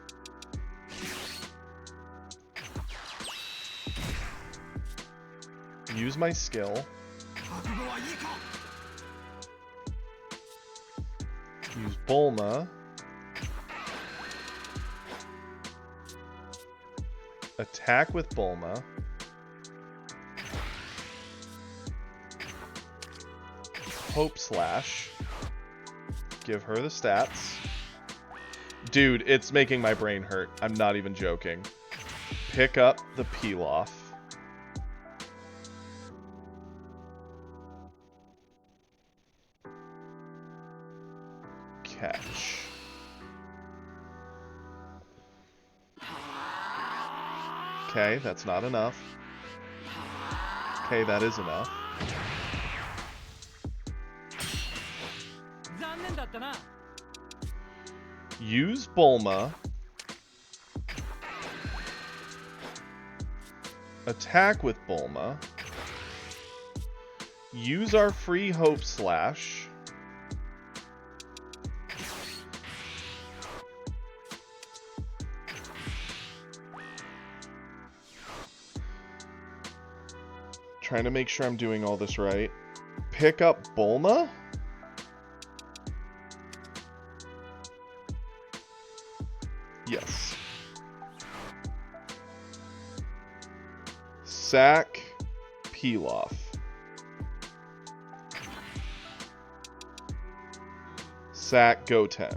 Use my skill. Use Bulma. Attack with Bulma. Hope Slash. Give her the stats. Dude, it's making my brain hurt. I'm not even joking. Pick up the Pilaf. Catch. Okay, that's not enough. Okay, that is enough. Use Bulma. Attack with Bulma. Use our free Hope Slash. Trying to make sure I'm doing all this right. Pick up Bulma? Yes. Sack Pilaf. Sack Goten.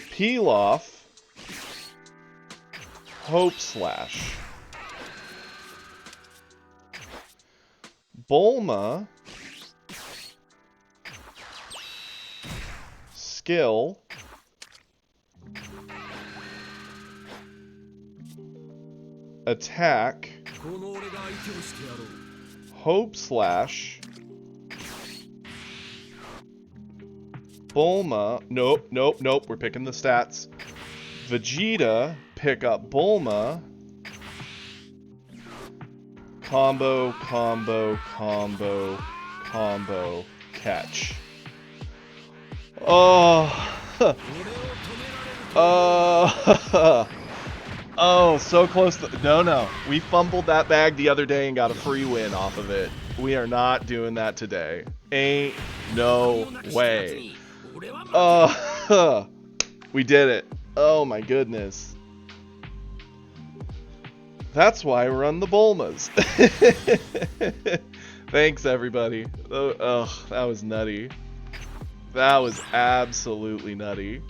Pilaf Hope Slash. Bulma. Skill. Attack. Hope Slash. Bulma. Nope, nope, nope. We're picking the stats. Vegeta. Pick up Bulma. Combo, combo, combo, combo, catch. Oh. Oh, so close to... No. We fumbled that bag the other day and got a free win off of it. We are not doing that today. Ain't no way. We did it. Oh my goodness. That's why we're on the Bulmas. Thanks, everybody. Oh, that was nutty. That was absolutely nutty.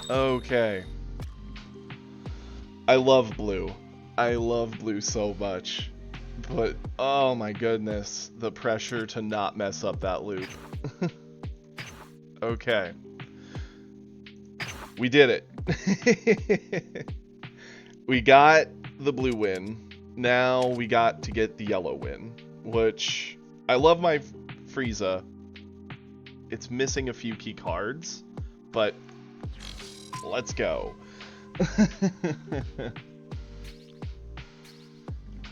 Okay. I love blue. I love blue so much. But, oh my goodness, the pressure to not mess up that loop. Okay. We did it. We got the blue win. Now we got to get the yellow win, which I love my Frieza. It's missing a few key cards, but let's go.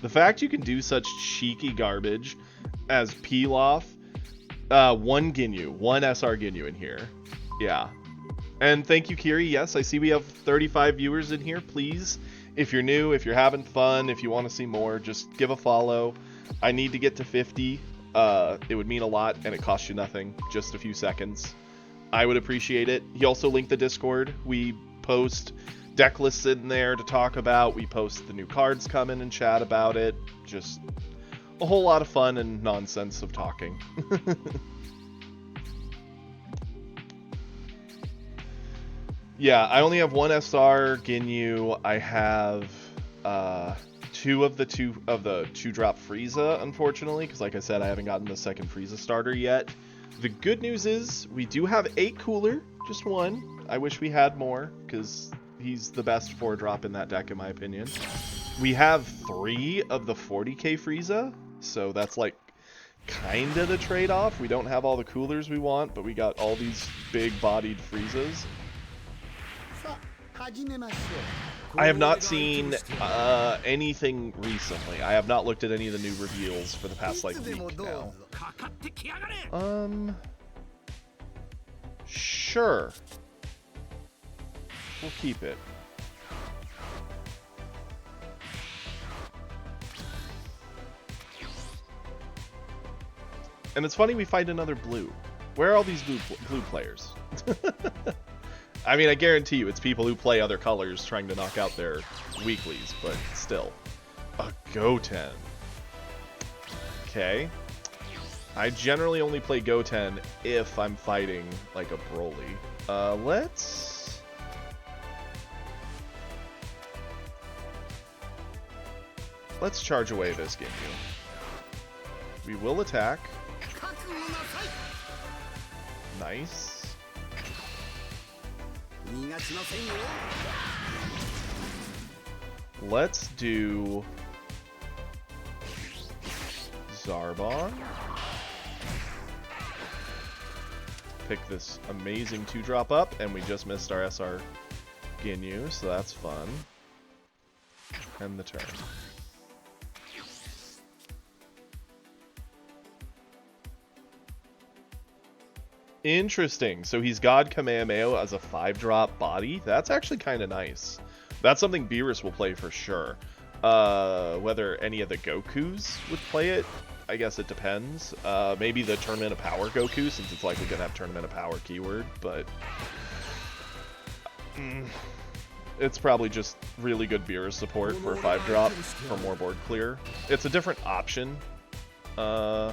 The fact you can do such cheeky garbage as Pilaf, one Ginyu, one SR Ginyu in here. Yeah. And thank you, Kiri. Yes, I see we have 35 viewers in here. Please, if you're new, if you're having fun, if you want to see more, just give a follow. I need to get to 50. It would mean a lot, and it costs you nothing. Just a few seconds. I would appreciate it. He also linked the Discord. We post deck lists in there to talk about. We post the new cards coming and chat about it. Just a whole lot of fun and nonsense of talking. Yeah, I only have one SR Ginyu. I have two of the two-drop Frieza, unfortunately, because like I said, I haven't gotten the second Frieza starter yet. The good news is we do have 8 cooler, just one. I wish we had more, because he's the best 4-drop in that deck, in my opinion. We have 3 of the 40k Frieza, so that's like kind of the trade-off. We don't have all the coolers we want, but we got all these big-bodied Friezas. I have not seen anything recently. I have not looked at any of the new reveals for the past like week now. Sure. We'll keep it. And it's funny we find another blue. Where are all these blue players? I mean, I guarantee you it's people who play other colors trying to knock out their weeklies, but still. A Goten. Okay. I generally only play Goten if I'm fighting, like, a Broly. Let's charge away this Ginyu. We will attack. Nice. Let's do Zarbon. Pick this amazing 2-drop up, and we just missed our SR Ginyu, so that's fun. End the turn. Interesting. So he's God Kamehameha as a 5-drop body. That's actually kind of nice. That's something Beerus will play for sure. Whether any of the Gokus would play it, I guess it depends. Maybe the Tournament of Power Goku, since it's likely going to have Tournament of Power keyword, but it's probably just really good Beerus support for a 5-drop for more board clear. It's a different option. Sure.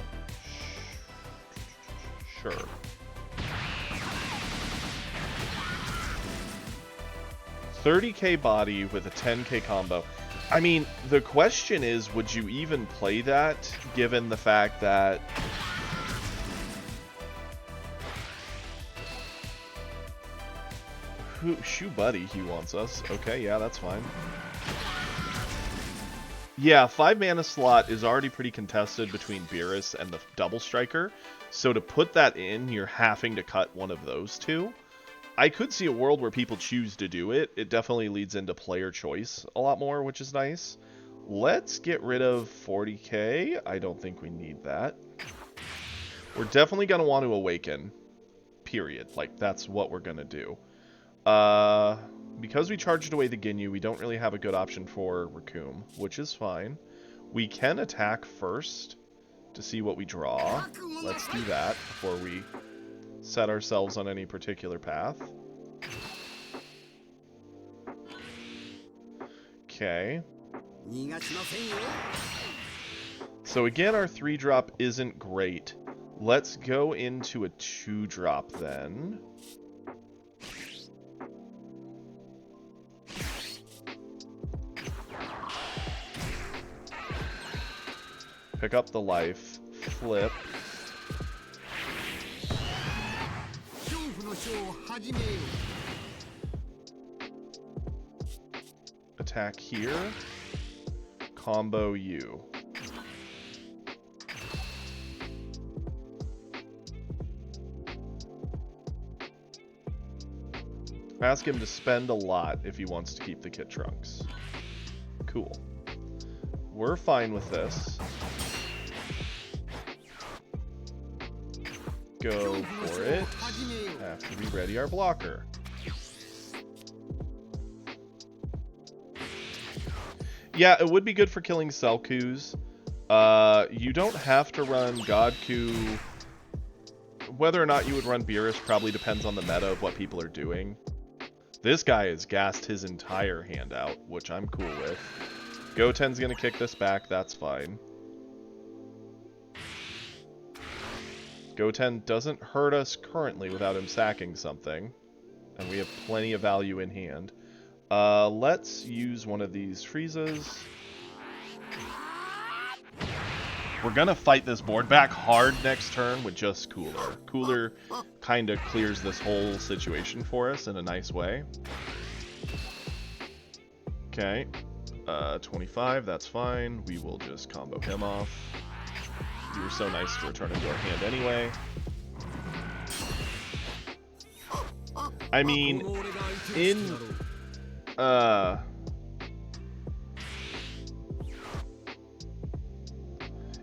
30k body with a 10k combo. I mean, the question is, would you even play that, given the fact that... Shoe Buddy, he wants us. Okay, yeah, that's fine. Yeah, 5 mana slot is already pretty contested between Beerus and the Double Striker, so to put that in, you're having to cut one of those two. I could see a world where people choose to do it. It definitely leads into player choice a lot more, which is nice. Let's get rid of 40k. I don't think we need that. We're definitely going to want to Awaken. Period. Like, that's what we're going to do. Because we charged away the Ginyu, we don't really have a good option for Raccoon, which is fine. We can attack first to see what we draw. Let's do that before we set ourselves on any particular path. Okay. So again, our 3-drop isn't great. Let's go into a 2-drop then. Pick up the life, flip. Attack here. Combo you. Ask him to spend a lot if he wants to keep the Kit Trunks. Cool. We're fine with this. Go for it after we ready our blocker. Yeah, it would be good for killing Selkus. You don't have to run Godku. Whether or not you would run Beerus probably depends on the meta of what people are doing. This guy has gassed his entire hand out, which I'm cool with. Goten's gonna kick this back, that's fine. Goten doesn't hurt us currently without him sacking something. And we have plenty of value in hand. Let's use one of these Friezas. We're gonna fight this board back hard next turn with just Cooler. Cooler kind of clears this whole situation for us in a nice way. Okay. 25, that's fine. We will just combo him off. You were so nice to return into our hand anyway. I mean, in...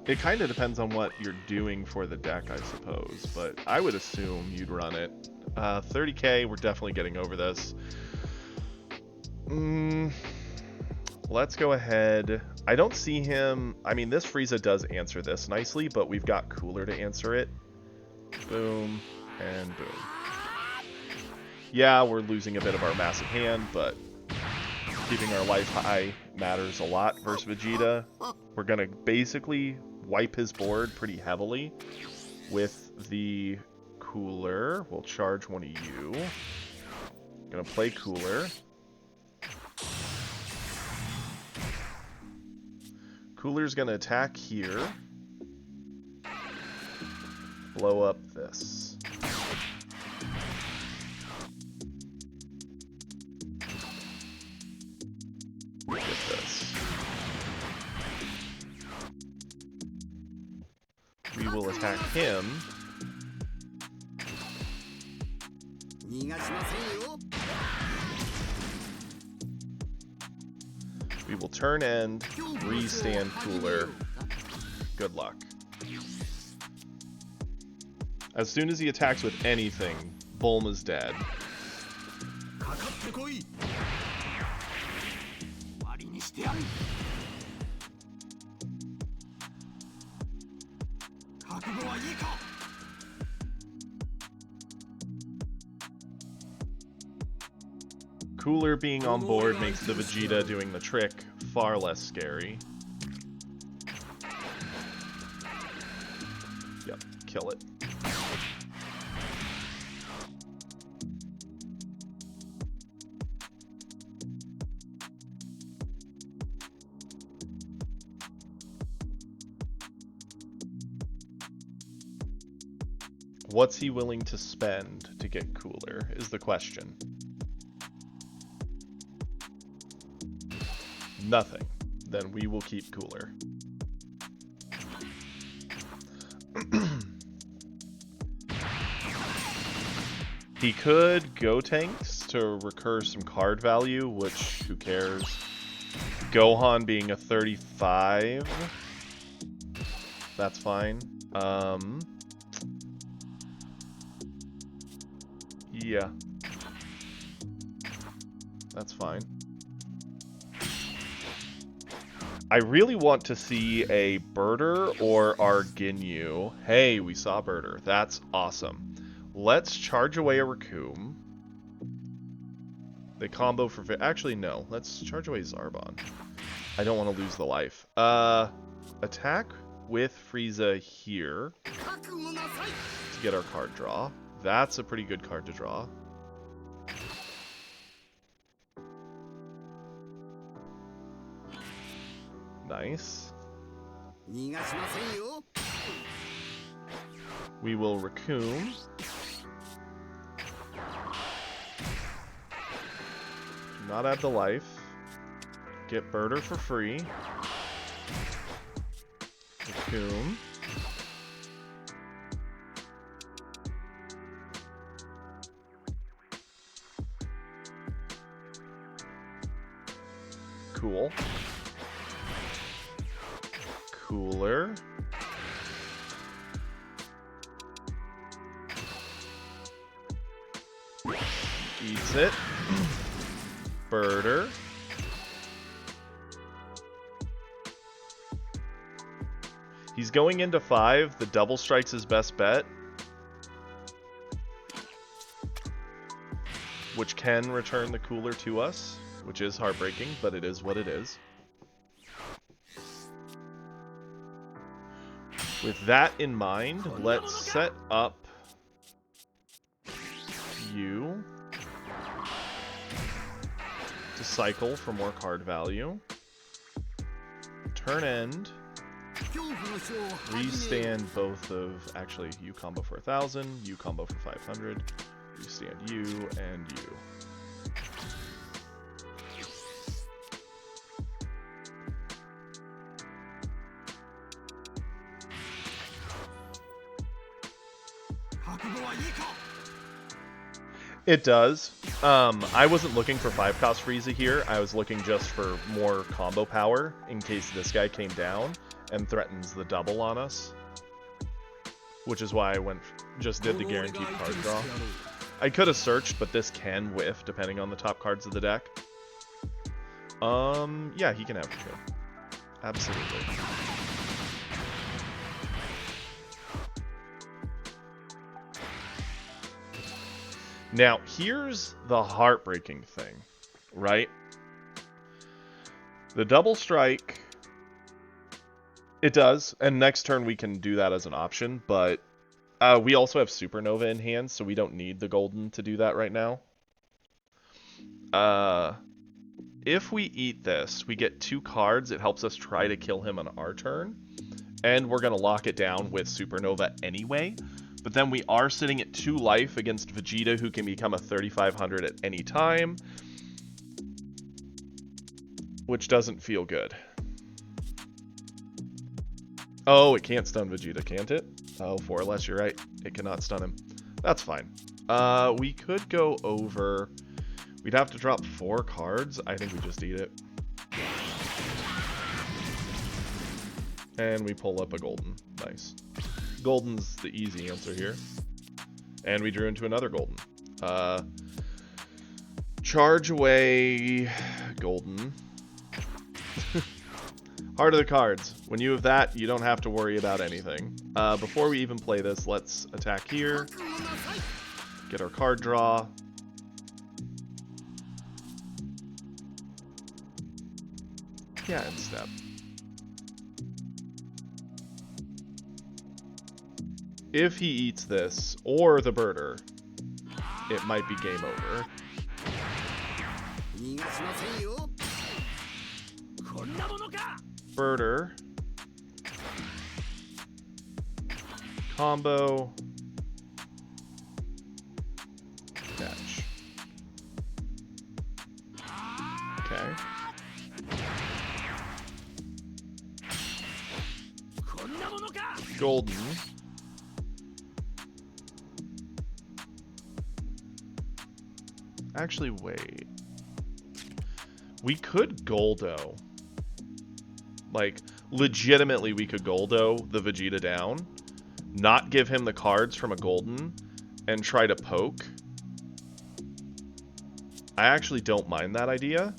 it kind of depends on what you're doing for the deck, I suppose. But I would assume you'd run it. 30k, we're definitely getting over this. Let's go ahead. I don't see him. I mean, this Frieza does answer this nicely, but we've got Cooler to answer it. Boom and boom. Yeah, we're losing a bit of our massive hand, but keeping our life high matters a lot versus Vegeta. We're going to basically wipe his board pretty heavily with the Cooler. We'll charge one of you. Gonna play Cooler. Cooler's gonna attack here. Blow up this. Get this. We will attack him. We will turn end, re-stand Cooler. Good luck. As soon as he attacks with anything, Bulma's dead. Cooler being on board makes the Vegeta doing the trick far less scary. Yep, kill it. What's he willing to spend to get cooler is the question. Nothing. Then we will keep cooler. He could go tanks to recur some card value, which who cares? Gohan being a 35. That's fine. Yeah. That's fine. I really want to see a Birder or our Ginyu. Hey, we saw Birder. That's awesome. Let's charge away a Raccoon. They combo for... Actually, no. Let's charge away Zarbon. I don't want to lose the life. Attack with Frieza here to get our card draw. That's a pretty good card to draw. Nice. We will Raccoon. Do not add the life. Get Birder for free. Raccoon. Cool. Cooler. Eats it. Birder. He's going into 5. The double strike's his best bet. Which can return the cooler to us. Which is heartbreaking, but it is what it is. With that in mind, let's set up you to cycle for more card value. Turn end. Restand both of... Actually, you combo for 1,000, you combo for 500. Restand you and you. It does. I wasn't looking for 5-cost Frieza here. I was looking just for more combo power in case this guy came down and threatens the double on us. Which is why I just did the guaranteed card draw. I could have searched, but this can whiff depending on the top cards of the deck. Yeah, he can have two. Absolutely. Now, here's the heartbreaking thing, right? The double strike, it does, and next turn we can do that as an option, but we also have Supernova in hand, so we don't need the golden to do that right now. If we eat this, we get 2 cards, it helps us try to kill him on our turn, and we're going to lock it down with Supernova anyway. But then we are sitting at 2 life against Vegeta, who can become a 3,500 at any time. Which doesn't feel good. Oh, it can't stun Vegeta, can't it? Oh, 4 less, you're right. It cannot stun him. That's fine. We could go over... We'd have to drop 4 cards. I think we just eat it. And we pull up a golden. Nice. Golden's the easy answer here. And we drew into another golden. Charge away golden. Heart of the cards. When you have that, you don't have to worry about anything. Before we even play this, let's attack here. Get our card draw. Yeah, and step. If he eats this, or the Birder, it might be game over. Birder. Combo. catch. Okay. Golden. Actually, wait. We could Goldo. Like, legitimately, we could Goldo the Vegeta down, not give him the cards from a Golden, and try to poke. I actually don't mind that idea.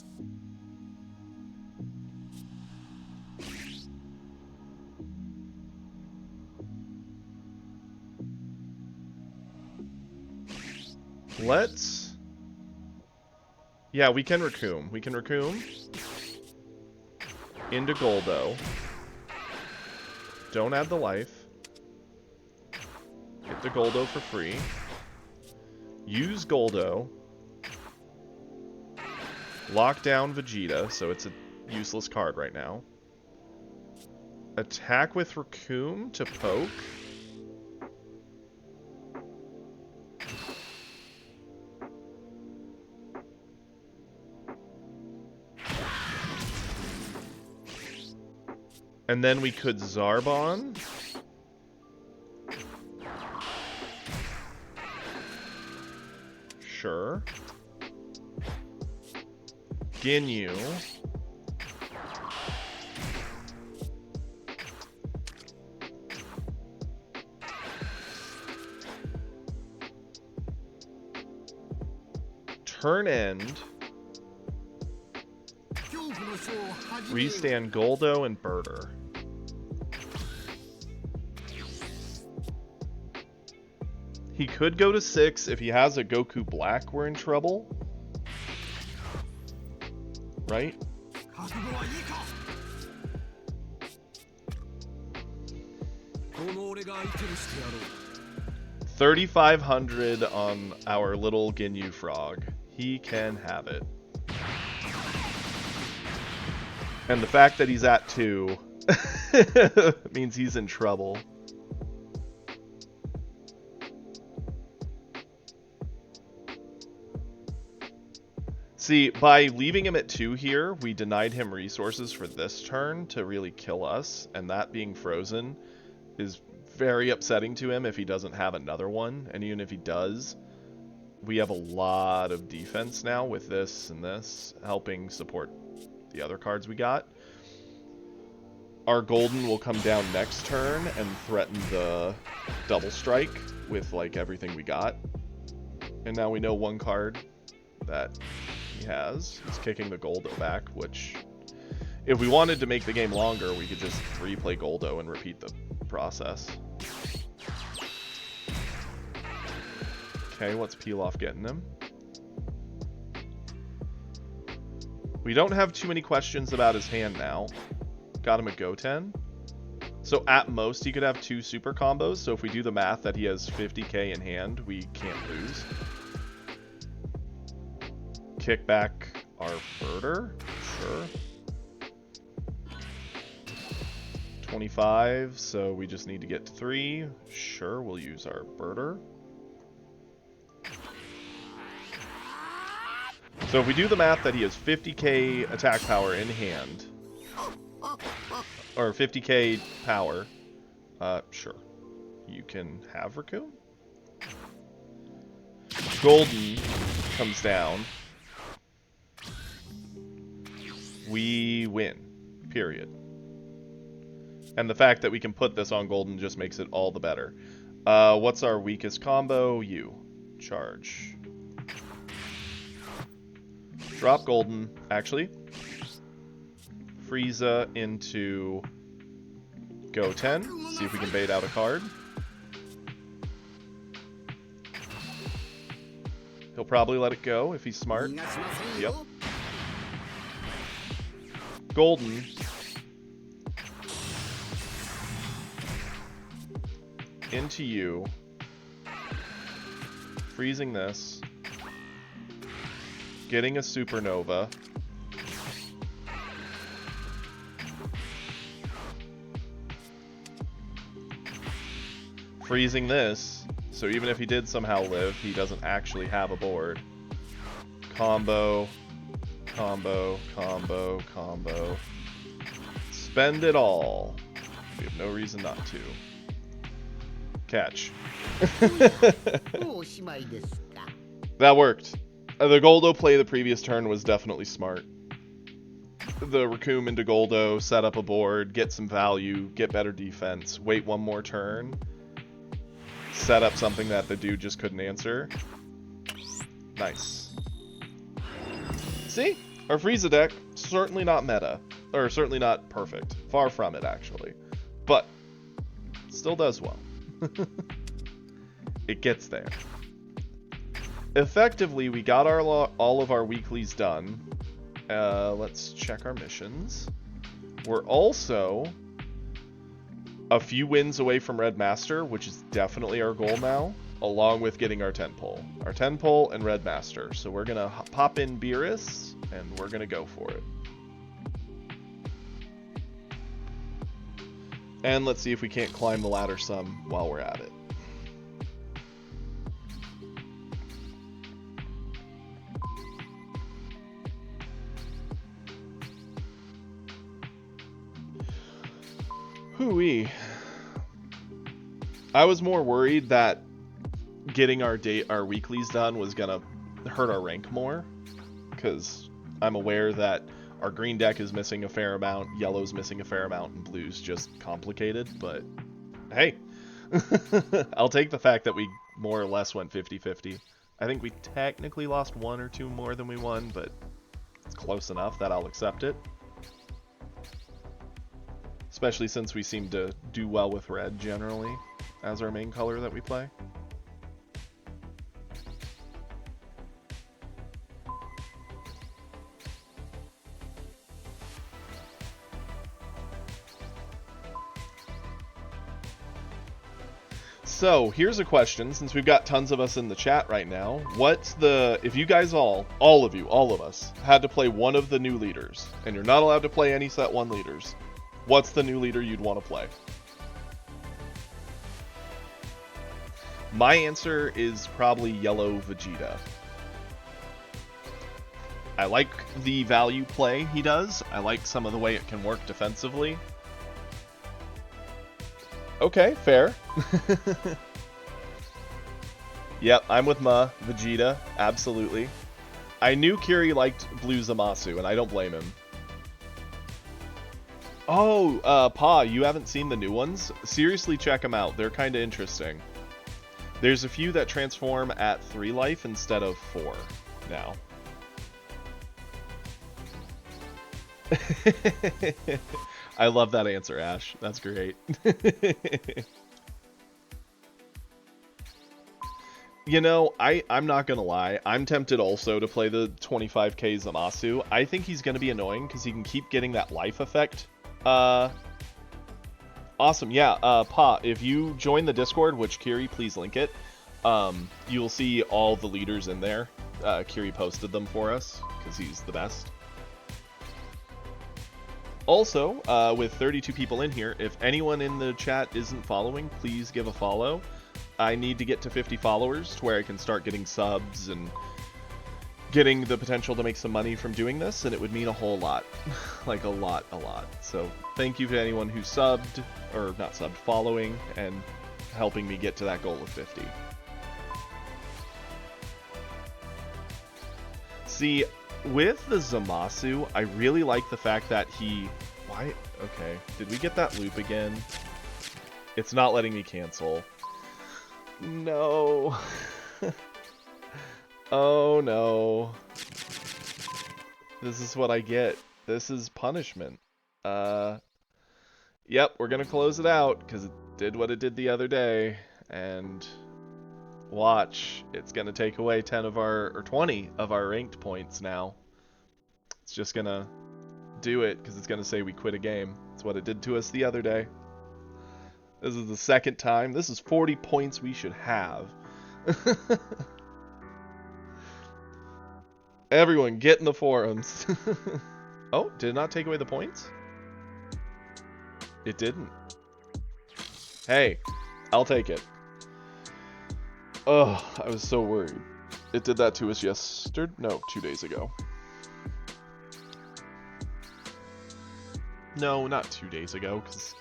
Let's... Yeah, we can Raccoon. We can Raccoon into Goldo. Don't add the life. Get the Goldo for free. Use Goldo. Lock down Vegeta, so it's a useless card right now. Attack with Raccoon to poke. And then we could Zarbon. Sure. Ginyu. Turn end. Restand Goldo and Birder. He could go to 6. If he has a Goku Black, we're in trouble. Right? 3,500 on our little Ginyu Frog. He can have it. And the fact that he's at 2 means he's in trouble. See, by leaving him at 2 here, we denied him resources for this turn to really kill us, and that being frozen is very upsetting to him if he doesn't have another one, and even if he does, we have a lot of defense now with this and this, helping support the other cards we got. Our Golden will come down next turn and threaten the double strike with like everything we got. And now we know one card that he has. He's kicking the Goldo back, which if we wanted to make the game longer, we could just replay Goldo and repeat the process. Okay, what's Pilaf getting him? We don't have too many questions about his hand now. Got him a Goten. So at most he could have 2 super combos, so if we do the math that he has 50k in hand, we can't lose. Kick back our Birder, sure. 25, so we just need to get 3. Sure, we'll use our Birder. So if we do the math that he has 50k attack power in hand, or 50k power, sure. You can have Raccoon. Golden comes down. We win. Period. And the fact that we can put this on Golden just makes it all the better. What's our weakest combo? You. Charge. Drop Golden, actually. Frieza into Goten. See if we can bait out a card. He'll probably let it go if he's smart. Yep. Golden. Into you. Freezing this. Getting a Supernova. Freezing this. So even if he did somehow live, he doesn't actually have a board. Combo, combo, combo, combo. Spend it all. We have no reason not to. Catch. That worked. The Goldo play the previous turn was definitely smart. The Raccoon into Goldo, set up a board, get some value, get better defense, wait one more turn, set up something that the dude just couldn't answer. Nice. See? Our Frieza deck, certainly not meta. Or certainly not perfect. Far from it, actually. But, still does well. It gets there. Effectively, we got all of our weeklies done. Let's check our missions. We're also a few wins away from Red Master, which is definitely our goal now, along with getting our 10 pole. Our 10 pole and Red Master. So we're going to pop in Beerus, and we're going to go for it. And let's see if we can't climb the ladder some while we're at it. Hooey. I was more worried that getting our weeklies done was gonna hurt our rank more, because I'm aware that our green deck is missing a fair amount, yellow's missing a fair amount, and blue's just complicated, but hey. I'll take the fact that we more or less went 50-50. I think we technically lost one or two more than we won, but it's close enough that I'll accept it. Especially since we seem to do well with red generally as our main color that we play. So, here's a question, since we've got tons of us in the chat right now. What's the... If you guys all of us, had to play one of the new leaders, and you're not allowed to play any set 1 leaders, what's the new leader you'd want to play? My answer is probably yellow Vegeta. I like the value play he does. I like some of the way it can work defensively. Okay, fair. Yep, I'm with Ma. Vegeta, absolutely. I knew Kiri liked Blue Zamasu, and I don't blame him. Oh, Pa, you haven't seen the new ones? Seriously, check them out. They're kind of interesting. There's a few that transform at 3 life instead of 4 now. I love that answer, Ash. That's great. You know, I'm not gonna lie. I'm tempted also to play the 25k Zamasu. I think he's gonna be annoying because he can keep getting that life effect. Awesome. Yeah, Pa, if you join the Discord, which Kiri, please link it, you'll see all the leaders in there. Kiri posted them for us because he's the best. Also, with 32 people in here, if anyone in the chat isn't following, please give a follow. I need to get to 50 followers to where I can start getting subs and getting the potential to make some money from doing this, and it would mean a whole lot. Like a lot. So thank you to anyone who subbed, or not subbed, following, and helping me get to that goal of 50. See, with the Zamasu, I really like the fact that he... Why? Okay, did we get that loop again? It's not letting me cancel. No. Oh no. This is what I get. This is punishment. Yep, we're gonna close it out, because it did what it did the other day, and... Watch, it's gonna take away 10 of our, or 20 of our ranked points now. It's just gonna do it, because it's gonna say we quit a game. It's what it did to us the other day. This is the second time. This is 40 points we should have. Everyone, get in the forums. Oh, did it not take away the points? It didn't. Hey, I'll take it. Oh, I was so worried. It did that to us yesterday? No, 2 days ago. No, not 2 days ago, because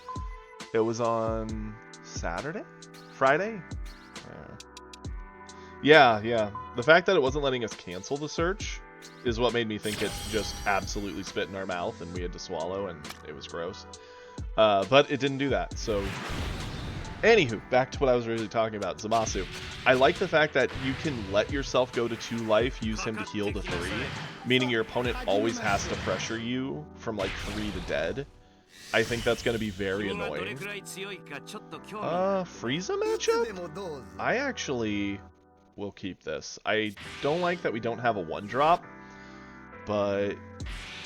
it was on Saturday? Friday? Yeah. The fact that it wasn't letting us cancel the search is what made me think it just absolutely spit in our mouth and we had to swallow and it was gross. But it didn't do that, so... Anywho, back to what I was really talking about, Zamasu. I like the fact that you can let yourself go to 2 life, use him to heal to 3, meaning your opponent always has to pressure you from like 3 to dead. I think that's going to be very annoying. Frieza matchup? I actually will keep this. I don't like that we don't have a 1-drop, but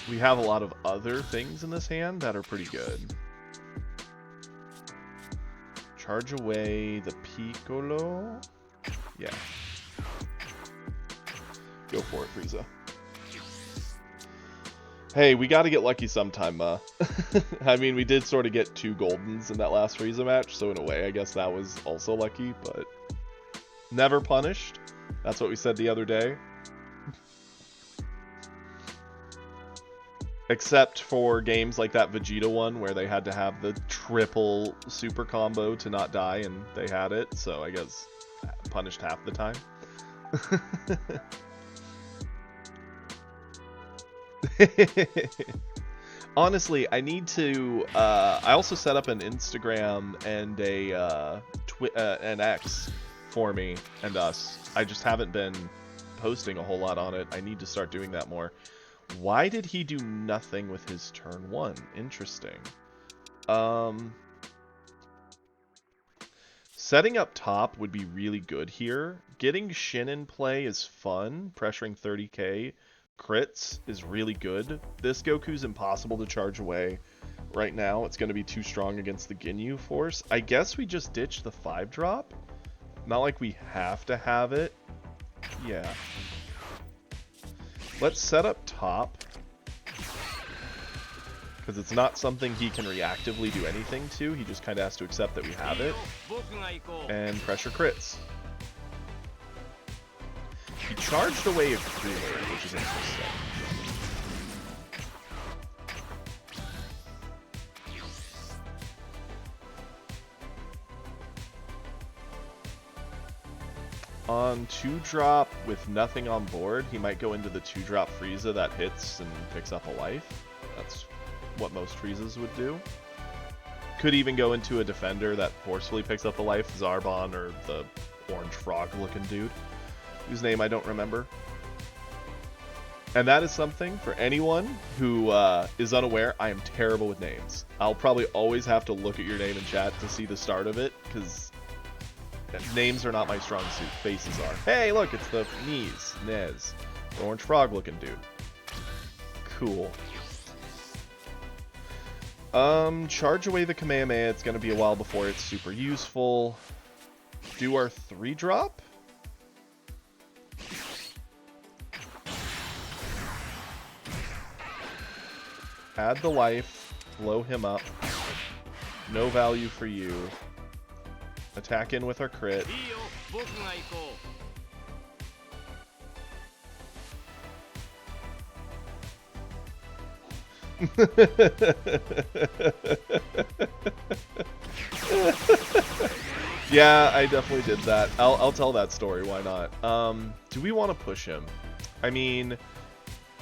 we have a lot of other things in this hand that are pretty good. Charge away the Piccolo. Yeah. Go for it, Frieza. Hey, we gotta get lucky sometime, I mean, we did sort of get 2 Goldens in that last Frieza match, so in a way, I guess that was also lucky, but... Never punished. That's what we said the other day. Except for games like that Vegeta one where they had to have the triple super combo to not die, and they had it, so I guess punished half the time. Honestly, I need to... I also set up an Instagram and an X for me and us. I just haven't been posting a whole lot on it. I need to start doing that more. Why did he do nothing with his turn 1? Interesting. Setting up top would be really good here. Getting Shin in play is fun. Pressuring 30k crits is really good. This Goku's impossible to charge away right now. It's going to be too strong against the Ginyu force. I guess we just ditch the 5-drop. Not like we have to have it. Yeah. Let's set up top, because it's not something he can reactively do anything to. He just kind of has to accept that we have it, and pressure crits. He charged away a Cooler, which is interesting. On 2-drop with nothing on board, he might go into the 2-drop Frieza that hits and picks up a life. That's what most Friezas would do. Could even go into a defender that forcefully picks up a life, Zarbon or the orange frog looking dude, whose name I don't remember. And that is something for anyone who is unaware. I am terrible with names. I'll probably always have to look at your name in chat to see the start of it, because names are not my strong suit. Faces are. Hey, look, it's the Nez, the orange frog looking dude. Cool. Charge away the Kamehameha. It's gonna be a while before it's super useful. Do our 3-drop. Add the life. Blow him up. No value for you. Attack in with our crit. Yeah, I definitely did that. I'll tell that story, why not? Do we want to push him? I mean,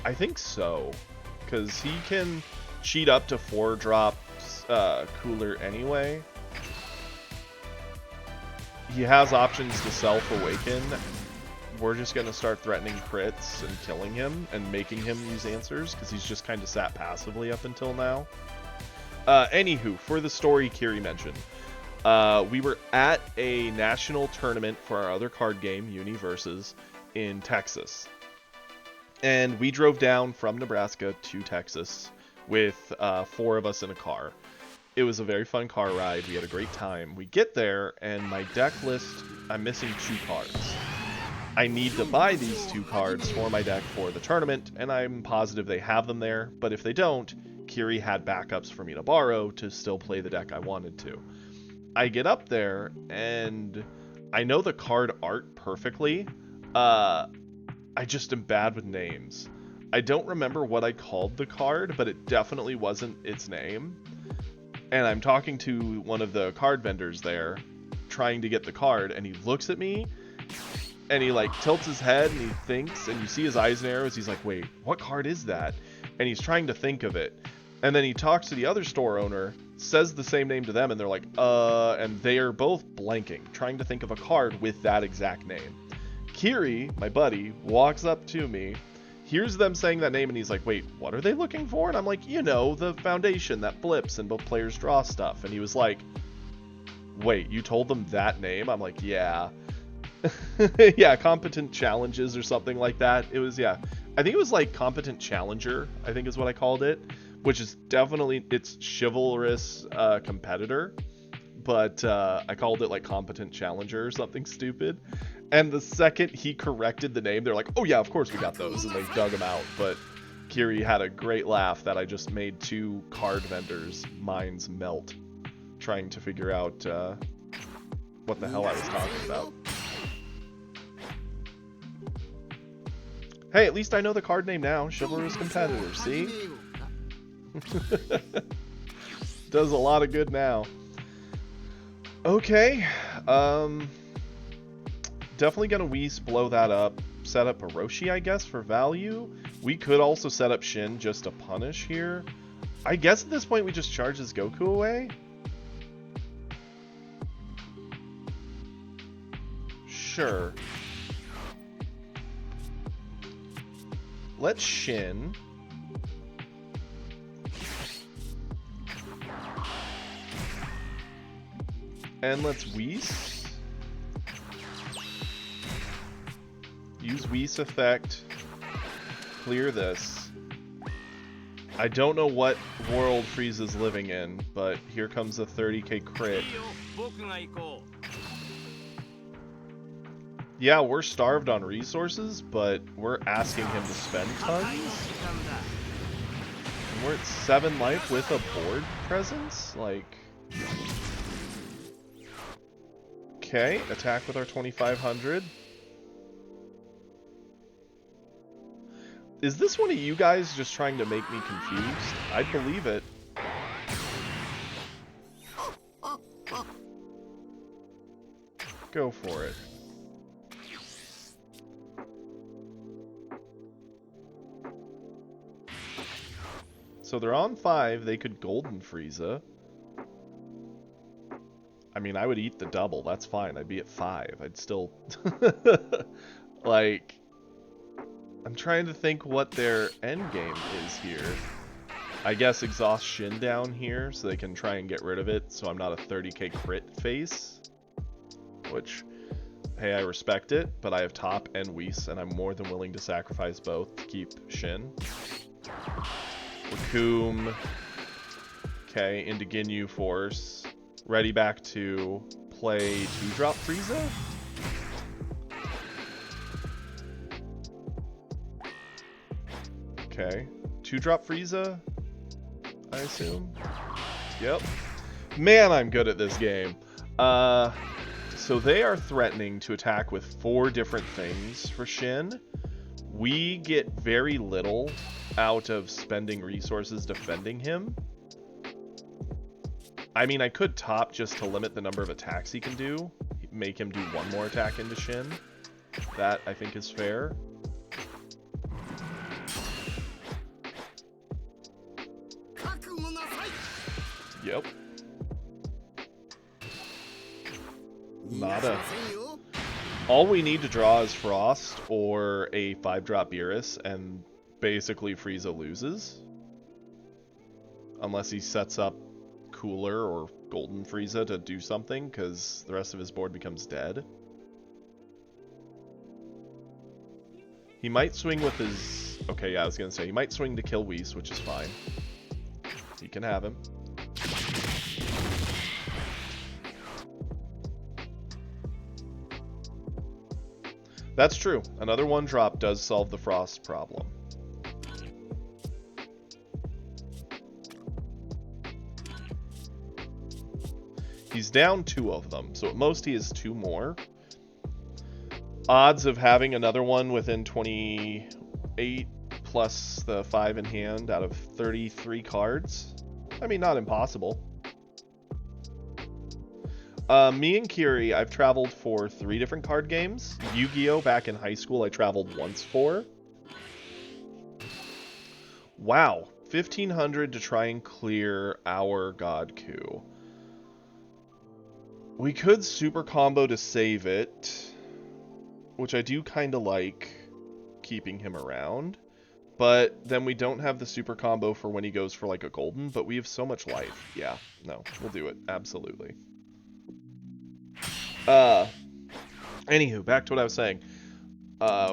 I think so. Because he can cheat up to 4-drop Cooler anyway. He has options to self-awaken. We're just going to start threatening crits and killing him and making him use answers, because he's just kind of sat passively up until now. Anywho, for the story Kiri mentioned, we were at a national tournament for our other card game, Universes, in Texas. And we drove down from Nebraska to Texas with 4 of us in a car. It was a very fun car ride. We had a great time. We get there, and my deck list, I'm missing 2 cards. I need to buy these 2 cards for my deck for the tournament, and I'm positive they have them there, but if they don't, Kiri had backups for me to borrow to still play the deck I wanted to. I get up there, and I know the card art perfectly. I just am bad with names. I don't remember what I called the card, but it definitely wasn't its name. And I'm talking to one of the card vendors there, trying to get the card, and he looks at me, and he like tilts his head, and he thinks, and you see his eyes narrows. He's like, wait, what card is that? And he's trying to think of it. And then he talks to the other store owner, says the same name to them, and they're like, and they are both blanking, trying to think of a card with that exact name. Kiri, my buddy, walks up to me, hears them saying that name, and he's like, wait, what are they looking for? And I'm like, you know, the foundation that flips and both players draw stuff. And he was like, wait, you told them that name? I'm like, yeah. Yeah, Competent Challenges or something like that. It was, yeah. I think it was like Competent Challenger, I think is what I called it, which is definitely, it's chivalrous competitor. But I called it like Competent Challenger or something stupid. And the second he corrected the name, they're like, oh yeah, of course we got those. And they dug them out. But Kiri had a great laugh that I just made two card vendors' minds melt trying to figure out what the hell I was talking about. Hey, at least I know the card name now. Chivalrous Competitor, see? Does a lot of good now. Okay, definitely gonna Whis, blow that up, set up Orochi, I guess, for value. We could also set up Shin just to punish here. I guess at this point we just charge this Goku away. Sure. Let's Shin. And let's Whis. Use Whis effect. Clear this. I don't know what world Frieza's living in, but here comes a 30k crit. Yeah, we're starved on resources, but we're asking him to spend tons. And we're at 7 life with a board presence? Like... Okay, attack with our 2500. Is this one of you guys just trying to make me confused? I'd believe it. Go for it. So they're on 5, they could Golden Frieza. I mean, I would eat the double, that's fine, I'd be at 5, I'd still... Like... I'm trying to think what their endgame is here. I guess exhaust Shin down here, so they can try and get rid of it, so I'm not a 30k crit face. Which, hey, I respect it, but I have Top and Whis, and I'm more than willing to sacrifice both to keep Shin. Wakum. Okay, into Ginyu Force. Ready back to play 2-drop Frieza? Okay. 2-drop Frieza, I assume? Yep. Man, I'm good at this game. So they are threatening to attack with 4 different things for Shin. We get very little out of spending resources defending him. I mean, I could top just to limit the number of attacks he can do. Make him do 1 more attack into Shin. That, I think, is fair. Yep. Nada. All we need to draw is Frost or a 5-drop Beerus, and basically Frieza loses. Unless he sets up Cooler or Golden Frieza to do something, because the rest of his board becomes dead. He might swing with his... Okay, yeah, I was going to say, he might swing to kill Whis, which is fine. He can have him. That's true. Another 1-drop does solve the Frost problem. He's down 2 of them, so at most he has 2 more. Odds of having another one within 28 plus the 5 in hand out of 33 cards. I mean, not impossible. Me and Kiri, I've traveled for 3 different card games. Yu-Gi-Oh! Back in high school, I traveled once for. Wow, 1,500 to try and clear our God Coup. We could super combo to save it, which I do kind of like keeping him around. But then we don't have the super combo for when he goes for like a golden, but we have so much life. Yeah, no, we'll do it. Absolutely. Anywho, back to what I was saying.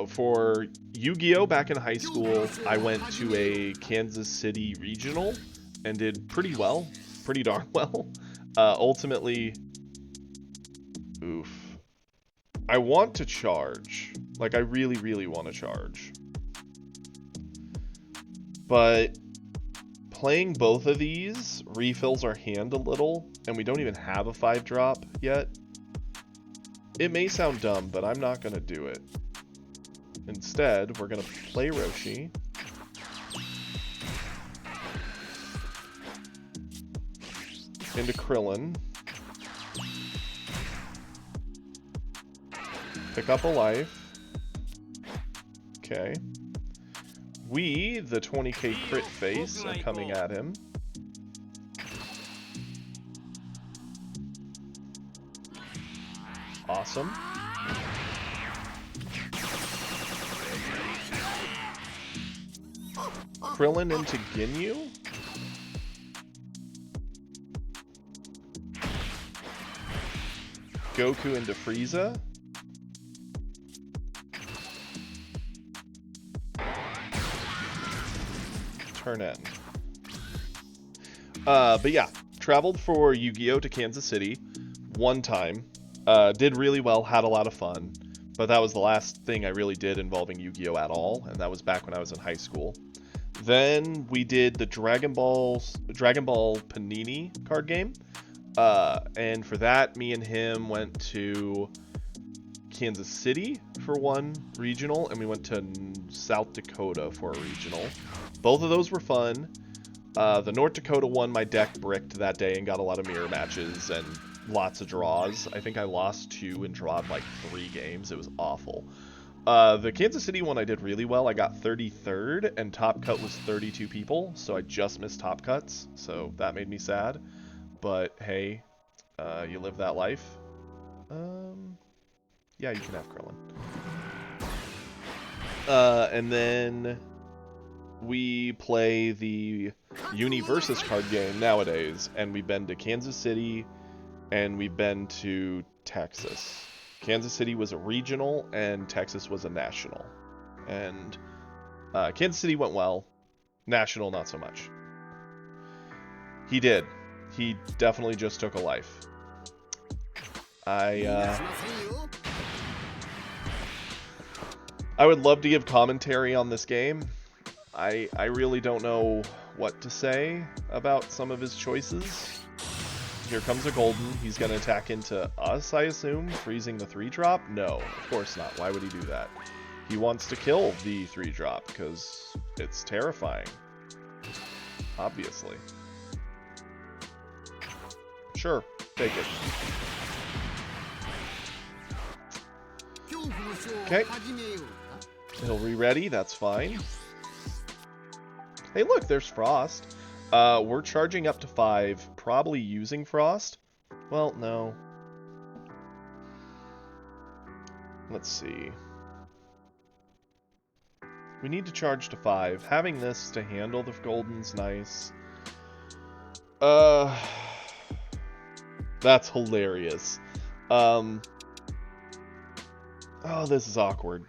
For Yu-Gi-Oh! Back in high school, I went to a Kansas City regional and did pretty well. Pretty darn well. Ultimately, oof. I want to charge. Like, I really, really want to charge. But playing both of these refills our hand a little, and we don't even have a 5-drop yet. It may sound dumb, but I'm not going to do it. Instead, we're going to play Roshi. Into Krillin. Pick up a life. Okay. We, the 20k crit face, are coming at him. Awesome. Krillin into Ginyu. Goku into Frieza. Turn end. But yeah, traveled for Yu-Gi-Oh! To Kansas City one time. Did really well, had a lot of fun. But that was the last thing I really did involving Yu-Gi-Oh! At all, and that was back when I was in high school. Then we did the Dragon Ball Panini card game. And for that, me and him went to Kansas City for one regional, and we went to South Dakota for a regional. Both of those were fun. The North Dakota one, my deck bricked that day and got a lot of mirror matches and lots of draws. I think I lost 2 and drawed like 3 games. It was awful. The Kansas City one I did really well. I got 33rd, and top cut was 32 people, so I just missed top cuts, so that made me sad. But hey, you live that life. Yeah, you can have Krillin. And then we play the Universus card game nowadays, and we've been to Kansas City, and we've been to Texas. Kansas City was a regional, and Texas was a national. And Kansas City went well. National, not so much. He did. He definitely just took a life. I would love to give commentary on this game. I really don't know what to say about some of his choices. Here comes a golden. He's going to attack into us, I assume, freezing the 3-drop? No, of course not. Why would he do that? He wants to kill the 3-drop because it's terrifying. Obviously. Sure, take it. Okay. He'll re-ready, that's fine. Hey look, there's Frost. We're charging up to 5, probably using Frost. Well, no. Let's see. We need to charge to 5. Having this to handle the golden's nice. That's hilarious. Oh, this is awkward.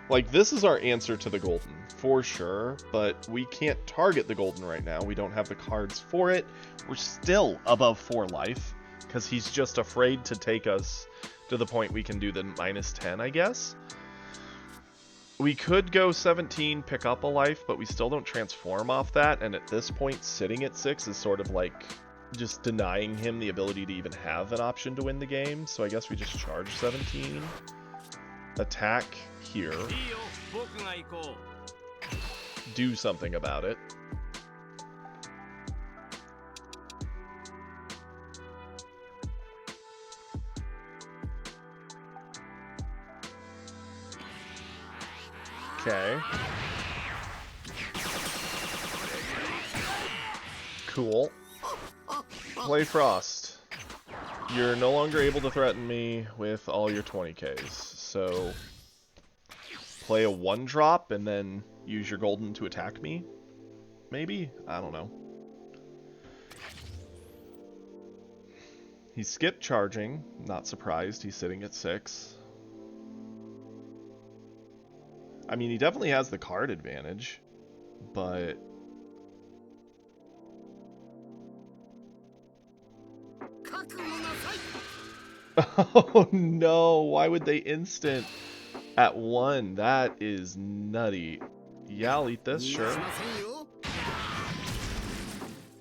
Like, this is our answer to the golden, for sure, but we can't target the golden right now. We don't have the cards for it. We're still above 4 life, because he's just afraid to take us to the point we can do the -10, I guess. We could go 17, pick up a life, but we still don't transform off that, and at this point, sitting at 6 is sort of like just denying him the ability to even have an option to win the game. So I guess we just charge 17. Attack here. Do something about it. Okay. Cool. Play Frost. You're no longer able to threaten me with all your 20Ks, so play a 1-drop and then use your golden to attack me? Maybe? I don't know. He skipped charging. Not surprised. He's sitting at 6. I mean, he definitely has the card advantage, but... Oh no, why would they instant at 1? That is nutty. Yeah, I'll eat this, sure.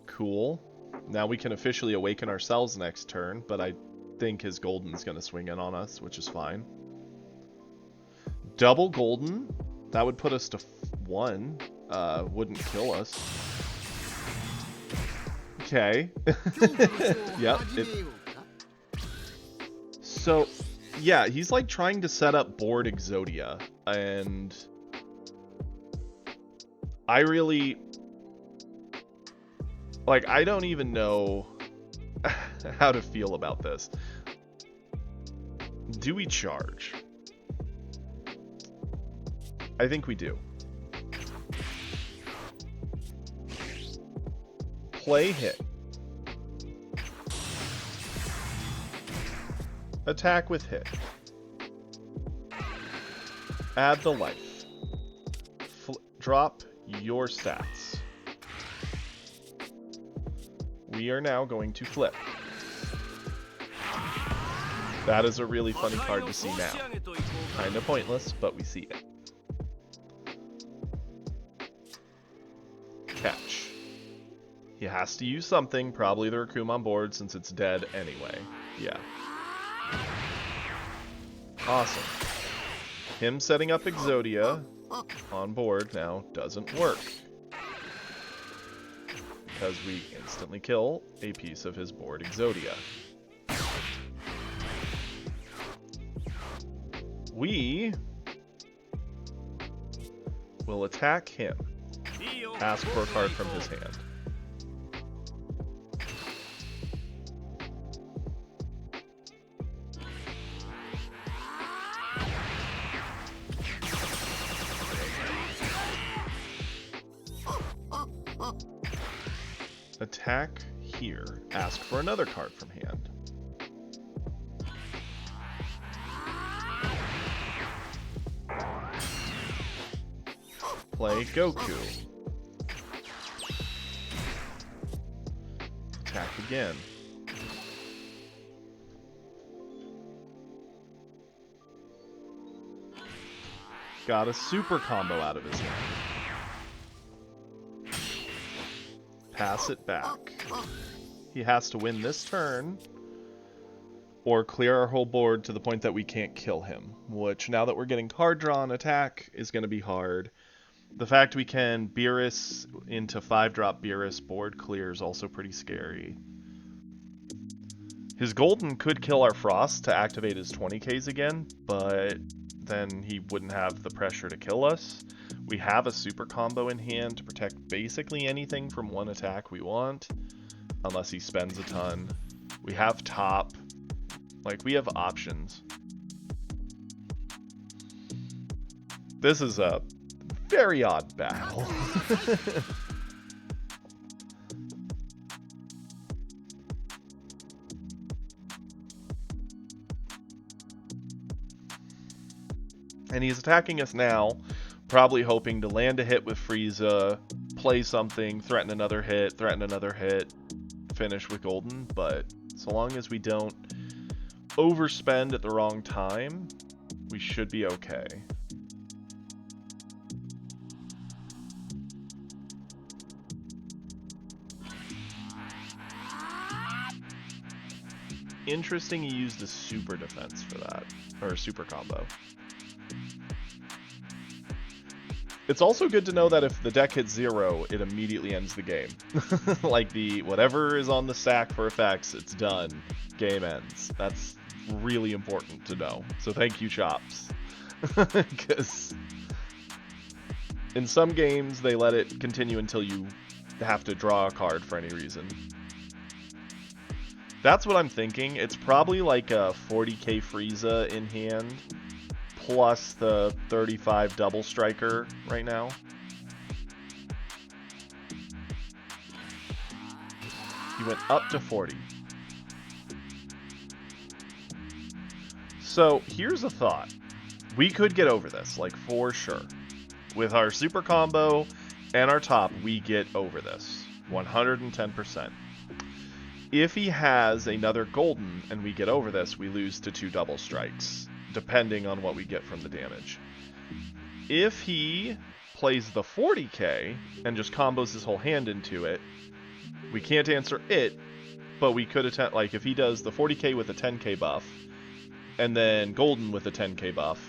Cool. Now we can officially awaken ourselves next turn, but I think his golden's gonna swing in on us, which is fine. Double golden? That would put us to 1. Wouldn't kill us. Okay. Yep. So, yeah, he's like trying to set up board Exodia, and I really, like, I don't even know how to feel about this. Do we charge? I think we do. Play hit. Attack with hit. Add the life. Drop your stats. We are now going to flip. That is a really funny card to see now. Kinda pointless, but we see it. Catch. He has to use something, probably the Raccoon on board since it's dead anyway. Yeah. Awesome. Him setting up Exodia on board now doesn't work, because we instantly kill a piece of his board Exodia. We will attack him. Ask for a card from his hand. Attack here. Ask for another card from hand. Play Goku. Attack again. Got a super combo out of his hand. Pass it back. He has to win this turn, or clear our whole board to the point that we can't kill him, which, now that we're getting card draw on attack, is going to be hard. The fact we can Beerus into 5-drop Beerus board clear is also pretty scary. His golden could kill our Frost to activate his 20Ks again, but then he wouldn't have the pressure to kill us. We have a super combo in hand to protect basically anything from one attack we want, unless he spends a ton. We have top. Like, we have options. This is a very odd battle. And he's attacking us now, probably hoping to land a hit with Frieza, play something, threaten another hit, finish with Golden, but so long as we don't overspend at the wrong time, we should be okay. interesting he used a super defense for that, or a super combo. It's also good to know that if the deck hits 0, it immediately ends the game. Like whatever is on the stack for effects, it's done. Game ends. That's really important to know. So thank you, Chops. Because in some games, they let it continue until you have to draw a card for any reason. That's what I'm thinking. It's probably like a 40k Frieza in hand, plus the 35 double striker right now. He went up to 40. So here's a thought. We could get over this, like for sure. With our super combo and our top, we get over this. 110%. If he has another golden and we get over this, we lose to 2 double strikes, depending on what we get from the damage. If he plays the 40k and just combos his whole hand into it, we can't answer it, but we could attempt, like if he does the 40k with a 10k buff, and then golden with a 10k buff,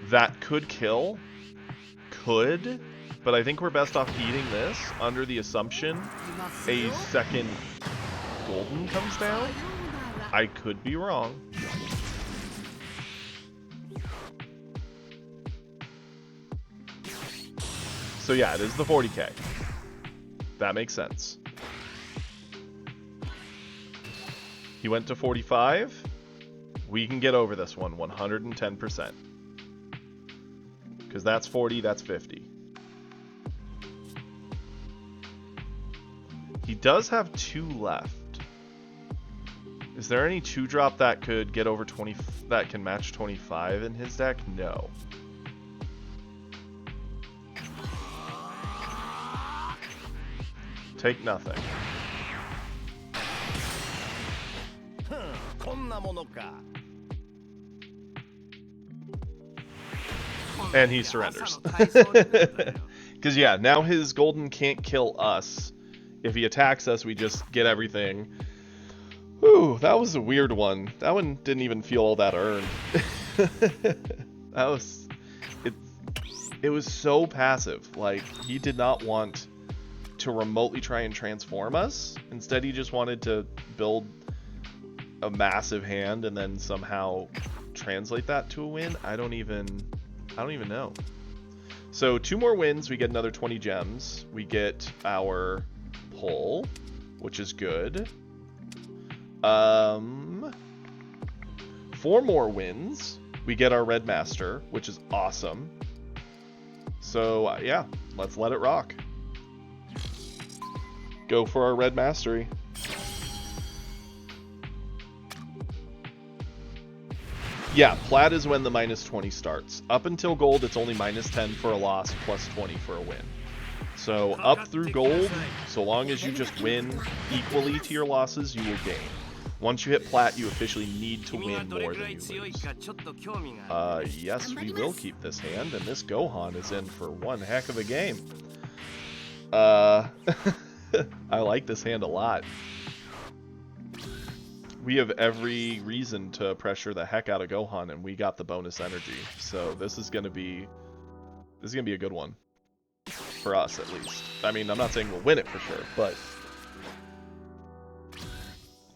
that could kill. Could. But I think we're best off eating this under the assumption a second golden comes down. I could be wrong. So yeah, it is the 40k. That makes sense. He went to 45. We can get over this one 110%. Because that's 40, that's 50. He does have 2 left. Is there any 2-drop that could get over 20, that can match 25 in his deck? No. Take nothing. And he surrenders. Because yeah, now his golden can't kill us. If he attacks us, we just get everything. Ooh, that was a weird one. That one didn't even feel all that earned. That was... It was so passive. Like, he did not want to remotely try and transform us. Instead, he just wanted to build a massive hand and then somehow translate that to a win. I don't even know. So 2 more wins, we get another 20 gems. We get our pull, which is good. 4 more wins, we get our Red Master, which is awesome. So yeah, let's let it rock. Go for our Red Mastery. Yeah, plat is when the -20 starts. Up until gold, it's only -10 for a loss, +20 for a win. So up through gold, so long as you just win equally to your losses, you will gain. Once you hit plat, you officially need to win more than you lose. Yes, we will keep this hand, and this Gohan is in for one heck of a game. I like this hand a lot. We have every reason to pressure the heck out of Gohan, and we got the bonus energy. So this is gonna be a good one. For us, at least. I mean, I'm not saying we'll win it for sure, but...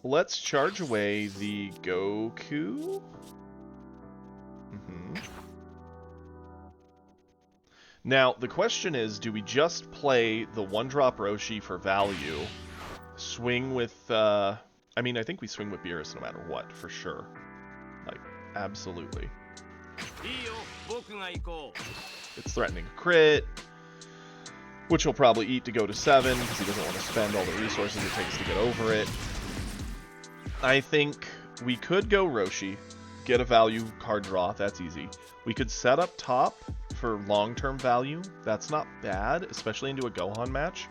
Let's charge away the Goku. Now, the question is, do we just play the 1-drop Roshi for value? Swing with, I mean, I think we swing with Beerus no matter what, for sure. Like, absolutely. It's threatening a crit, which he'll probably eat to go to 7, because he doesn't want to spend all the resources it takes to get over it. I think we could go Roshi, get a value card draw, that's easy. We could set up top for long-term value, that's not bad, especially into a Gohan match.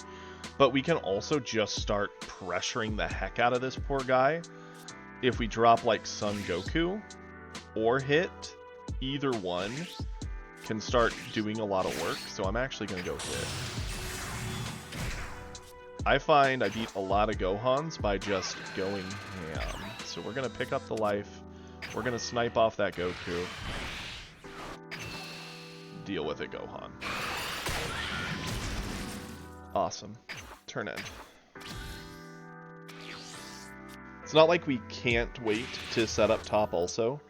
But we can also just start pressuring the heck out of this poor guy. If we drop like Son Goku, or hit, either one can start doing a lot of work, so I'm actually going to go hit. I find I beat a lot of Gohans by just going ham. So we're going to pick up the life. We're going to snipe off that Goku. Deal with it, Gohan. Awesome. Turn end. It's not like we can't wait to set up top also.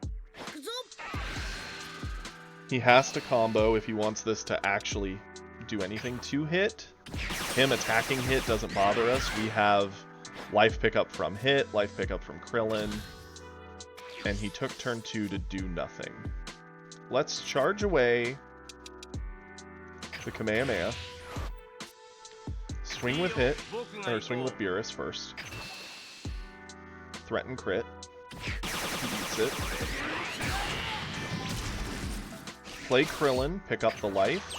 He has to combo if he wants this to actually do anything to hit. Him attacking hit doesn't bother us. We have life pickup from hit, life pickup from Krillin, and he took turn 2 to do nothing. Let's charge away the Kamehameha. Swing with hit, or swing with Beerus first. Threaten crit. He eats it. Play Krillin, pick up the life.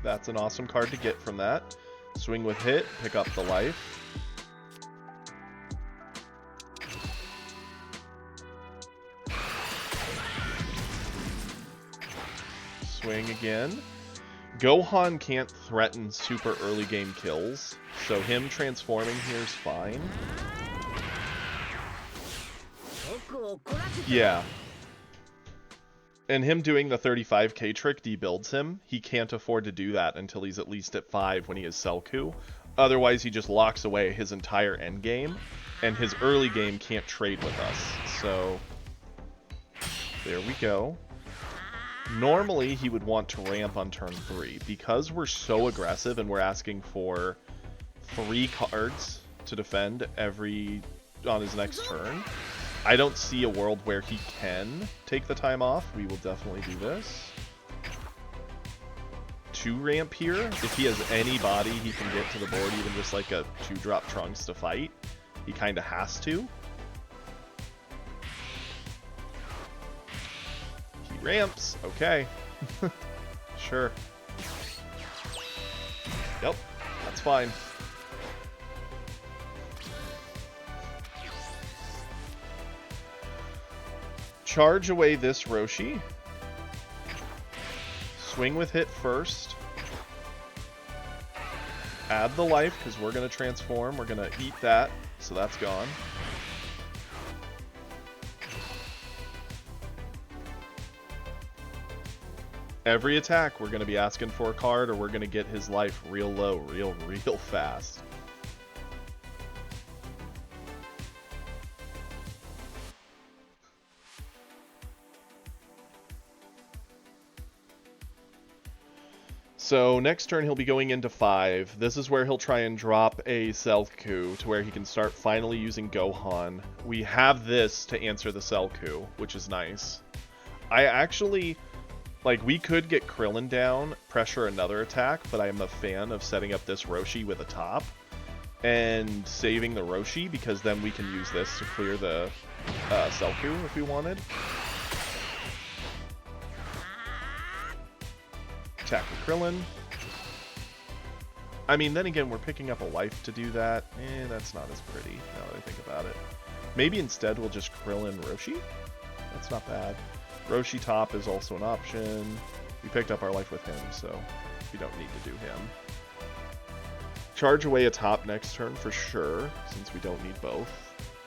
That's an awesome card to get from that. Swing with hit, pick up the life. Swing again. Gohan can't threaten super early game kills, so him transforming here is fine. Yeah. And him doing the 35k trick debuilds him. He can't afford to do that until he's at least at 5 when he is Selku. Otherwise, he just locks away his entire endgame, and his early game can't trade with us. So, there we go. Normally, he would want to ramp on turn 3. Because we're so aggressive and we're asking for 3 cards to defend on his next turn, I don't see a world where he can take the time off. We will definitely do this. 2 ramp here. If he has any body he can get to the board, even just like a 2-drop Trunks to fight, he kind of has to. He ramps. Okay. Sure. Yep. That's fine. Charge away this Roshi. Swing with hit first. Add the life, because we're going to transform. We're going to eat that, so that's gone. Every attack, we're going to be asking for a card, or we're going to get his life real low, real fast. So next turn he'll be going into 5. This is where he'll try and drop a Selku to where he can start finally using Gohan. We have this to answer the Selku, which is nice. I actually, we could get Krillin down, pressure another attack, but I'm a fan of setting up this Roshi with a top and saving the Roshi, because then we can use this to clear the Selku if we wanted. Attack with Krillin. I mean, then again, we're picking up a life to do that. That's not as pretty, now that I think about it. Maybe instead we'll just Krillin Roshi? That's not bad. Roshi top is also an option. We picked up our life with him, so we don't need to do him. Charge away a top next turn for sure, since we don't need both.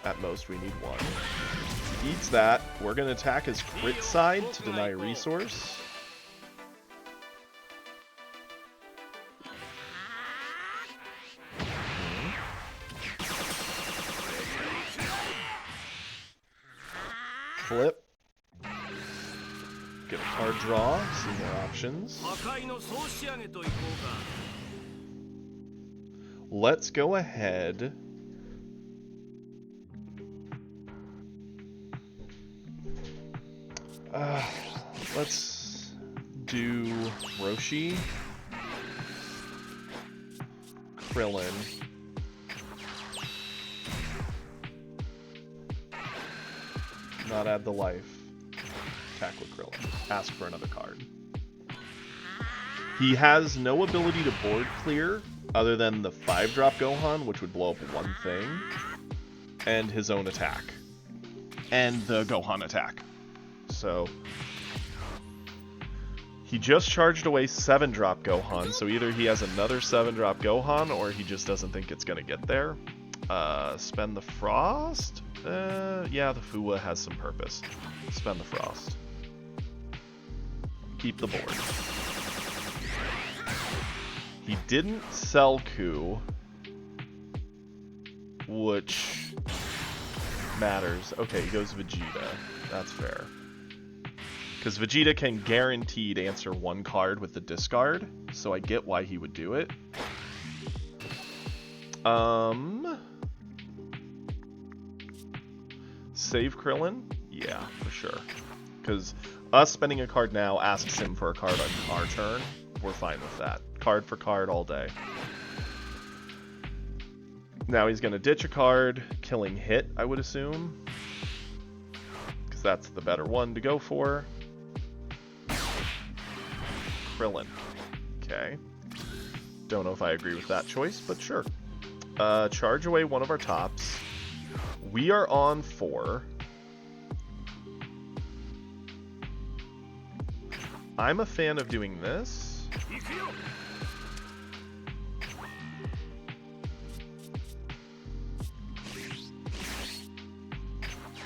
At most, we need 1. He eats that. We're going to attack his crit side to deny resource. Flip. Get a card draw, see more options. Let's go ahead. Let's do Roshi, Krillin, not add the life, attack with Krillin, ask for another card. He has no ability to board clear other than the 5-drop Gohan, which would blow up one thing, and his own attack, and the Gohan attack. So He just charged away 7-drop Gohan, so either he has another 7-drop Gohan, or he just doesn't think it's gonna get there. Spend the Frost? Yeah, the Fuwa has some purpose. Spend the Frost. Keep the board. He didn't sell Ku, which matters. Okay, he goes Vegeta. That's fair. Because Vegeta can guaranteed answer one card with the discard, so I get why he would do it. Save Krillin? Yeah, for sure. Because us spending a card now asks him for a card on our turn. We're fine with that. Card for card all day. Now he's going to ditch a card, killing Hit, I would assume. Because that's the better one to go for. Krillin. Okay. Don't know if I agree with that choice, but sure. Charge away one of our tops. We are on 4. I'm a fan of doing this.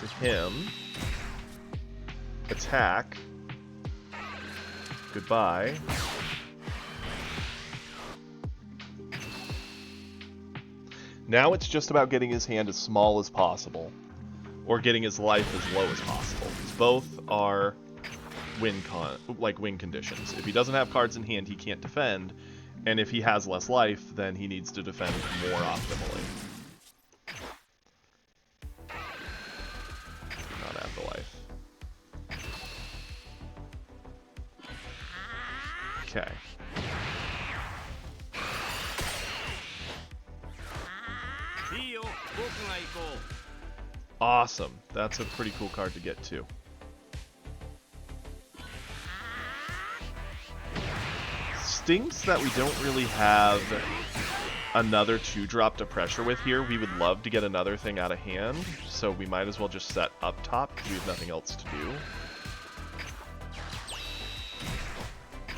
To him. Attack. Goodbye. Now it's just about getting his hand as small as possible, or getting his life as low as possible. Both are win conditions. If he doesn't have cards in hand, he can't defend, and if he has less life, then he needs to defend more optimally. Not have the life. Okay. Awesome. That's a pretty cool card to get too. Stinks that we don't really have another 2-drop to pressure with here. We would love to get another thing out of hand, so we might as well just set up top because we have nothing else to do.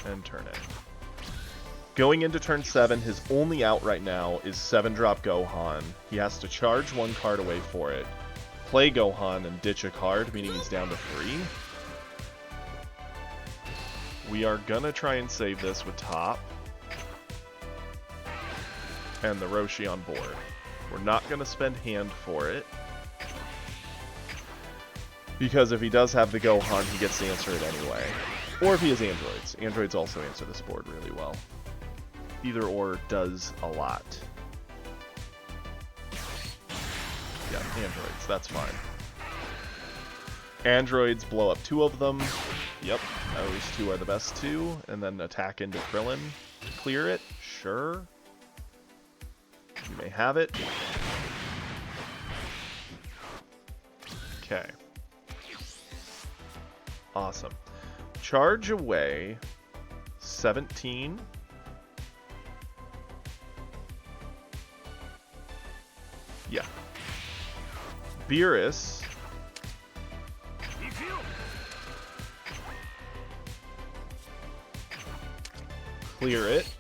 And turn it. Going into turn 7, his only out right now is 7-drop Gohan. He has to charge one card away for it, play Gohan, and ditch a card, meaning he's down to 3. We are gonna try and save this with top. And the Roshi on board. We're not gonna spend hand for it. Because if he does have the Gohan, he gets to answer it anyway. Or if he has androids. Androids also answer this board really well. Either or does a lot. Yeah, androids, that's fine. Androids blow up 2 of them. Yep, those 2 are the best 2. And then attack into Krillin to clear it. Sure. You may have it. Okay. Awesome. Charge away 17. Yeah. Beerus. Clear it.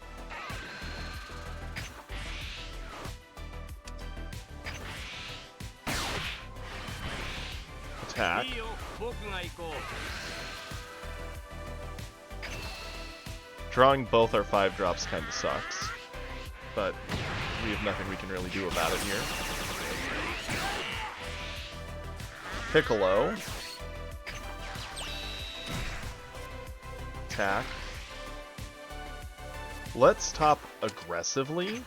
Attack. Drawing both our 5-drops kind of sucks, but we have nothing we can really do about it here. Piccolo. Attack. Let's top aggressively.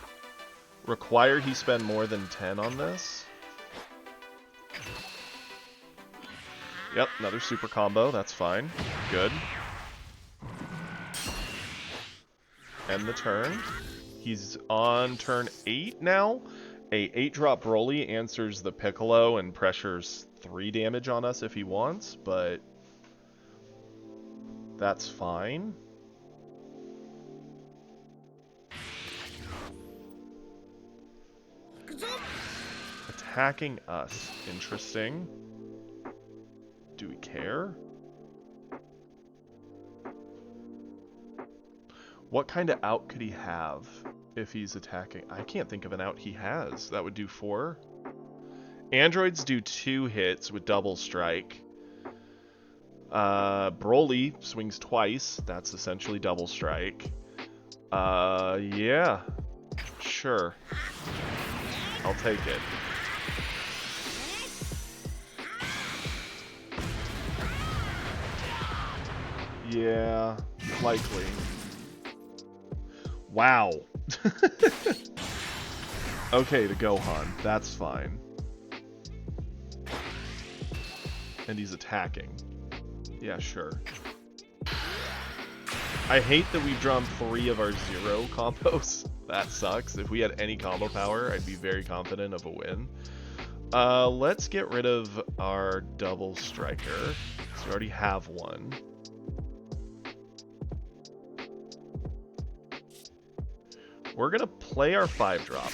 Require he spend more than 10 on this. Yep, another super combo. That's fine. Good. End the turn. He's on turn 8 now. A 8-drop Broly answers the Piccolo and pressures 3 damage on us if he wants, but that's fine. Attacking us. Interesting. Do we care? What kind of out could he have if he's attacking? I can't think of an out he has. That would do 4. Androids do 2 hits with double strike. Broly swings twice. That's essentially double strike. Yeah. Sure. I'll take it. Yeah, likely. Wow. Okay, the Gohan. That's fine. And he's attacking. Yeah, sure. I hate that we've drawn 3 of our 0 combos. That sucks. If we had any combo power, I'd be very confident of a win. Let's get rid of our double striker. So we already have one. We're gonna play our 5-drop.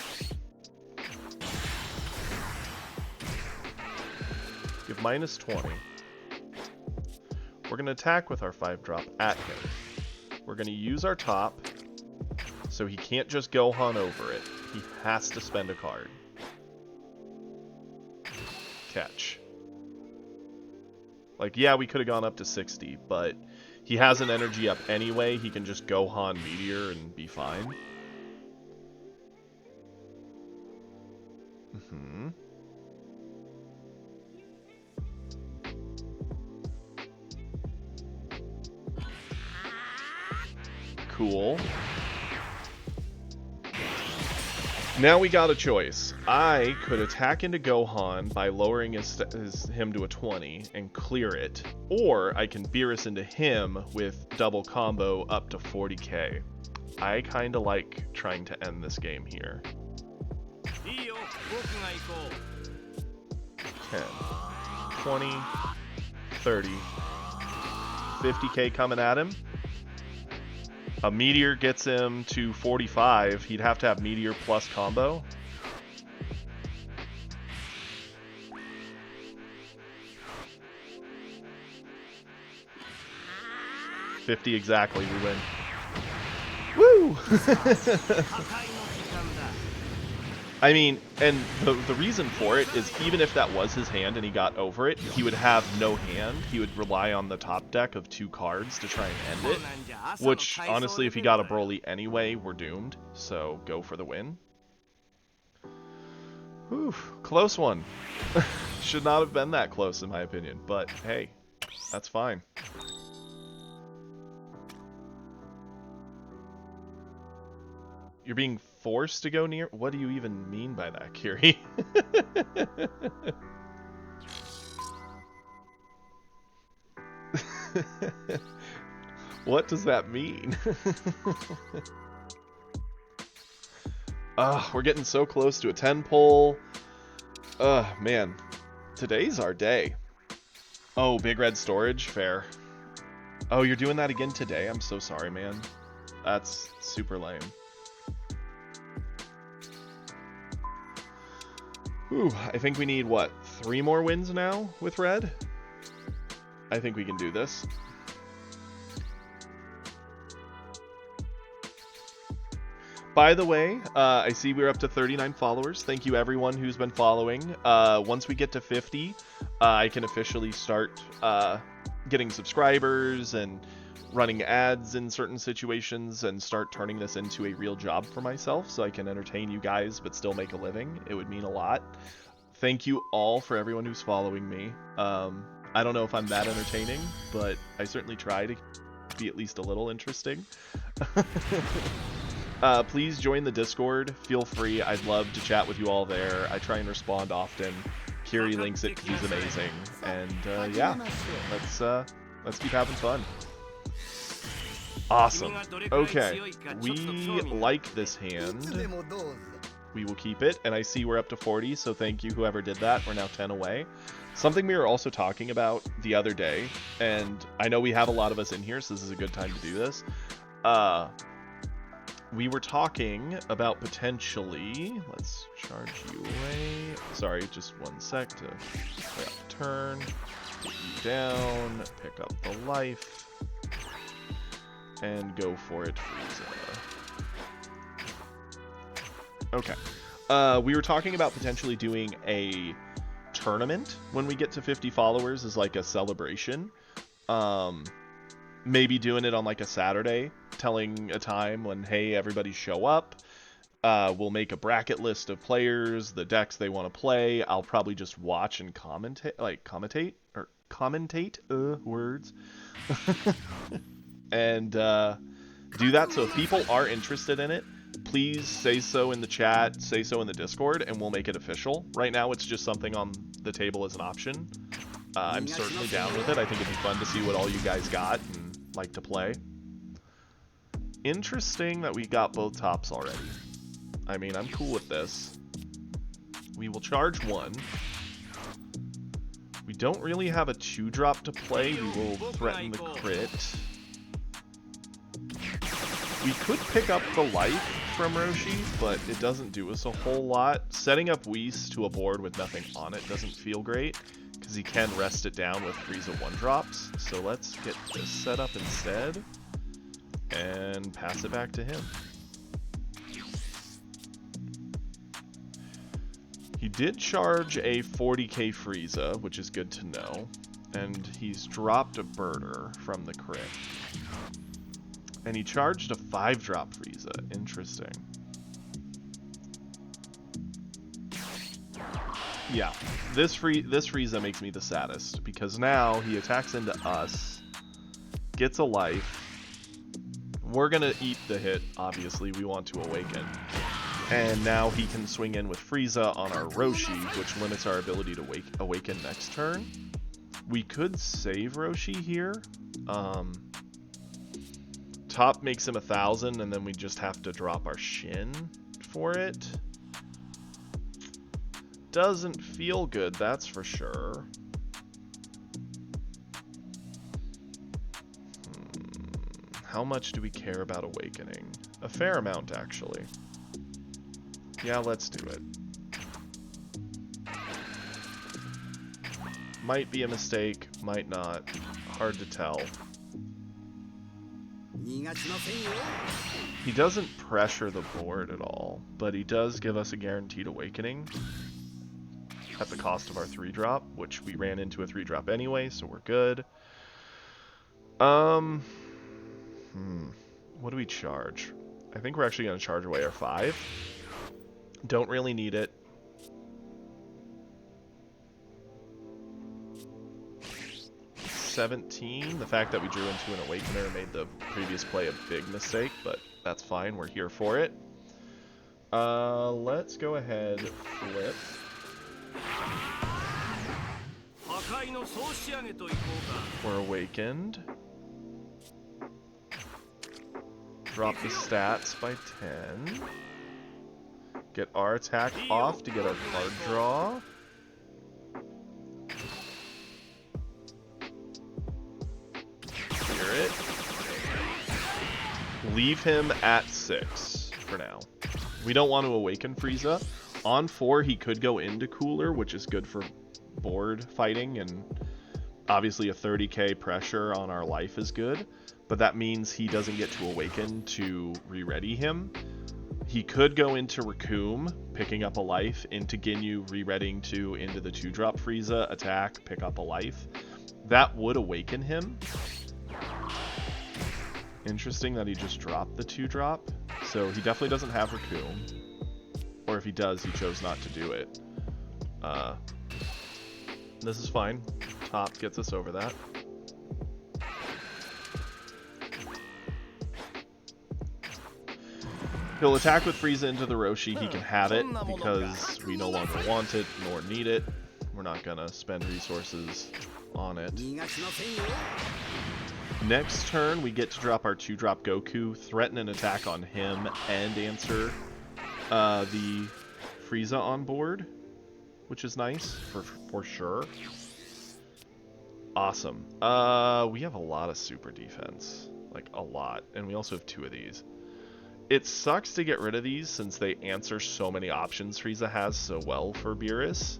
Give minus 20. We're gonna attack with our 5-drop at him. We're gonna use our top, so he can't just Gohan over it. He has to spend a card. Catch. Like, yeah, we could have gone up to 60, but he has an energy up anyway. He can just Gohan Meteor and be fine. Mm-hmm. Cool. Now we got a choice. I could attack into Gohan by lowering him to a 20 and clear it, or I can Beerus into him with double combo up to 40k. I kinda like trying to end this game here. 10, 20, 30, 50k coming at him. A Meteor gets him to 45. He'd have to have Meteor plus combo. $50 exactly, we win. Woo! I mean, and the reason for it is even if that was his hand and he got over it, he would have no hand. He would rely on the top deck of 2 cards to try and end it. Which, honestly, if he got a Broly anyway, we're doomed. So, go for the win. Whew, close one. Should not have been that close in my opinion, but hey, that's fine. You're being forced to go near? What do you even mean by that, Kiri? What does that mean? We're getting so close to a 10 pull. Man. Today's our day. Oh, Big Red Storage? Fair. Oh, you're doing that again today? I'm so sorry, man. That's super lame. Ooh, I think we need, what, 3 more wins now with Red? I think we can do this. By the way, I see we're up to 39 followers. Thank you everyone who's been following. Once we get to 50, I can officially start getting subscribers and running ads in certain situations and start turning this into a real job for myself so I can entertain you guys but still make a living. It would mean a lot. Thank you all for everyone who's following me. I don't know if I'm that entertaining, but I certainly try to be at least a little interesting. Please join the Discord. Feel free. I'd love to chat with you all there. I try and respond often. Kiri links it because he's amazing. And yeah, let's keep having fun. Awesome. Okay, we like this hand. We will keep it, and I see we're up to 40, so thank you whoever did that. We're now 10 away. Something we were also talking about the other day, and I know we have a lot of us in here, so this is a good time to do this. We were talking about potentially, let's charge you away. Sorry, just one sec to play out the turn. Get you down, pick up the life. and go for it, Frieza. Okay. We were talking about potentially doing a tournament when we get to 50 followers as like a celebration. Maybe doing it on like a Saturday, telling a time when, hey, everybody show up. We'll make a bracket list of players, the decks they want to play. I'll probably just watch and commentate, words. And do that. So if people are interested in it, please say so in the chat, say so in the Discord, and we'll make it official. Right now, it's just something on the table as an option. I'm certainly down with it. I think it'd be fun to see what all you guys got and like to play. Interesting that we got both tops already. I mean, I'm cool with this. We will charge 1. We don't really have a 2-drop to play. We will threaten the crit. We could pick up the life from Roshi, but it doesn't do us a whole lot. Setting up Whis to a board with nothing on it doesn't feel great, because he can rest it down with Frieza 1-drops. So let's get this set up instead, and pass it back to him. He did charge a 40k Frieza, which is good to know, and he's dropped a Birder from the crit. And he charged a 5-drop Frieza. Interesting. Yeah, this Frieza makes me the saddest, because now he attacks into us, gets a life. We're gonna eat the hit, obviously. We want to awaken. And now he can swing in with Frieza on our Roshi, which limits our ability to awaken next turn. We could save Roshi here. Top makes him 1,000, and then we just have to drop our Shin for it. Doesn't feel good, that's for sure. How much do we care about awakening? A fair amount, actually. Yeah, let's do it. Might be a mistake, might not. Hard to tell. He doesn't pressure the board at all, but he does give us a guaranteed awakening at the cost of our 3-drop, which we ran into a 3-drop anyway, so we're good. What do we charge? I think we're actually going to charge away our 5. Don't really need it. $17. The fact that we drew into an Awakener made the previous play a big mistake, but that's fine. We're here for it. Let's go ahead, flip. We're awakened. Drop the stats by 10. Get our attack off to get our card draw. Clear it. Leave him at 6 for now. We don't want to awaken Frieza. On 4, he could go into Cooler, which is good for board fighting, and obviously a 30k pressure on our life is good, but that means he doesn't get to awaken to re-ready him. He could go into Recoome, picking up a life, into Ginyu, re-readying into the 2-drop Frieza, attack, pick up a life. That would awaken him. Interesting that he just dropped the 2-drop. So he definitely doesn't have Recoome. Or if he does, he chose not to do it. This is fine. Top gets us over that. He'll attack with Frieza into the Roshi. He can have it because we no longer want it nor need it. We're not gonna spend resources on it. Next turn, we get to drop our 2-drop Goku, threaten an attack on him, and answer the Frieza on board, which is nice for sure. Awesome. We have a lot of super defense, like a lot, and we also have 2 of these. It sucks to get rid of these since they answer so many options Frieza has so well for Beerus.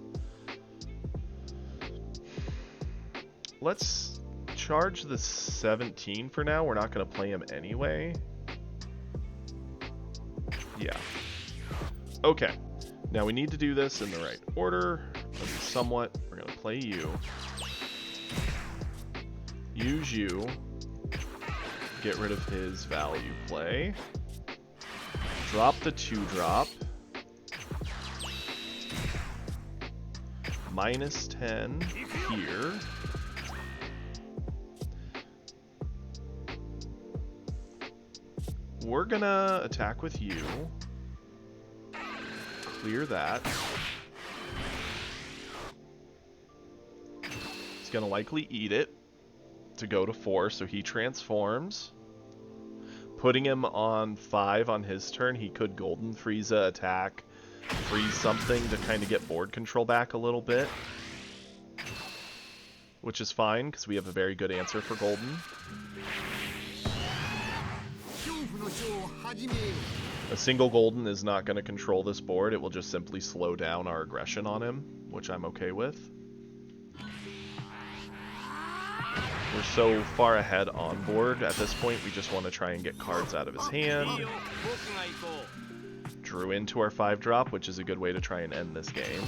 Let's charge the 17 for now. We're not going to play him anyway. Yeah. Okay. Now we need to do this in the right order. At least somewhat. We're going to play you. Use you. Get rid of his value play. Drop the 2-drop. Minus 10 here. We're gonna attack with you. Clear that. He's gonna likely eat it to go to 4, so he transforms. Putting him on 5 on his turn, he could Golden Frieza attack, freeze something to kind of get board control back a little bit. Which is fine, because we have a very good answer for Golden. A single Golden is not going to control this board, it will just simply slow down our aggression on him, which I'm okay with. We're so far ahead on board at this point, we just want to try and get cards out of his hand. Drew into our 5-drop, which is a good way to try and end this game.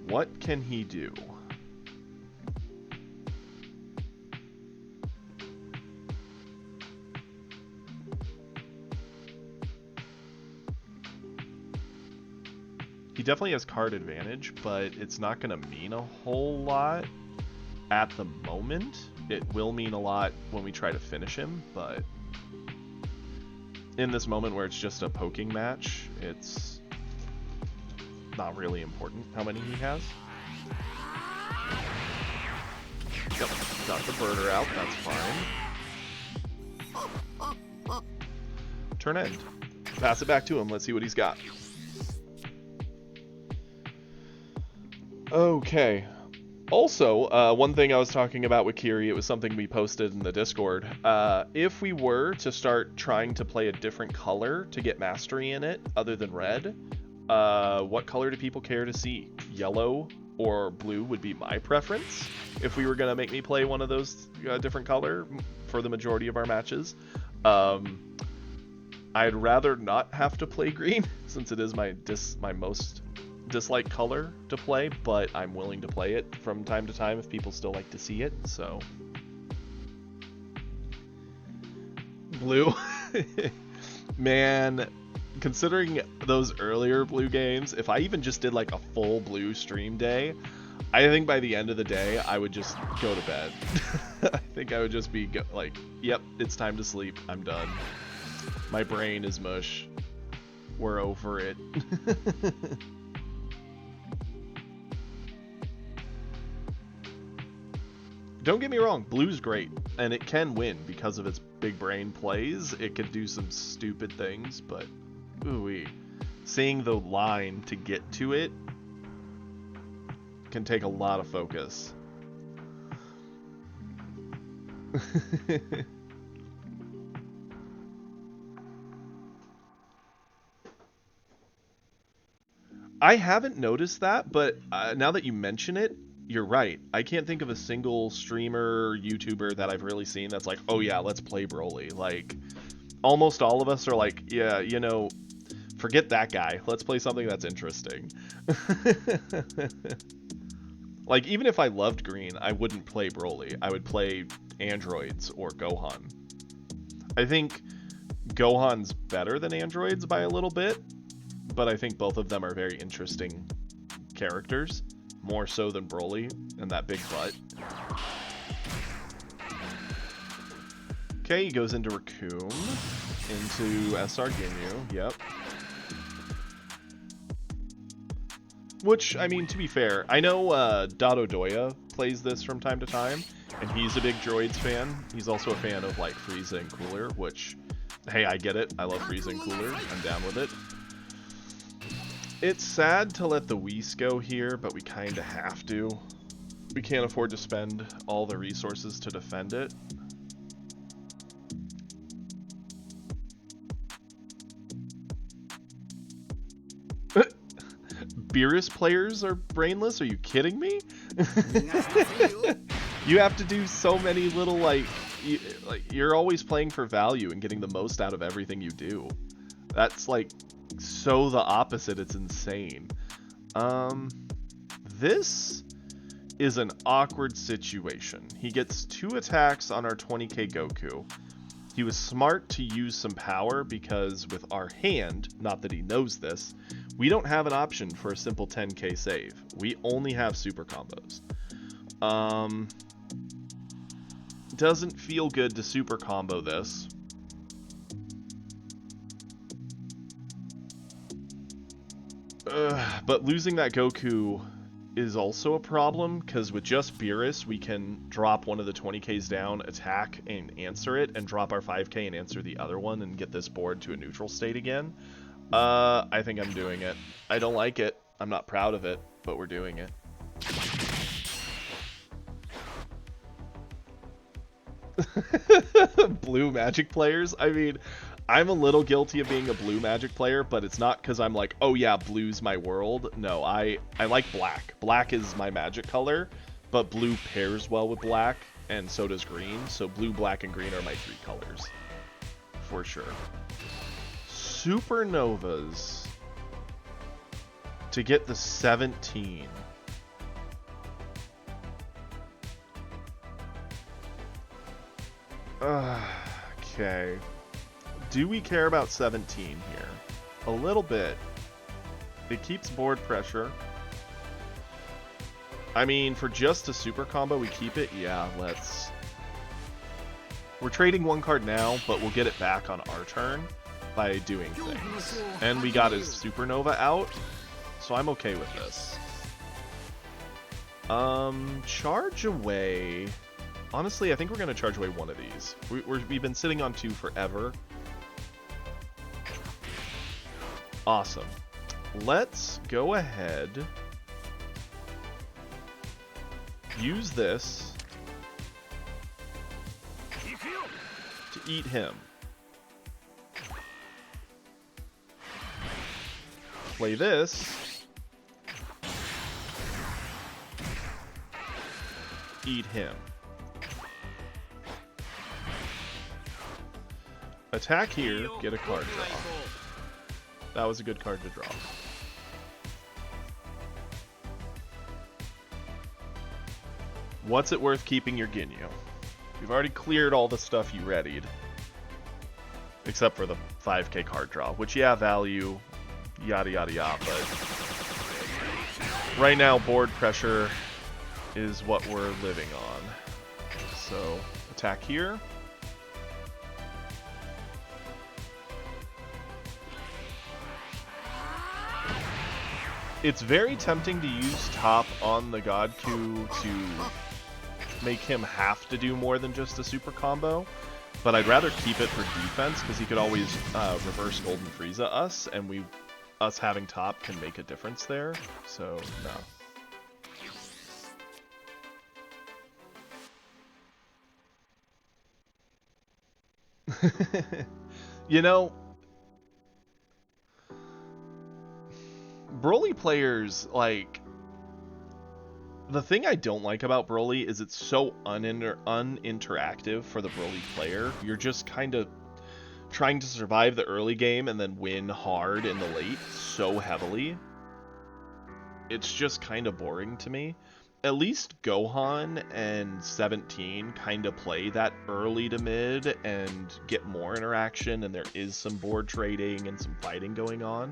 What can he do? He definitely has card advantage, but it's not going to mean a whole lot at the moment. It will mean a lot when we try to finish him, but in this moment where it's just a poking match, it's not really important how many he has. Yep, got the birder out, that's fine. Turn end. Pass it back to him, let's see what he's got. Okay. Also, one thing I was talking about with Kiri, it was something we posted in the Discord. If we were to start trying to play a different color to get mastery in it, other than red, what color do people care to see? Yellow or blue would be my preference, if we were going to make me play one of those different color for the majority of our matches. I'd rather not have to play green, since it is my most dislike color to play, but I'm willing to play it from time to time if people still like to see it, so. Blue. Man, considering those earlier blue games, if I even just did like a full blue stream day, I think by the end of the day, I would just go to bed. I think I would just be like, yep, it's time to sleep, I'm done. My brain is mush. We're over it. Don't get me wrong, blue's great, and it can win because of its big brain plays. It can do some stupid things, but ooh-wee. Seeing the line to get to it can take a lot of focus. I haven't noticed that, but now that you mention it, you're right. I can't think of a single streamer, YouTuber that I've really seen that's like, oh yeah, let's play Broly. Like, almost all of us are like, yeah, you know, forget that guy. Let's play something that's interesting. Like, even if I loved Green, I wouldn't play Broly. I would play Androids or Gohan. I think Gohan's better than Androids by a little bit, but I think both of them are very interesting characters. More so than Broly and that big butt. Okay, he goes into Raccoon, into SR Ginyu, yep. Which, I mean, to be fair, I know Dododoya plays this from time to time, and he's a big Droids fan. He's also a fan of, like, Frieza and Cooler, which, hey, I get it. I love Frieza and Cooler. I'm down with it. It's sad to let the Whis go here, but we kind of have to. We can't afford to spend all the resources to defend it. Beerus players are brainless? Are you kidding me? You have to do so many little, like, you're always playing for value and getting the most out of everything you do. That's, like, so the opposite. It's insane. This is an awkward situation. He gets 2 attacks on our 20k Goku. He was smart to use some power because with our hand, not that he knows this, we don't have an option for a simple 10k save. We only have super combos. Doesn't feel good to super combo this. But losing that Goku is also a problem, because with just Beerus, we can drop one of the 20ks down, attack and answer it, and drop our 5k and answer the other one, and get this board to a neutral state again. I think I'm doing it. I don't like it. I'm not proud of it, but we're doing it. Blue Magic players? I mean, I'm a little guilty of being a blue Magic player, but it's not because I'm like, oh yeah, blue's my world. No, I like black. Black is my Magic color, but blue pairs well with black, and so does green. So blue, black, and green are my 3 colors. For sure. Supernovas to get the 17. Okay. Do we care about 17 here? A little bit. It keeps board pressure. I mean, for just a super combo, we keep it? Yeah, let's. We're trading 1 card now, but we'll get it back on our turn by doing things. And we got his Supernova out, so I'm okay with this. Charge away. Honestly, I think we're going to charge away one of these. We've been sitting on 2 forever. Awesome. Let's go ahead. Use this to eat him. Play this. Eat him. Attack here, get a card draw. That was a good card to draw. What's it worth keeping your Ginyu? You've already cleared all the stuff you readied. Except for the 5k card draw, which, yeah, value, yada yada yada, but right now board pressure is what we're living on. So, attack here. It's very tempting to use top on the Godku to make him have to do more than just a super combo, but I'd rather keep it for defense because he could always reverse Golden Frieza us, and us having top can make a difference there, so no. You know, Broly players, like, the thing I don't like about Broly is it's so uninteractive for the Broly player. You're just kind of trying to survive the early game and then win hard in the late so heavily. It's just kind of boring to me. At least Gohan and 17 kind of play that early to mid and get more interaction, and there is some board trading and some fighting going on.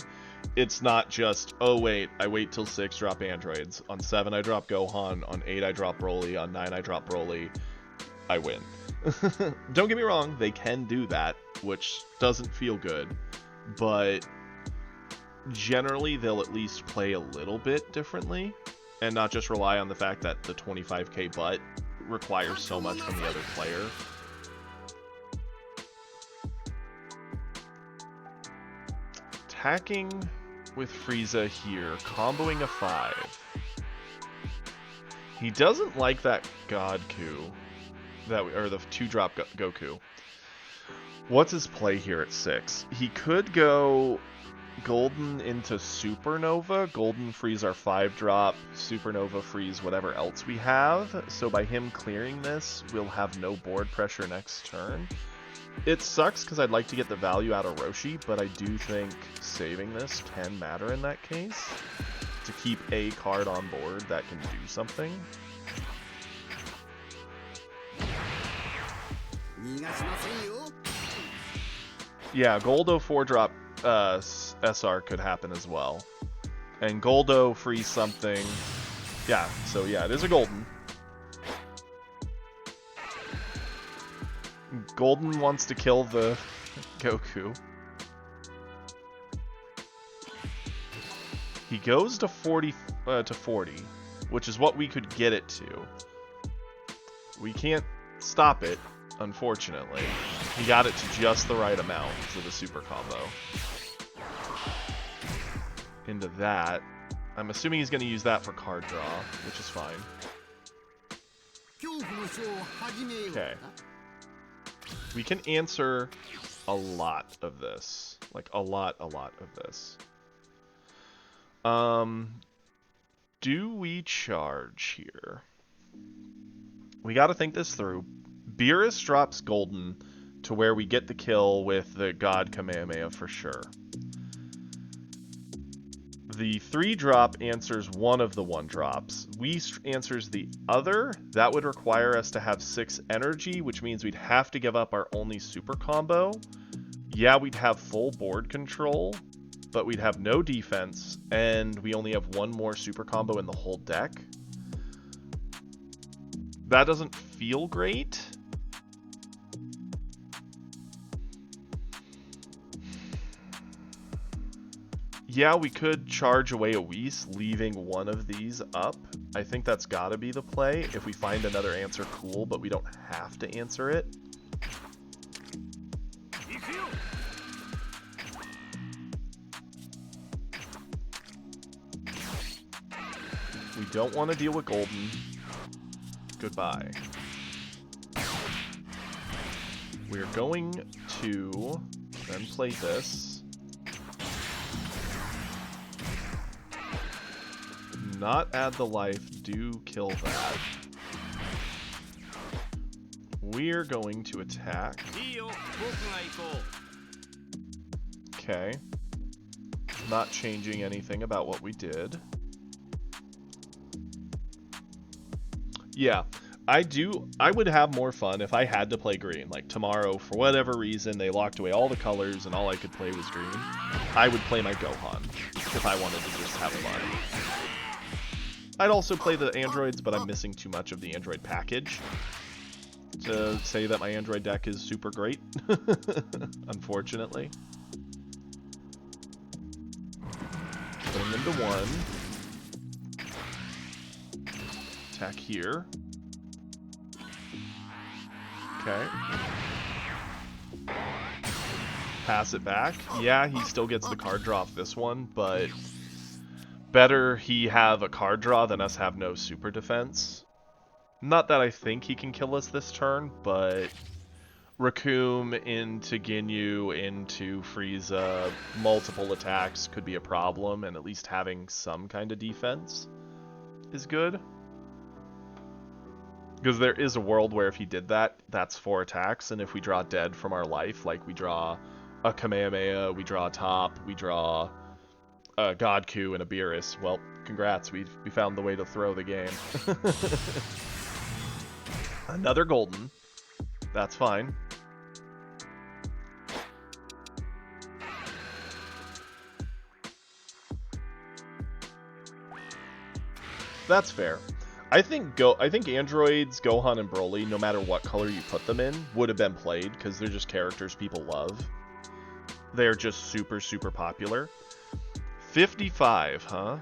It's not just, oh wait, I wait till 6, drop androids. On 7 I drop Gohan, on 8 I drop Broly, on 9 I drop Broly, I win. Don't get me wrong, they can do that, which doesn't feel good, but generally they'll at least play a little bit differently, and not just rely on the fact that the 25k butt requires so much from the other player. Attacking with Frieza here, comboing a 5. He doesn't like that Godku, or the 2-drop Goku. What's his play here at 6? He could go Golden into Supernova. Golden frees our 5-drop. Supernova frees whatever else we have. So by him clearing this, we'll have no board pressure next turn. It sucks because I'd like to get the value out of Roshi, but I do think saving this can matter in that case. To keep a card on board that can do something. Yeah, Goldo 4-drop SR could happen as well. And Goldo frees something. Yeah, so yeah, it is a Golden. Golden wants to kill the Goku. He goes to 40, which is what we could get it to. We can't stop it, unfortunately. He got it to just the right amount for the super combo. Into that. I'm assuming he's going to use that for card draw, which is fine. Okay. We can answer a lot of this. Like, a lot of this. Do we charge here? We gotta think this through. Beerus drops Golden to where we get the kill with the God Kamehameha for sure. The 3-drop answers one of the 1-drops. Whis answers the other. That would require us to have 6 energy, which means we'd have to give up our only super combo. Yeah, we'd have full board control, but we'd have no defense, and we only have 1 more super combo in the whole deck. That doesn't feel great. Yeah, we could charge away a Whis, leaving one of these up. I think that's gotta be the play. If we find another answer, cool, but we don't have to answer it. We don't want to deal with Golden. Goodbye. We're going to then play this. Not add the life, do kill that. We're going to attack. Okay. Not changing anything about what we did. Yeah, I would have more fun if I had to play green. Like tomorrow, for whatever reason, they locked away all the colors and all I could play was green. I would play my Gohan if I wanted to just have fun. I'd also play the androids, but I'm missing too much of the android package to say that my android deck is super great, unfortunately. Putting them to 1. Attack here. Okay. Pass it back. Yeah, he still gets the card draw off this one, but better he have a card draw than us have no super defense. Not that I think he can kill us this turn, but Raccoon into Ginyu into Frieza, multiple attacks could be a problem, and at least having some kind of defense is good. Because there is a world where if he did that, that's 4 attacks, and if we draw dead from our life, like we draw a Kamehameha, we draw a Top, we draw a Godku and a Beerus, well, congrats, we found the way to throw the game. Another Golden. That's fine. That's fair. I think androids, Gohan, and Broly, no matter what color you put them in, would have been played because they're just characters people love. They're just super, super popular. 55, huh?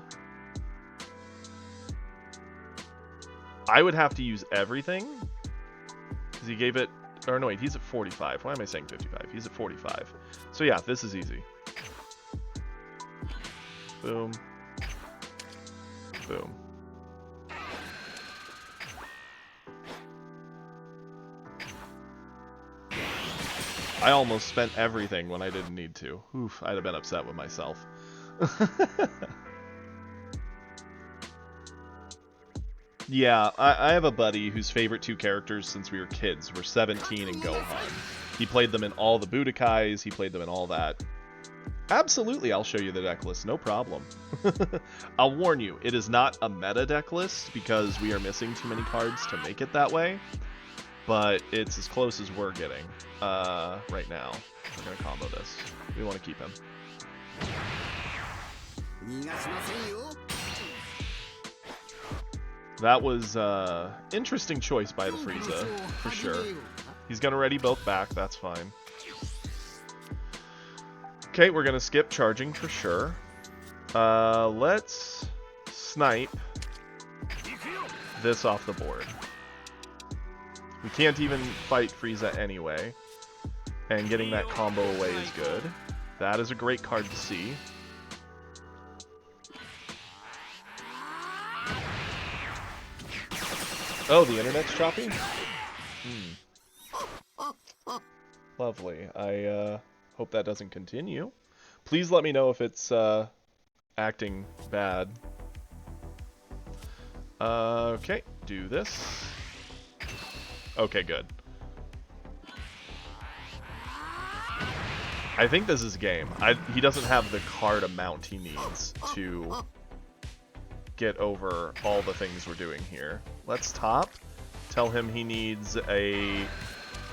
I would have to use everything because he gave it. Or no, wait, he's at 45. Why am I saying 55? He's at 45. So yeah, this is easy. Boom. Boom. I almost spent everything when I didn't need to. Oof, I'd have been upset with myself. Yeah, I have a buddy whose favorite two characters since we were kids were 17 and Gohan. He played them in all the Budokais, he played them in all that. Absolutely, I'll show you the deck list, no problem. I'll warn you, it is not a meta deck list because we are missing too many cards to make it that way. But it's as close as we're getting right now. We're going to combo this. We want to keep him. That was interesting choice by the Frieza, for sure. He's going to ready both back, that's fine. Okay, we're going to skip charging for sure. Let's snipe this off the board. We can't even fight Frieza anyway. And getting that combo away is good. That is a great card to see. Oh, the internet's choppy? Lovely. I hope that doesn't continue. Please let me know if it's acting bad. Okay, do this. Okay, good. I think this is game. He doesn't have the card amount he needs to get over all the things we're doing here. Let's top. Tell him he needs a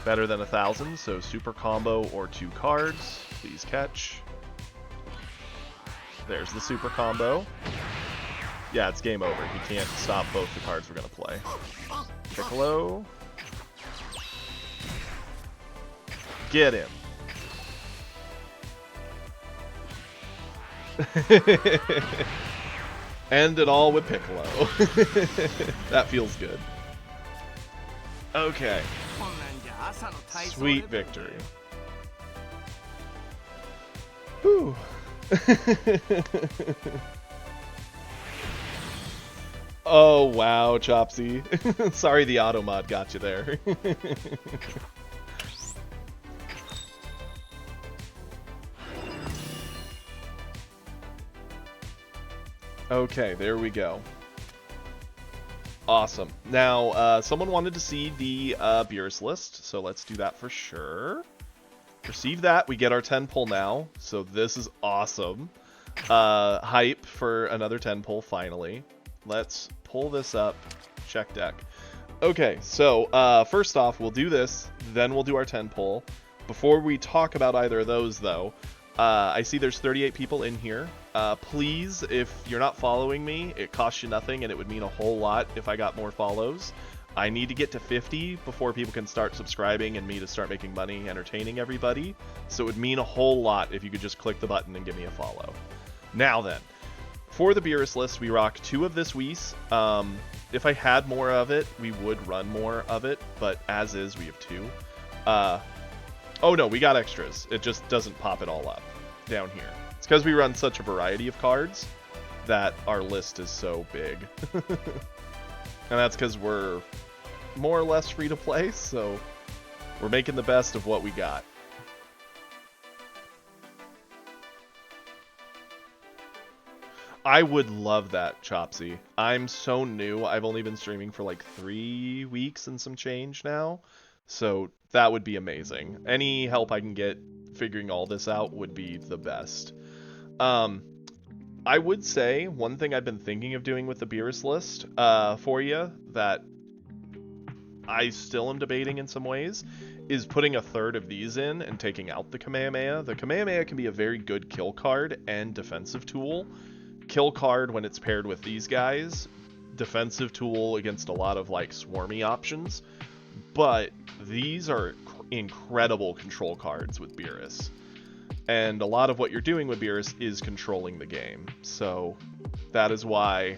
better than 1,000, so super combo or 2 cards. Please catch. There's the super combo. Yeah, it's game over. He can't stop both the cards we're going to play. Piccolo. Get him. End it all with Piccolo. That feels good. Okay. Sweet victory. Whew. Oh, wow, Chopsy. Sorry the auto mod got you there. Okay, there we go. Awesome. Now, someone wanted to see the Beerus list, so let's do that for sure. Receive that. We get our 10 pull now, so this is awesome. Hype for another 10 pull, finally. Let's pull this up. Check deck. Okay, so first off, we'll do this, then we'll do our 10 pull. Before we talk about either of those, though, I see there's 38 people in here. Please, if you're not following me, it costs you nothing, and it would mean a whole lot if I got more follows. I need to get to 50 before people can start subscribing and me to start making money entertaining everybody. So it would mean a whole lot if you could just click the button and give me a follow. Now then, for the Beerus list, we rock 2 of this Whis. If I had more of it, we would run more of it, but as is, we have 2. Oh no, we got extras. It just doesn't pop it all up down here. It's because we run such a variety of cards that our list is so big. And that's because we're more or less free to play, so we're making the best of what we got. I would love that, Chopsy. I'm so new. I've only been streaming for like 3 weeks and some change now, so that would be amazing. Any help I can get figuring all this out would be the best. I would say one thing I've been thinking of doing with the Beerus list for you that I still am debating in some ways is putting a third of these in and taking out the Kamehameha. The Kamehameha can be a very good kill card and defensive tool. Kill card when it's paired with these guys. Defensive tool against a lot of like swarmy options. But these are incredible control cards with Beerus. And a lot of what you're doing with Beerus is controlling the game. So that is why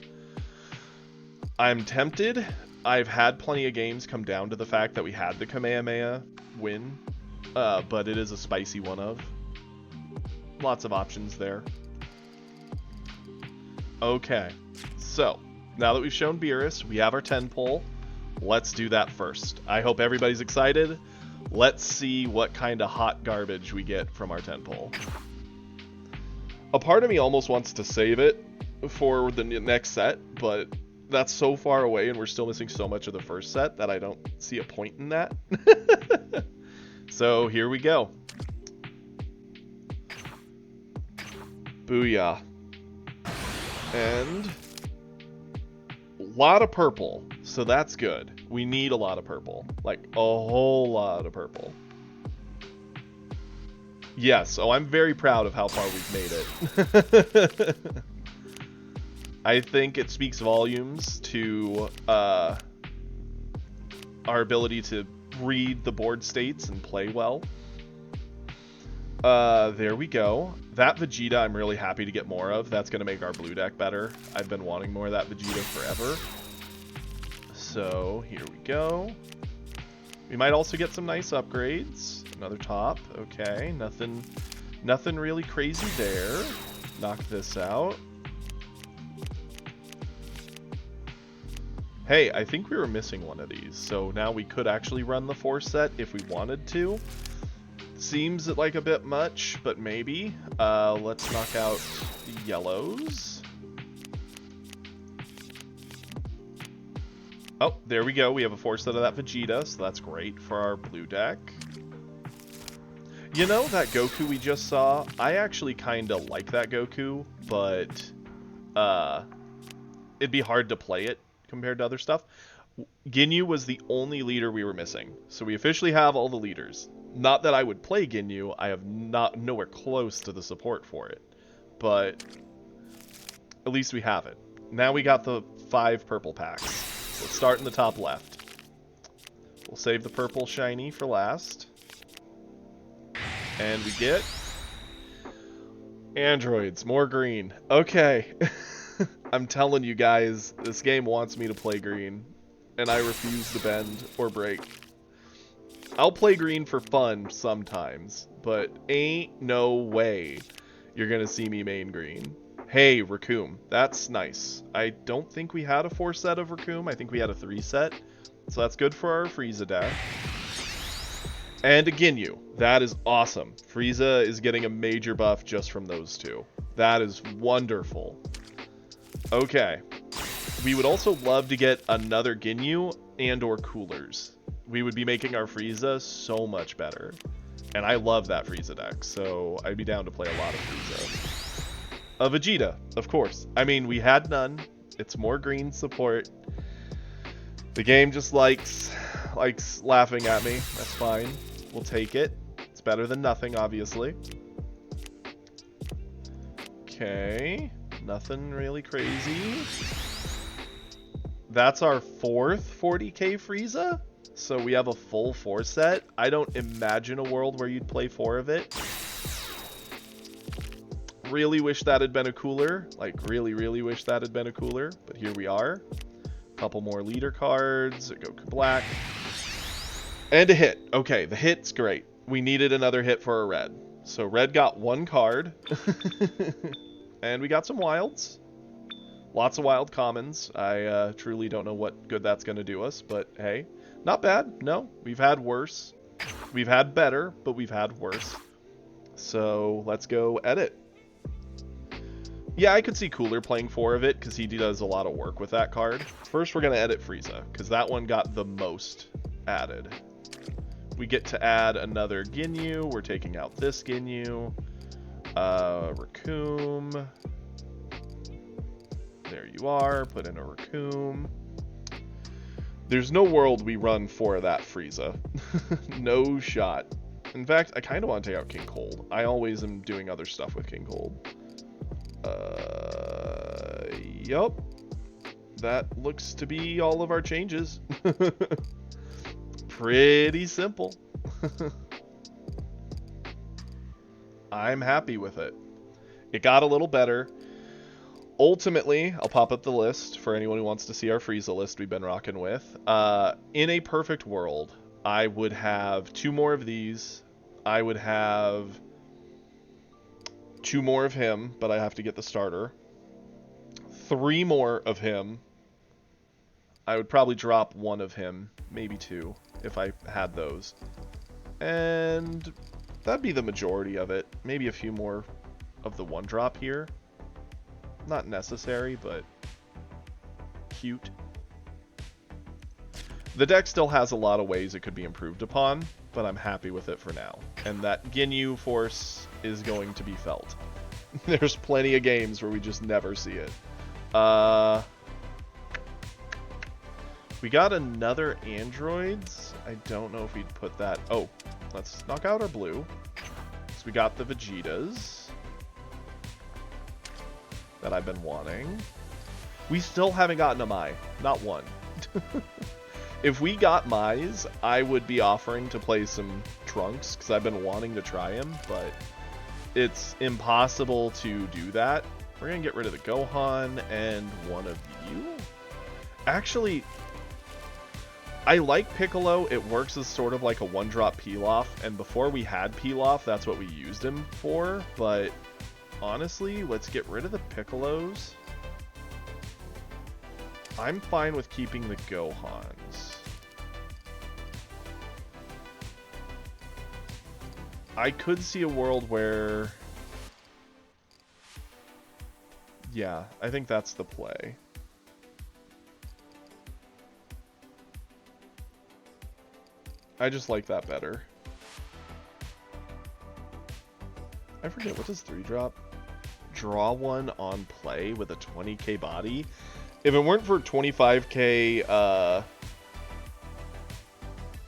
I'm tempted. I've had plenty of games come down to the fact that we had the Kamehameha win. But it is a spicy one of. Lots of options there. Okay. So, now that we've shown Beerus, we have our 10 pull. Let's do that first. I hope everybody's excited. Let's see what kind of hot garbage we get from our tentpole. A part of me almost wants to save it for the next set, but that's so far away and we're still missing so much of the first set that I don't see a point in that. So here we go. Booyah. And a lot of purple, so that's good. We need a lot of purple, like a whole lot of purple. Yes, oh, I'm very proud of how far we've made it. I think it speaks volumes to our ability to read the board states and play well. There we go. That Vegeta I'm really happy to get more of. That's going to make our blue deck better. I've been wanting more of that Vegeta forever. So, here we go. We might also get some nice upgrades. Another top. Okay, nothing really crazy there. Knock this out. Hey, I think we were missing one of these, so now we could actually run the 4 set if we wanted to. Seems like a bit much, but maybe. Let's knock out the yellows. Oh, there we go. We have a 4 set of that Vegeta, so that's great for our blue deck. You know, that Goku we just saw, I actually kind of like that Goku, but it'd be hard to play it compared to other stuff. Ginyu was the only leader we were missing, so we officially have all the leaders. Not that I would play Ginyu, I have nowhere close to the support for it, but at least we have it. Now we got the 5 purple packs. Let's start in the top left. We'll save the purple shiny for last. And we get androids, more green. Okay. I'm telling you guys, this game wants me to play green, and I refuse to bend or break. I'll play green for fun sometimes, but ain't no way you're gonna see me main green. Hey, Raccoon, that's nice. I don't think we had a 4 set of Raccoon. I think we had a 3 set, so that's good for our Frieza deck. And a Ginyu. That is awesome. Frieza is getting a major buff just from those 2. That is wonderful. Okay. We would also love to get another Ginyu and or coolers. We would be making our Frieza so much better. And I love that Frieza deck, so I'd be down to play a lot of Frieza. A Vegeta, of course. I mean, we had none. It's more green support. The game just likes laughing at me. That's fine. We'll take it. It's better than nothing, obviously. Okay. Nothing really crazy. That's our 4th 40k Frieza? So we have a full 4 set. I don't imagine a world where you'd play 4 of it. Really wish that had been a cooler. Like, really wish that had been a cooler. But here we are. Couple more leader cards. Goku Black. And a hit. Okay, the hit's great. We needed another hit for a red. So red got 1 card. And we got some wilds. Lots of wild commons. I truly don't know what good that's going to do us. But hey, not bad. No, we've had worse. We've had better, but we've had worse. So let's go edit. Yeah, I could see Cooler playing 4 of it because he does a lot of work with that card. First, we're going to edit Frieza because that one got the most added. We get to add another Ginyu. We're taking out this Ginyu. Raccoon. There you are. Put in a Raccoon. There's no world we run 4 of that Frieza. No shot. In fact, I kind of want to take out King Cold. I always am doing other stuff with King Cold. Yup. That looks to be all of our changes. Pretty simple. I'm happy with it. It got a little better. Ultimately, I'll pop up the list for anyone who wants to see our Frieza list we've been rocking with. In a perfect world, I would have 2 more of these. I would have 2 more of him, but I have to get the starter. 3 more of him. I would probably drop 1 of him, maybe 2, if I had those. And that'd be the majority of it. Maybe a few more of the 1-drop here. Not necessary, but cute. The deck still has a lot of ways it could be improved upon, but I'm happy with it for now. And that Ginyu force is going to be felt. There's plenty of games where we just never see it. We got another androids. I don't know if we'd put that... Oh, let's knock out our blue. So we got the Vegetas that I've been wanting. We still haven't gotten a Mai. Not one. If we got Mai's, I would be offering to play some Trunks, because I've been wanting to try him, but it's impossible to do that. We're going to get rid of the Gohan and one of you. Actually, I like Piccolo. It works as sort of like a 1-drop Pilaf, and before we had Pilaf, that's what we used him for, but honestly, let's get rid of the Piccolos. I'm fine with keeping the Gohans. I could see a world where... Yeah, I think that's the play. I just like that better. I forget, what does 3-drop? Draw one on play with a 20k body? If it weren't for 25k,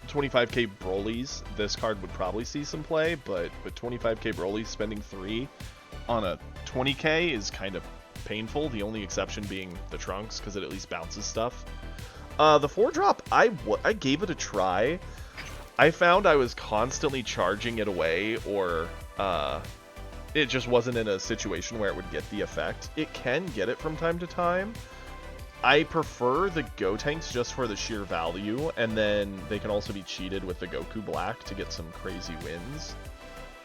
25k Broly's, this card would probably see some play, but with 25k Broly, spending 3 on a 20k is kind of painful, the only exception being the Trunks, because it at least bounces stuff. The 4-drop, I gave it a try. I found I was constantly charging it away, or it just wasn't in a situation where it would get the effect. It can get it from time to time. I prefer the Gotenks just for the sheer value, and then they can also be cheated with the Goku Black to get some crazy wins.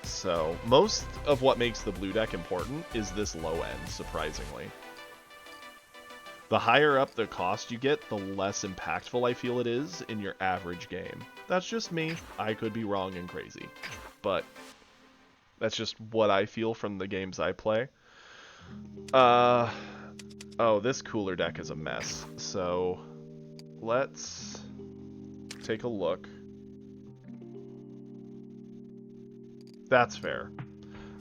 So, most of what makes the blue deck important is this low end, surprisingly. The higher up the cost you get, the less impactful I feel it is in your average game. That's just me. I could be wrong and crazy. But that's just what I feel from the games I play. Oh, this cooler deck is a mess. So, let's take a look. That's fair.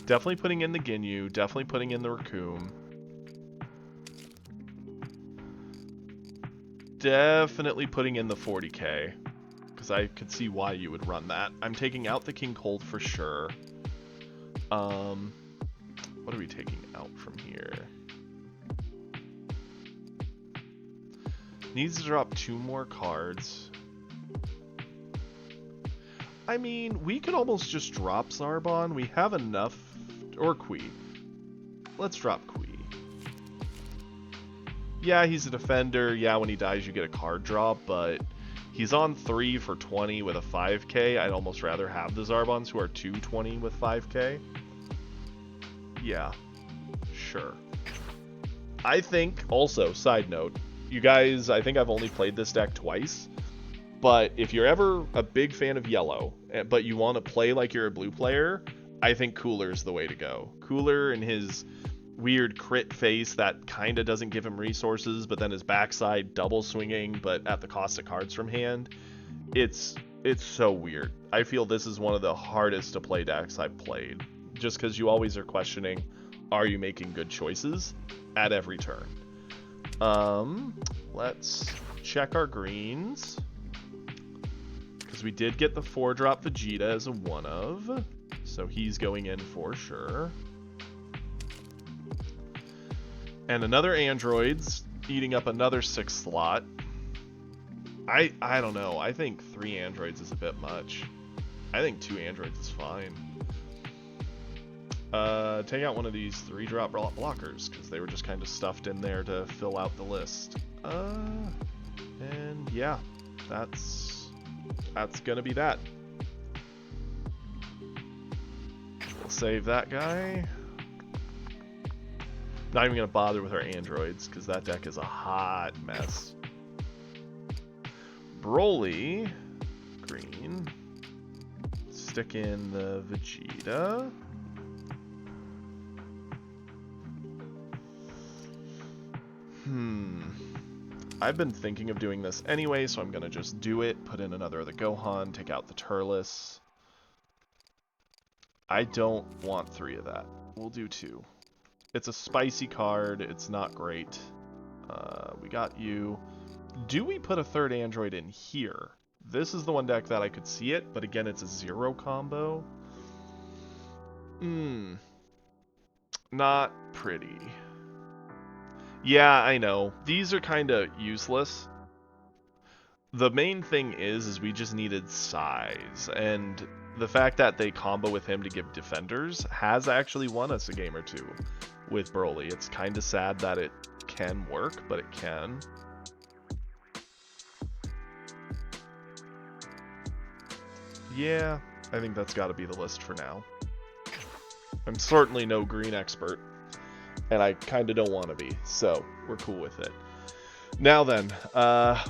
Definitely putting in the Ginyu, definitely putting in the Raccoon. Definitely putting in the 40k, because I could see why you would run that. I'm taking out the King Cold for sure. What are we taking out from here? Needs to drop 2 more cards. I mean, we could almost just drop Zarbon. We have enough... Or Kui. Let's drop Kui. Yeah, he's a defender. Yeah, when he dies, you get a card drop, but he's on 3 for 20 with a 5k. I'd almost rather have the Zarbons who are 220 with 5k. Yeah, sure. I think, also, side note, you guys, I think I've only played this deck twice, but if you're ever a big fan of yellow, but you want to play like you're a blue player, I think Cooler's the way to go. Cooler and his weird crit face that kind of doesn't give him resources, but then his backside double swinging, but at the cost of cards from hand. It's so weird. I feel this is one of the hardest to play decks I've played, just because you always are questioning, are you making good choices at every turn? Let's check our greens, because we did get the 4-drop Vegeta as a 1-of, so he's going in for sure. And another android's eating up another 6 slot. I don't know. I think 3 androids is a bit much. I think 2 androids is fine. Take out one of these 3-drop blockers, because they were just kind of stuffed in there to fill out the list. And yeah, that's gonna be that. We'll save that guy. Not even gonna bother with our androids, because that deck is a hot mess. Broly, green. stick in the Vegeta. I've been thinking of doing this anyway, so I'm going to just do it. Put in another of the Gohan, take out the Turles. I don't want 3 of that. We'll do 2. It's a spicy card. It's not great. We got you. Do we put a 3rd android in here? This is the one deck that I could see it, but again, it's a 0 combo. Not pretty. Yeah, I know. These are kind of useless. The main thing is we just needed size, and the fact that they combo with him to give defenders has actually won us a game or two with Broly. It's kind of sad that it can work, but it can. Yeah, I think that's got to be the list for now. I'm certainly no green expert, and I kind of don't want to be, so we're cool with it. Now then,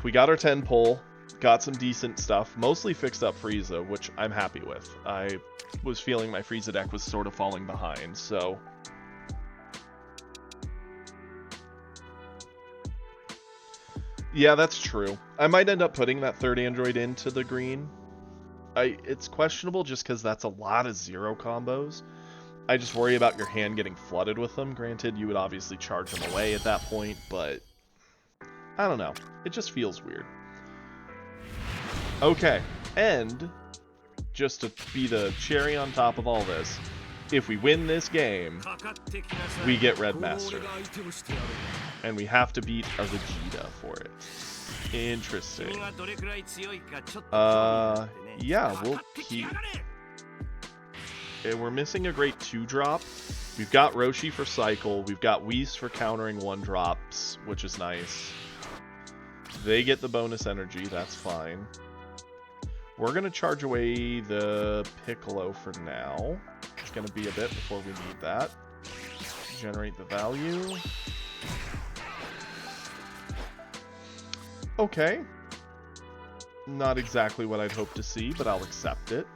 we got our 10 pull, got some decent stuff, mostly fixed up Frieza, which I'm happy with. I was feeling my Frieza deck was sort of falling behind, so... Yeah, that's true. I might end up putting that 3rd android into the green. It's questionable just because that's a lot of 0 combos. I just worry about your hand getting flooded with them. Granted, you would obviously charge them away at that point, but... I don't know. It just feels weird. Okay, and just to be the cherry on top of all this, if we win this game, we get Red Master. And we have to beat a Vegeta for it. Interesting. Yeah, we'll keep... We're missing a great 2-drop. We've got Roshi for Cycle. We've got Whis for countering 1-drops, which is nice. They get the bonus energy, that's fine. We're going to charge away the Piccolo for now. It's going to be a bit before we need that. Generate the value. Okay. Not exactly what I'd hope to see, but I'll accept it.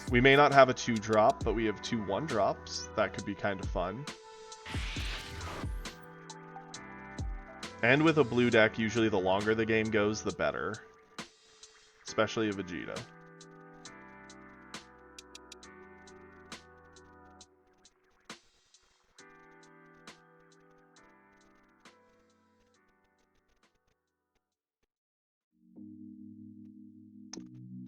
We may not have a 2-drop, but we have 2 1-drops. That could be kind of fun. And with a blue deck, usually the longer the game goes, the better. Especially a Vegeta.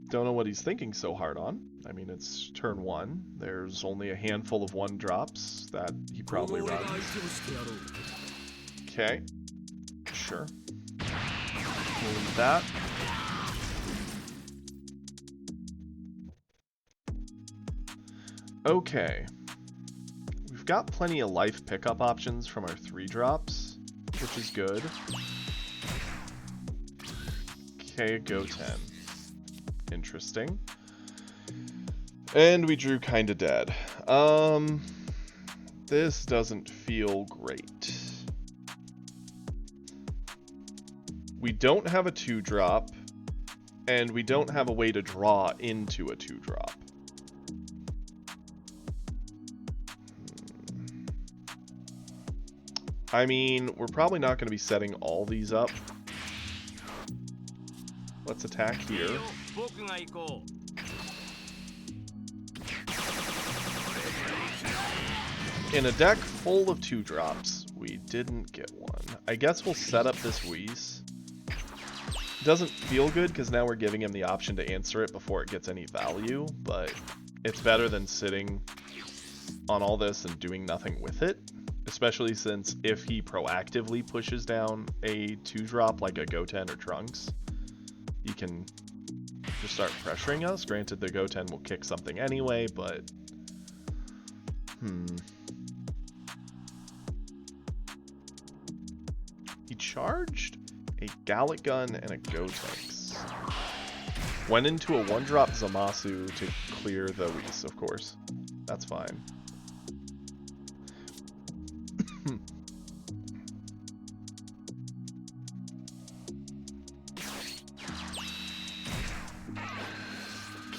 Don't know what he's thinking so hard on. I mean, it's turn 1. There's only a handful of 1-drops that he probably runs. Okay. Sure. We'll leave that. Okay. We've got plenty of life pickup options from our 3-drops, which is good. Okay, Goten. Interesting. And we drew kinda dead. This doesn't feel great. We don't have a 2-drop, and we don't have a way to draw into a 2-drop. I mean, we're probably not going to be setting all these up. Let's attack here. In a deck full of 2-drops, we didn't get one. I guess we'll set up this Whis. Doesn't feel good because now we're giving him the option to answer it before it gets any value, but it's better than sitting on all this and doing nothing with it. Especially since if he proactively pushes down a 2-drop like a Goten or Trunks, he can just start pressuring us. Granted, the Goten will kick something anyway, but... He charged a Gallic Gun and a Gotenks. Went into a 1-drop Zamasu to clear the Whis, of course. That's fine.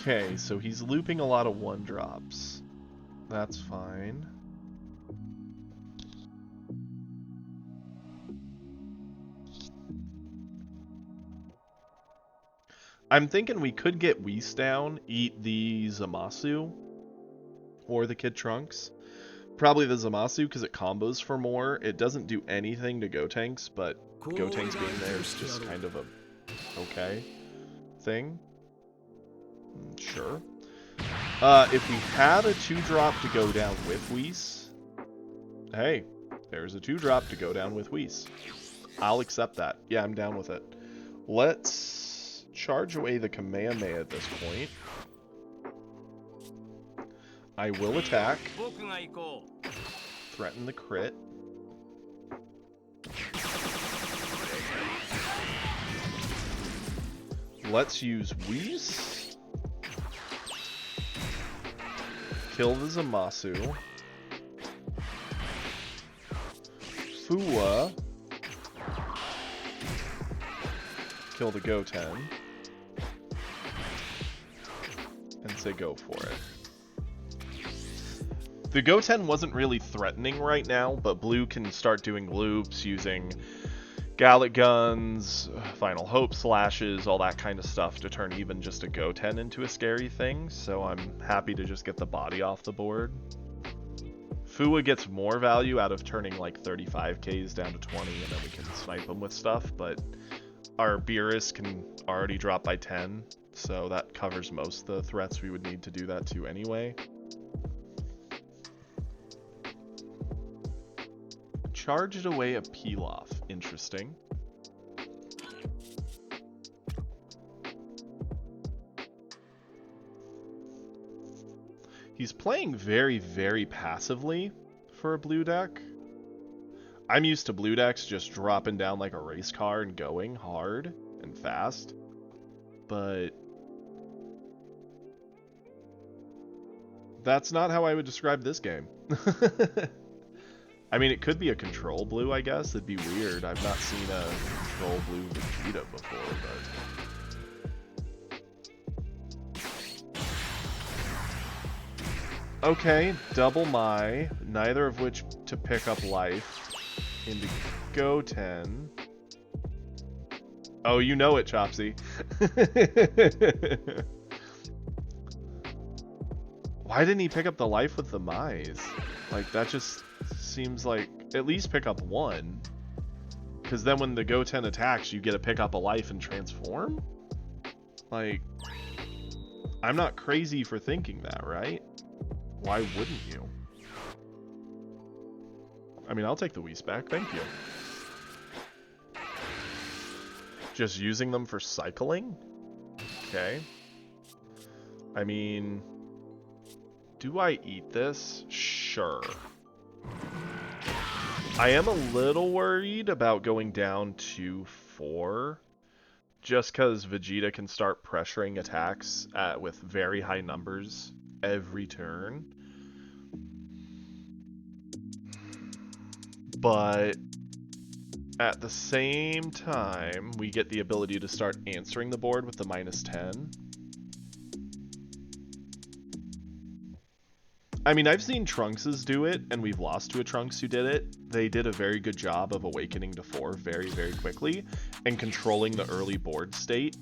Okay, so he's looping a lot of 1-drops. That's fine. I'm thinking we could get Whis down, eat the Zamasu, or the Kid Trunks. Probably the Zamasu because it combos for more. It doesn't do anything to Gotenks, but Gotenks being there is just kind of a okay thing. Sure. If we had a 2-drop to go down with Whis, hey, there's a 2-drop to go down with Whis. I'll accept that. Yeah, I'm down with it. Let's charge away the Kamehameha at this point. I will attack. Threaten the crit. Let's use Whis. Kill the Zamasu. Fua. Kill the Goten. And say go for it. The Goten wasn't really threatening right now, but Blue can start doing loops using Gallic Guns, Final Hope slashes, all that kind of stuff to turn even just a Goten into a scary thing, so I'm happy to just get the body off the board. Fua gets more value out of turning like 35Ks down to 20, and then we can snipe them with stuff, but our Beerus can already drop by 10, so that covers most of the threats we would need to do that to anyway. Charged away a Pilaf. Interesting. He's playing very, very passively for a blue deck. I'm used to blue decks just dropping down like a race car and going hard and fast. But that's not how I would describe this game. I mean, it could be a control blue, I guess. It'd be weird. I've not seen a control blue Vegeta before, but... Okay, double Mai, neither of which to pick up life into Goten. Oh, you know it, Chopsy. Why didn't he pick up the life with the Mais? Like, that just seems like, at least pick up one. Because then when the Goten attacks, you get to pick up a life and transform? Like, I'm not crazy for thinking that, right? Why wouldn't you? I mean, I'll take the Whis back, thank you. Just using them for cycling? Okay. I mean... Do I eat this? Sure. I am a little worried about going down to 4. Just because Vegeta can start pressuring attacks with very high numbers every turn. But at the same time, we get the ability to start answering the board with the -10. I mean, I've seen Trunks' do it, and we've lost to a Trunks who did it. They did a very good job of awakening to 4 very, very quickly, and controlling the early board state.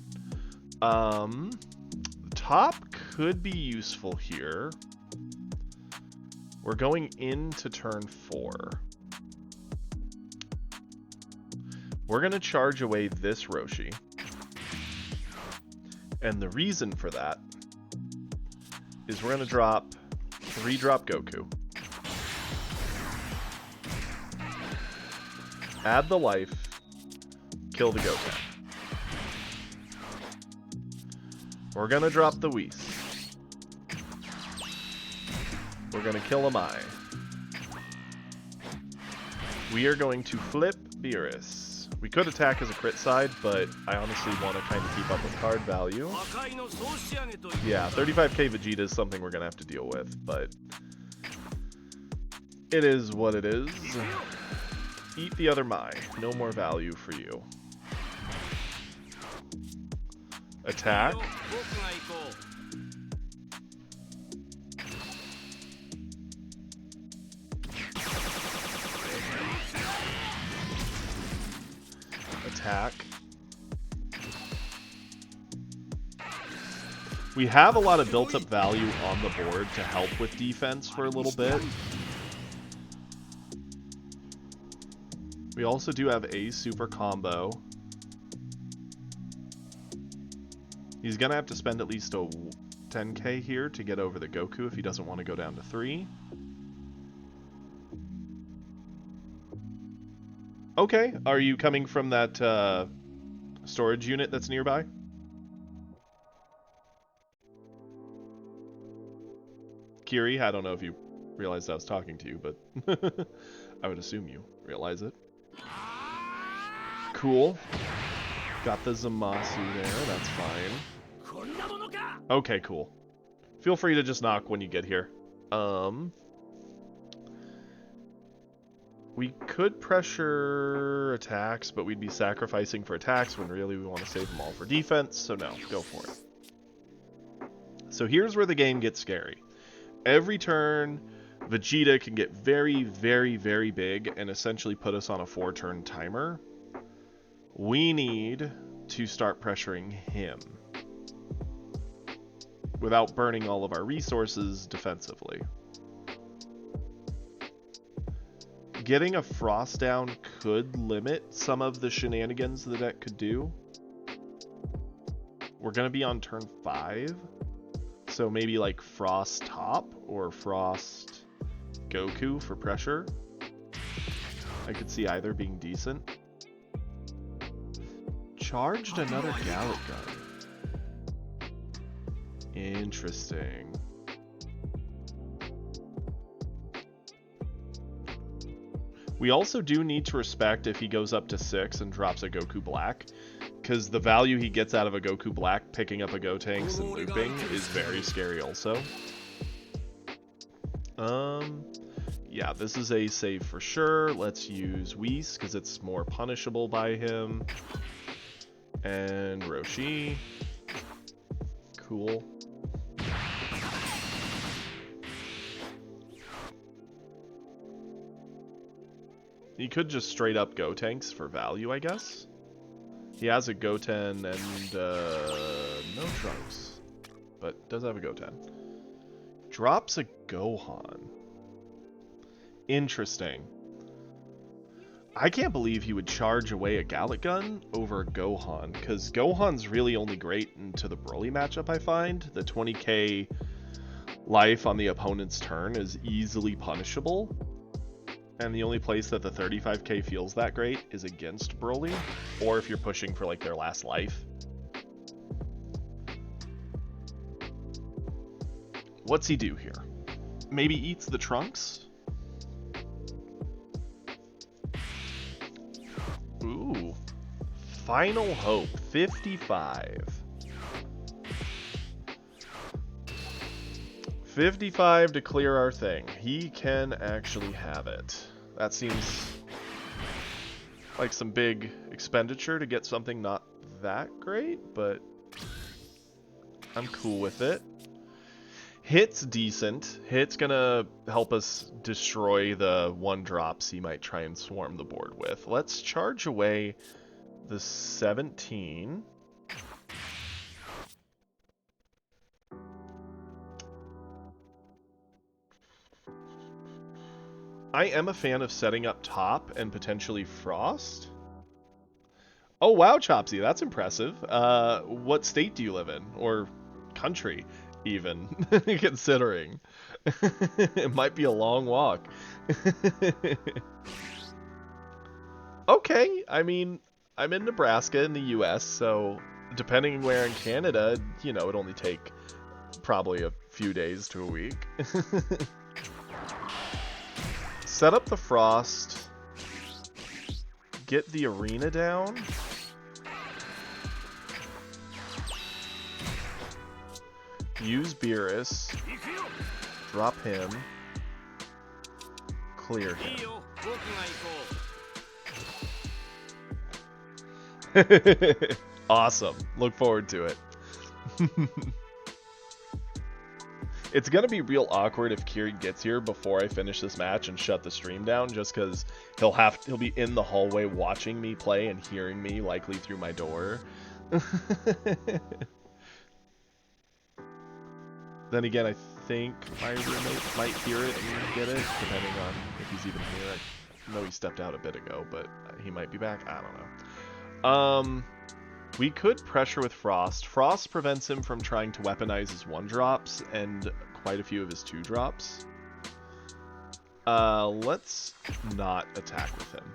Top could be useful here. We're going into turn 4. We're going to charge away this Roshi. And the reason for that is we're going to drop 3-drop Goku. Add the life. Kill the Goten. We're gonna drop the Whis. We're gonna kill a Mai. We are going to flip Beerus. We could attack as a crit side, but I honestly want to kind of keep up with card value. Yeah, 35k Vegeta is something we're going to have to deal with, but it is what it is. Eat the other Mai. No more value for you. Attack. attack. We have a lot of built-up value on the board to help with defense for a little bit. We also do have a super combo. He's gonna have to spend at least a 10k here to get over the Goku if he doesn't want to go down to 3. Okay, are you coming from that storage unit that's nearby? Kiri, I don't know if you realized I was talking to you, but I would assume you realize it. Cool. Got the Zamasu there, that's fine. Okay, cool. Feel free to just knock when you get here. We could pressure attacks, but we'd be sacrificing for attacks when really we want to save them all for defense, so no, go for it. So here's where the game gets scary. Every turn, Vegeta can get very, very, very big and essentially put us on a 4-turn timer. We need to start pressuring him without burning all of our resources defensively. Getting a Frost down could limit some of the shenanigans the deck could do. We're going to be on turn 5. So maybe like Frost top or Frost Goku for pressure. I could see either being decent. Charged another Gallet Gun. Interesting. We also do need to respect if he goes up to 6 and drops a Goku Black, because the value he gets out of a Goku Black picking up a Gotenks and looping is very scary also. Yeah, this is a save for sure. Let's use Whis, because it's more punishable by him. And Roshi. Cool. He could just straight up Gotenks for value, I guess. He has a Goten and no Trunks, but does have a Goten. Drops a Gohan. Interesting. I can't believe he would charge away a Gallet Gun over a Gohan, because Gohan's really only great into the Broly matchup, I find. The 20k life on the opponent's turn is easily punishable. And the only place that the 35k feels that great is against Broly, or if you're pushing for like their last life. What's he do here? Maybe eats the Trunks? Ooh. Final Hope, 55. 55 to clear our thing. He can actually have it. That seems like some big expenditure to get something not that great, but I'm cool with it. Hit's decent. Hit's gonna help us destroy the 1-drops he might try and swarm the board with. Let's charge away the 17. I am a fan of setting up top and potentially Frost. Oh wow, Chopsy, that's impressive. What state do you live in? Or country, even, considering. It might be a long walk. Okay, I mean, I'm in Nebraska in the US, so depending where in Canada, you know, it'd only take probably a few days to a week. Set up the Frost, get the arena down, use Beerus, drop him, clear him. Awesome, look forward to it. It's gonna be real awkward if Kiri gets here before I finish this match and shut the stream down, just because he'll be in the hallway watching me play and hearing me, likely through my door. Then again, I think my roommate might hear it and get it, depending on if he's even here. I know he stepped out a bit ago, but he might be back. I don't know. We could pressure with Frost. Frost prevents him from trying to weaponize his 1-drops and quite a few of his 2-drops. Let's not attack with him.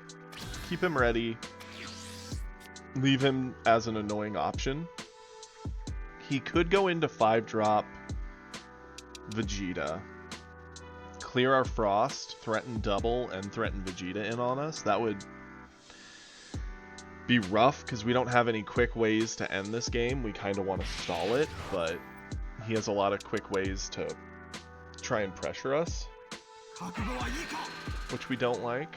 Keep him ready. Leave him as an annoying option. He could go into 5-drop Vegeta. Clear our Frost, threaten double, and threaten Vegeta in on us. That would be rough because we don't have any quick ways to end this game. We kind of want to stall it, but he has a lot of quick ways to try and pressure us, which we don't like.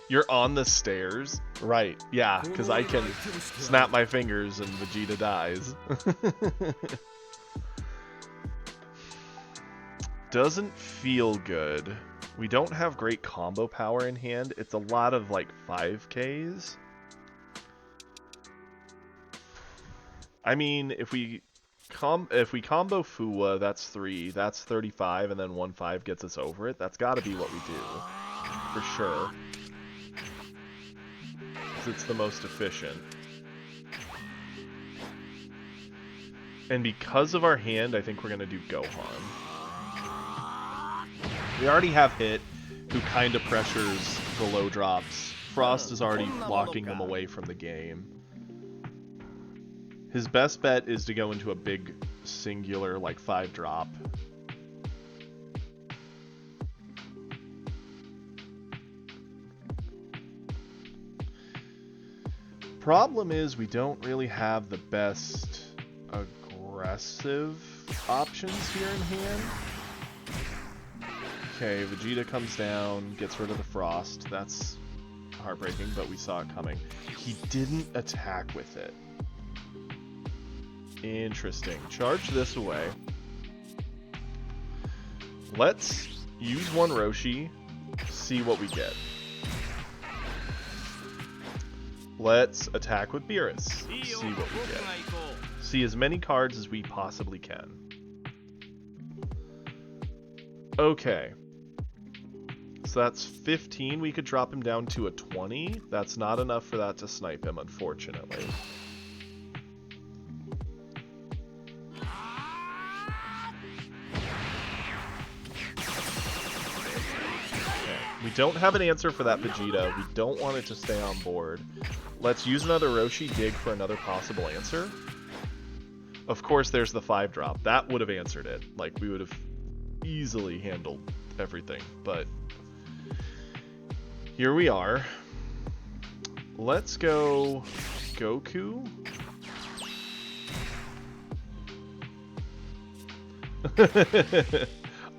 You're on the stairs? Right, yeah, because I can snap my fingers and Vegeta dies. Doesn't feel good. We don't have great combo power in hand. It's a lot of like 5Ks. I mean, if we combo Fuwa, that's 3, that's 35, and then 1-5 gets us over it. That's got to be what we do, for sure. 'Cause it's the most efficient. And because of our hand, I think we're gonna do Gohan. We already have Hit, who kind of pressures the low drops. Frost is already locking them away from the game. His best bet is to go into a big singular, like 5-drop. Problem is, we don't really have the best aggressive options here in hand. Okay, Vegeta comes down, gets rid of the Frost. That's heartbreaking, but we saw it coming. He didn't attack with it. Interesting. Charge this away. Let's use one Roshi, see what we get. Let's attack with Beerus, see what we get. See as many cards as we possibly can. Okay. So that's 15. We could drop him down to a 20. That's not enough for that to snipe him, unfortunately. Okay. We don't have an answer for that Vegeta. We don't want it to stay on board. Let's use another Roshi, dig for another possible answer. Of course, there's the 5-drop. That would have answered it. Like, we would have easily handled everything, but here we are. Let's go Goku.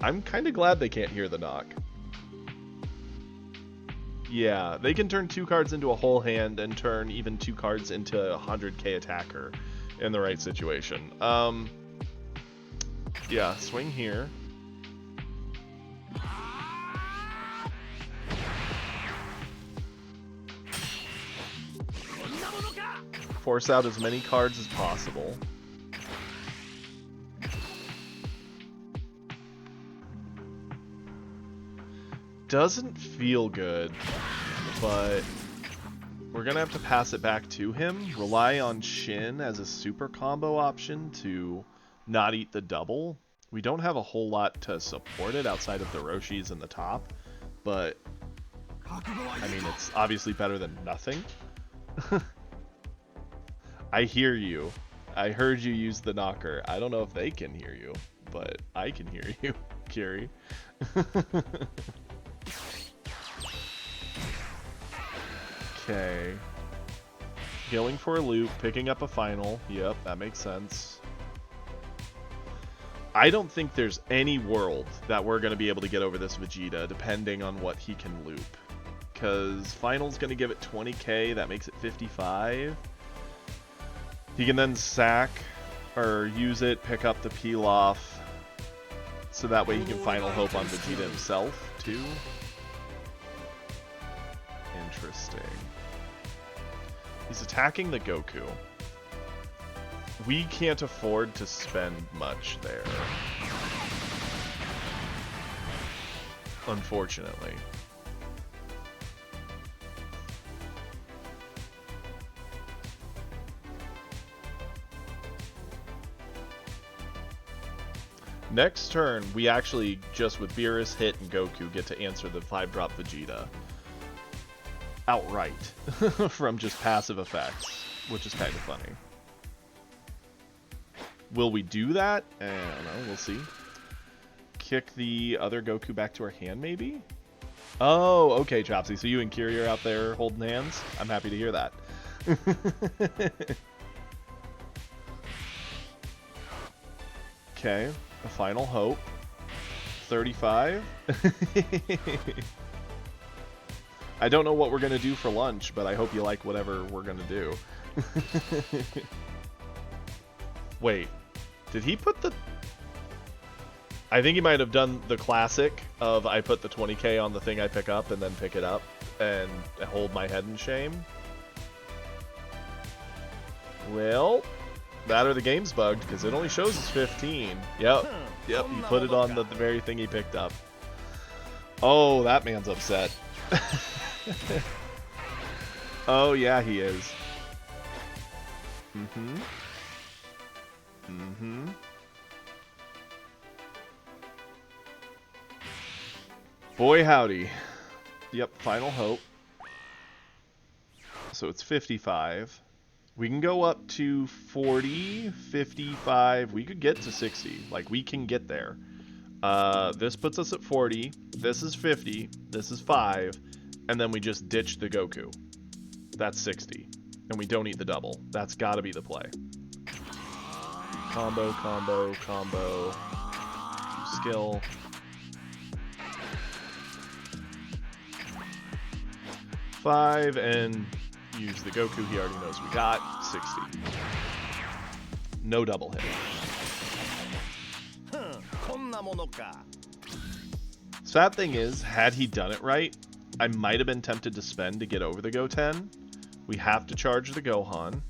I'm kind of glad they can't hear the knock. Yeah, they can turn 2 cards into a whole hand and turn even 2 cards into a 100k attacker in the right situation. Yeah, swing here. Force out as many cards as possible. Doesn't feel good, but we're gonna have to pass it back to him. Rely on Shin as a super combo option to not eat the double. We don't have a whole lot to support it outside of the Roshis in the top, but I mean, it's obviously better than nothing. I hear you. I heard you use the knocker. I don't know if they can hear you, but I can hear you, Kiri. Okay. Going for a loop, picking up a final. Yep, that makes sense. I don't think there's any world that we're going to be able to get over this Vegeta, depending on what he can loop. Because final's going to give it 20k, that makes it 55. He can then sack or use it, pick up the Pilaf, so that way he can final hope on Vegeta himself too. Interesting. He's attacking the Goku. We can't afford to spend much there, unfortunately. Next turn, we actually, just with Beerus, Hit, and Goku, get to answer the 5-drop Vegeta outright from just passive effects, which is kind of funny. Will we do that? I don't know, we'll see. Kick the other Goku back to our hand, maybe? Oh, okay, Chopsy, so you and Kiri are out there holding hands? I'm happy to hear that. Okay. A final hope. 35. I don't know what we're going to do for lunch, but I hope you like whatever we're going to do. Wait. Did he put the... I think he might have done the classic of I put the 20k on the thing I pick up and then pick it up and hold my head in shame. Well... that or the game's bugged, because it only shows us 15. Yep, he put it on the very thing he picked up. Oh, that man's upset. Oh, yeah, he is. Boy, howdy. Yep, final hope. So it's 55. We can go up to 40, 55. We could get to 60. Like, we can get there. This puts us at 40. This is 50. This is 5. And then we just ditch the Goku. That's 60. And we don't eat the double. That's got to be the play. Combo, combo, combo. Skill. Five, and use the Goku he already knows we got. 60. No double hit. Sad thing is, had he done it right, I might have been tempted to spend to get over the Goten. We have to charge the Gohan.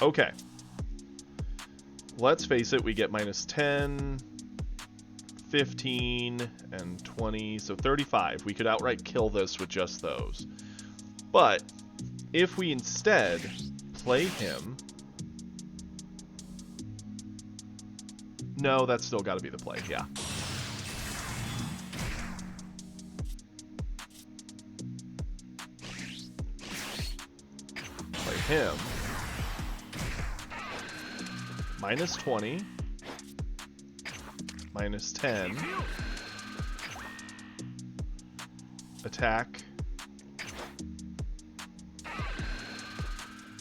Okay. Let's face it, we get minus 10, 15, and 20, so 35. We could outright kill this with just those. But if we instead play him... No, that's still got to be the play, yeah. Play him. Minus 20. Minus 10. Attack.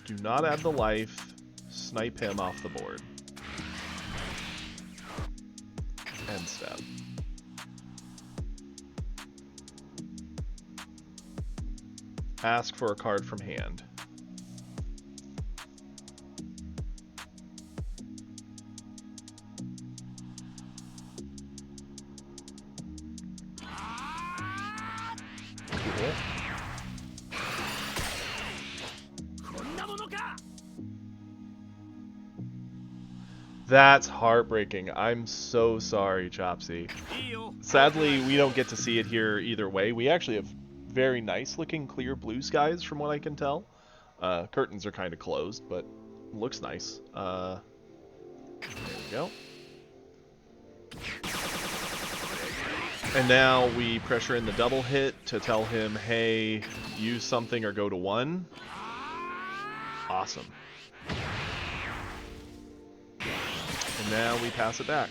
Do not add the life. Snipe him off the board. End step. Ask for a card from hand. Cool. That's heartbreaking. I'm so sorry, Chopsy. Sadly, we don't get to see it here either way. We actually have very nice looking clear blue skies from what I can tell. Curtains are kind of closed, but looks nice. There we go. And now we pressure in the double hit to tell him, hey, use something or go to 1. Awesome. And now we pass it back.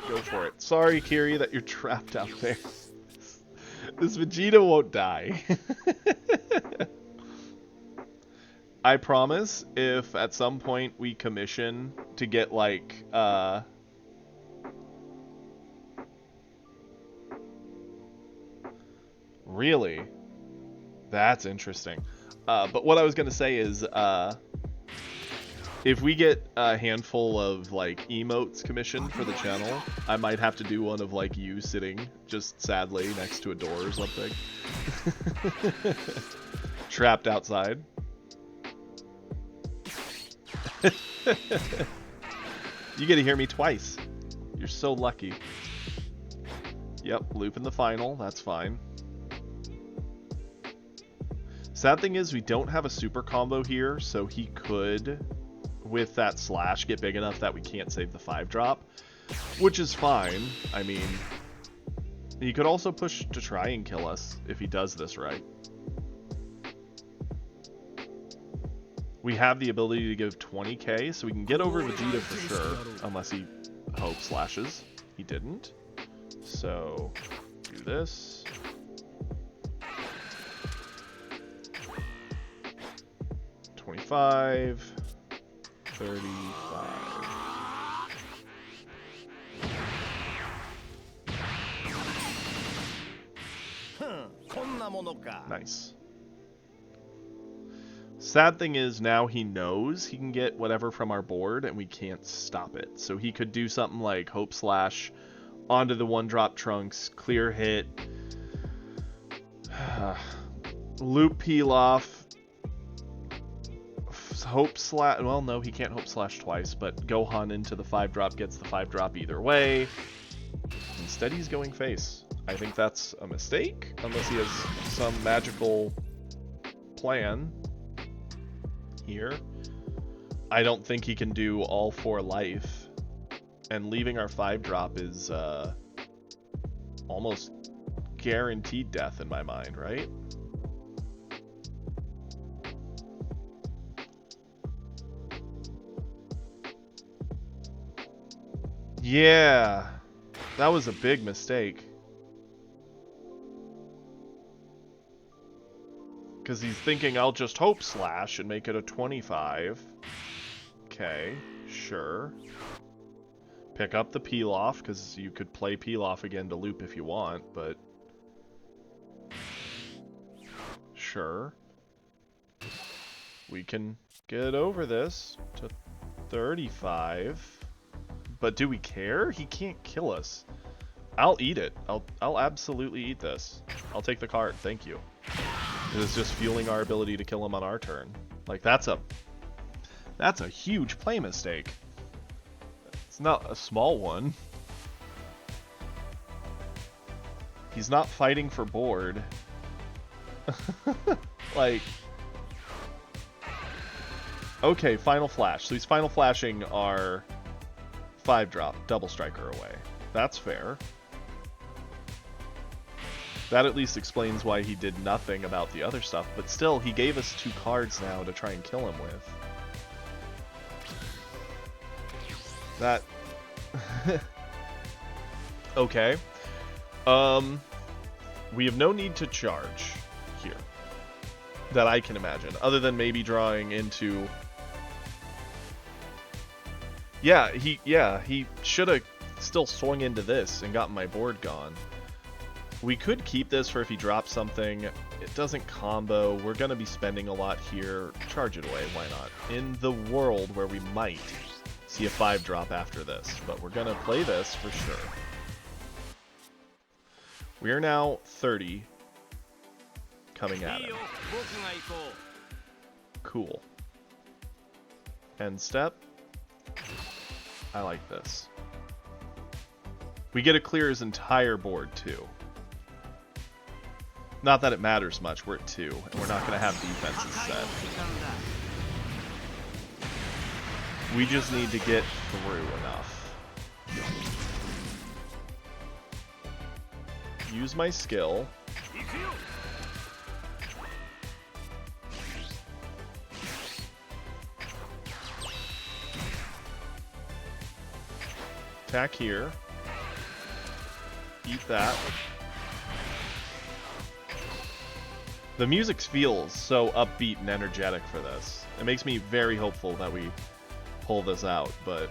Go for it. Sorry, Kiri, that you're trapped out there. This Vegeta won't die. I promise, if at some point we commission to get, like, Really? That's interesting. But what I was gonna say is, if we get a handful of like emotes commissioned for the channel, I might have to do one of like you sitting just sadly next to a door or something. Trapped outside. You get to hear me twice. You're so lucky. Yep, loop in the final, that's fine. Sad thing is we don't have a super combo here, so he could, with that slash, get big enough that we can't save the 5-drop, which is fine. I mean, he could also push to try and kill us if he does this right. We have the ability to give 20k, so we can get over Vegeta for sure, unless he hope slashes. He didn't. So, do this. $25, $35. Nice. Sad thing is now he knows he can get whatever from our board and we can't stop it. So he could do something like Hope Slash onto the 1-drop Trunks, clear hit, loop peel off, Hope Slash, well no, he can't Hope Slash twice, but Gohan into the 5-drop gets the 5-drop either way. Instead he's going face. I think that's a mistake, unless he has some magical plan here. I don't think he can do all 4 life, and leaving our 5-drop is almost guaranteed death in my mind, right? Yeah, that was a big mistake. Because he's thinking I'll just Hope Slash and make it a 25. Okay, sure. Pick up the peel off, because you could play peel off again to loop if you want, but... Sure. We can get over this to 35. But do we care? He can't kill us. I'll eat it. I'll absolutely eat this. I'll take the card, thank you. It's just fueling our ability to kill him on our turn. Like, that's a huge play mistake. It's not a small one. He's not fighting for board. Like... Okay, Final Flash. So he's Final Flashing our 5-drop, Double Striker away. That's fair. That at least explains why he did nothing about the other stuff, but still, he gave us 2 cards now to try and kill him with. That... Okay. We have no need to charge here. That I can imagine, other than maybe drawing into... Yeah, he should have still swung into this and gotten my board gone. We could keep this for if he drops something. It doesn't combo. We're going to be spending a lot here. Charge it away. Why not? In the world where we might see a 5-drop after this. But we're going to play this for sure. We are now 30 coming at him. Cool. End step. I like this. We get to clear his entire board too. Not that it matters much, we're at 2, and we're not going to have defenses set. We just need to get through enough. Use my skill. Attack here. Eat that. The music feels so upbeat and energetic for this. It makes me very hopeful that we pull this out, but...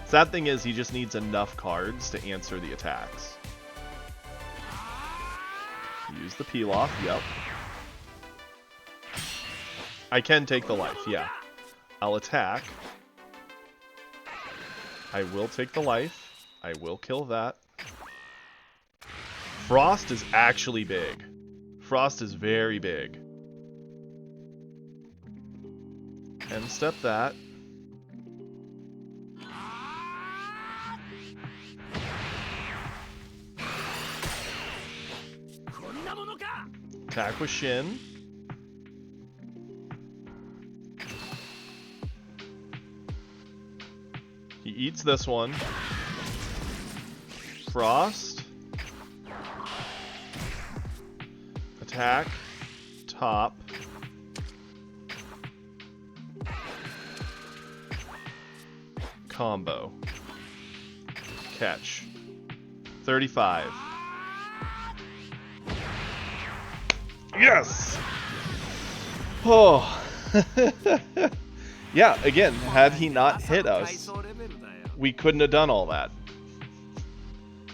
Sad thing is, he just needs enough cards to answer the attacks. Use the peel off, yep. I can take the life, yeah. I'll attack. I will take the life. I will kill that. Frost is actually big. Frost is very big. End step that. Attack with Shin. He eats this one. Frost. Attack. Top. Combo. Catch. 35. Yes! Oh. Yeah, again, had he not hit us, we couldn't have done all that.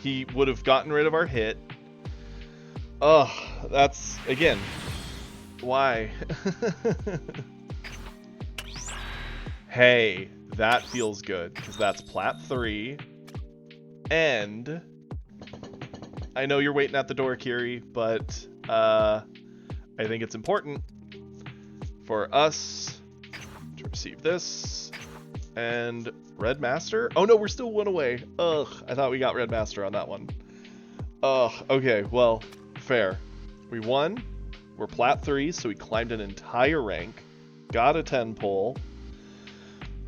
He would have gotten rid of our hit. Ugh, that's, again, why? Hey, that feels good, because that's Plat 3. And I know you're waiting at the door, Kiri, but I think it's important for us to receive this. And Red Master? Oh no, we're still one away. Ugh, I thought we got Red Master on that one. Ugh, okay, well, fair. We won. We're Plat 3, so we climbed an entire rank. Got a 10 pull.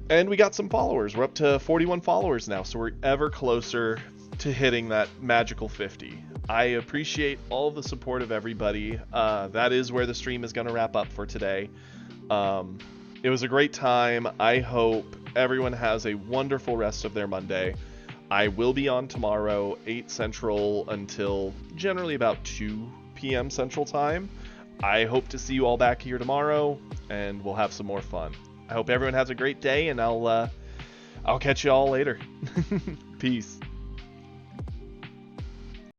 And we got some followers. We're up to 41 followers now, so we're ever closer to hitting that magical 50. I appreciate all the support of everybody. That is where the stream is going to wrap up for today. It was a great time. I hope everyone has a wonderful rest of their Monday. I will be on tomorrow, 8 Central until generally about 2 p.m. Central Time. I hope to see you all back here tomorrow, and we'll have some more fun. I hope everyone has a great day, and I'll catch you all later. Peace.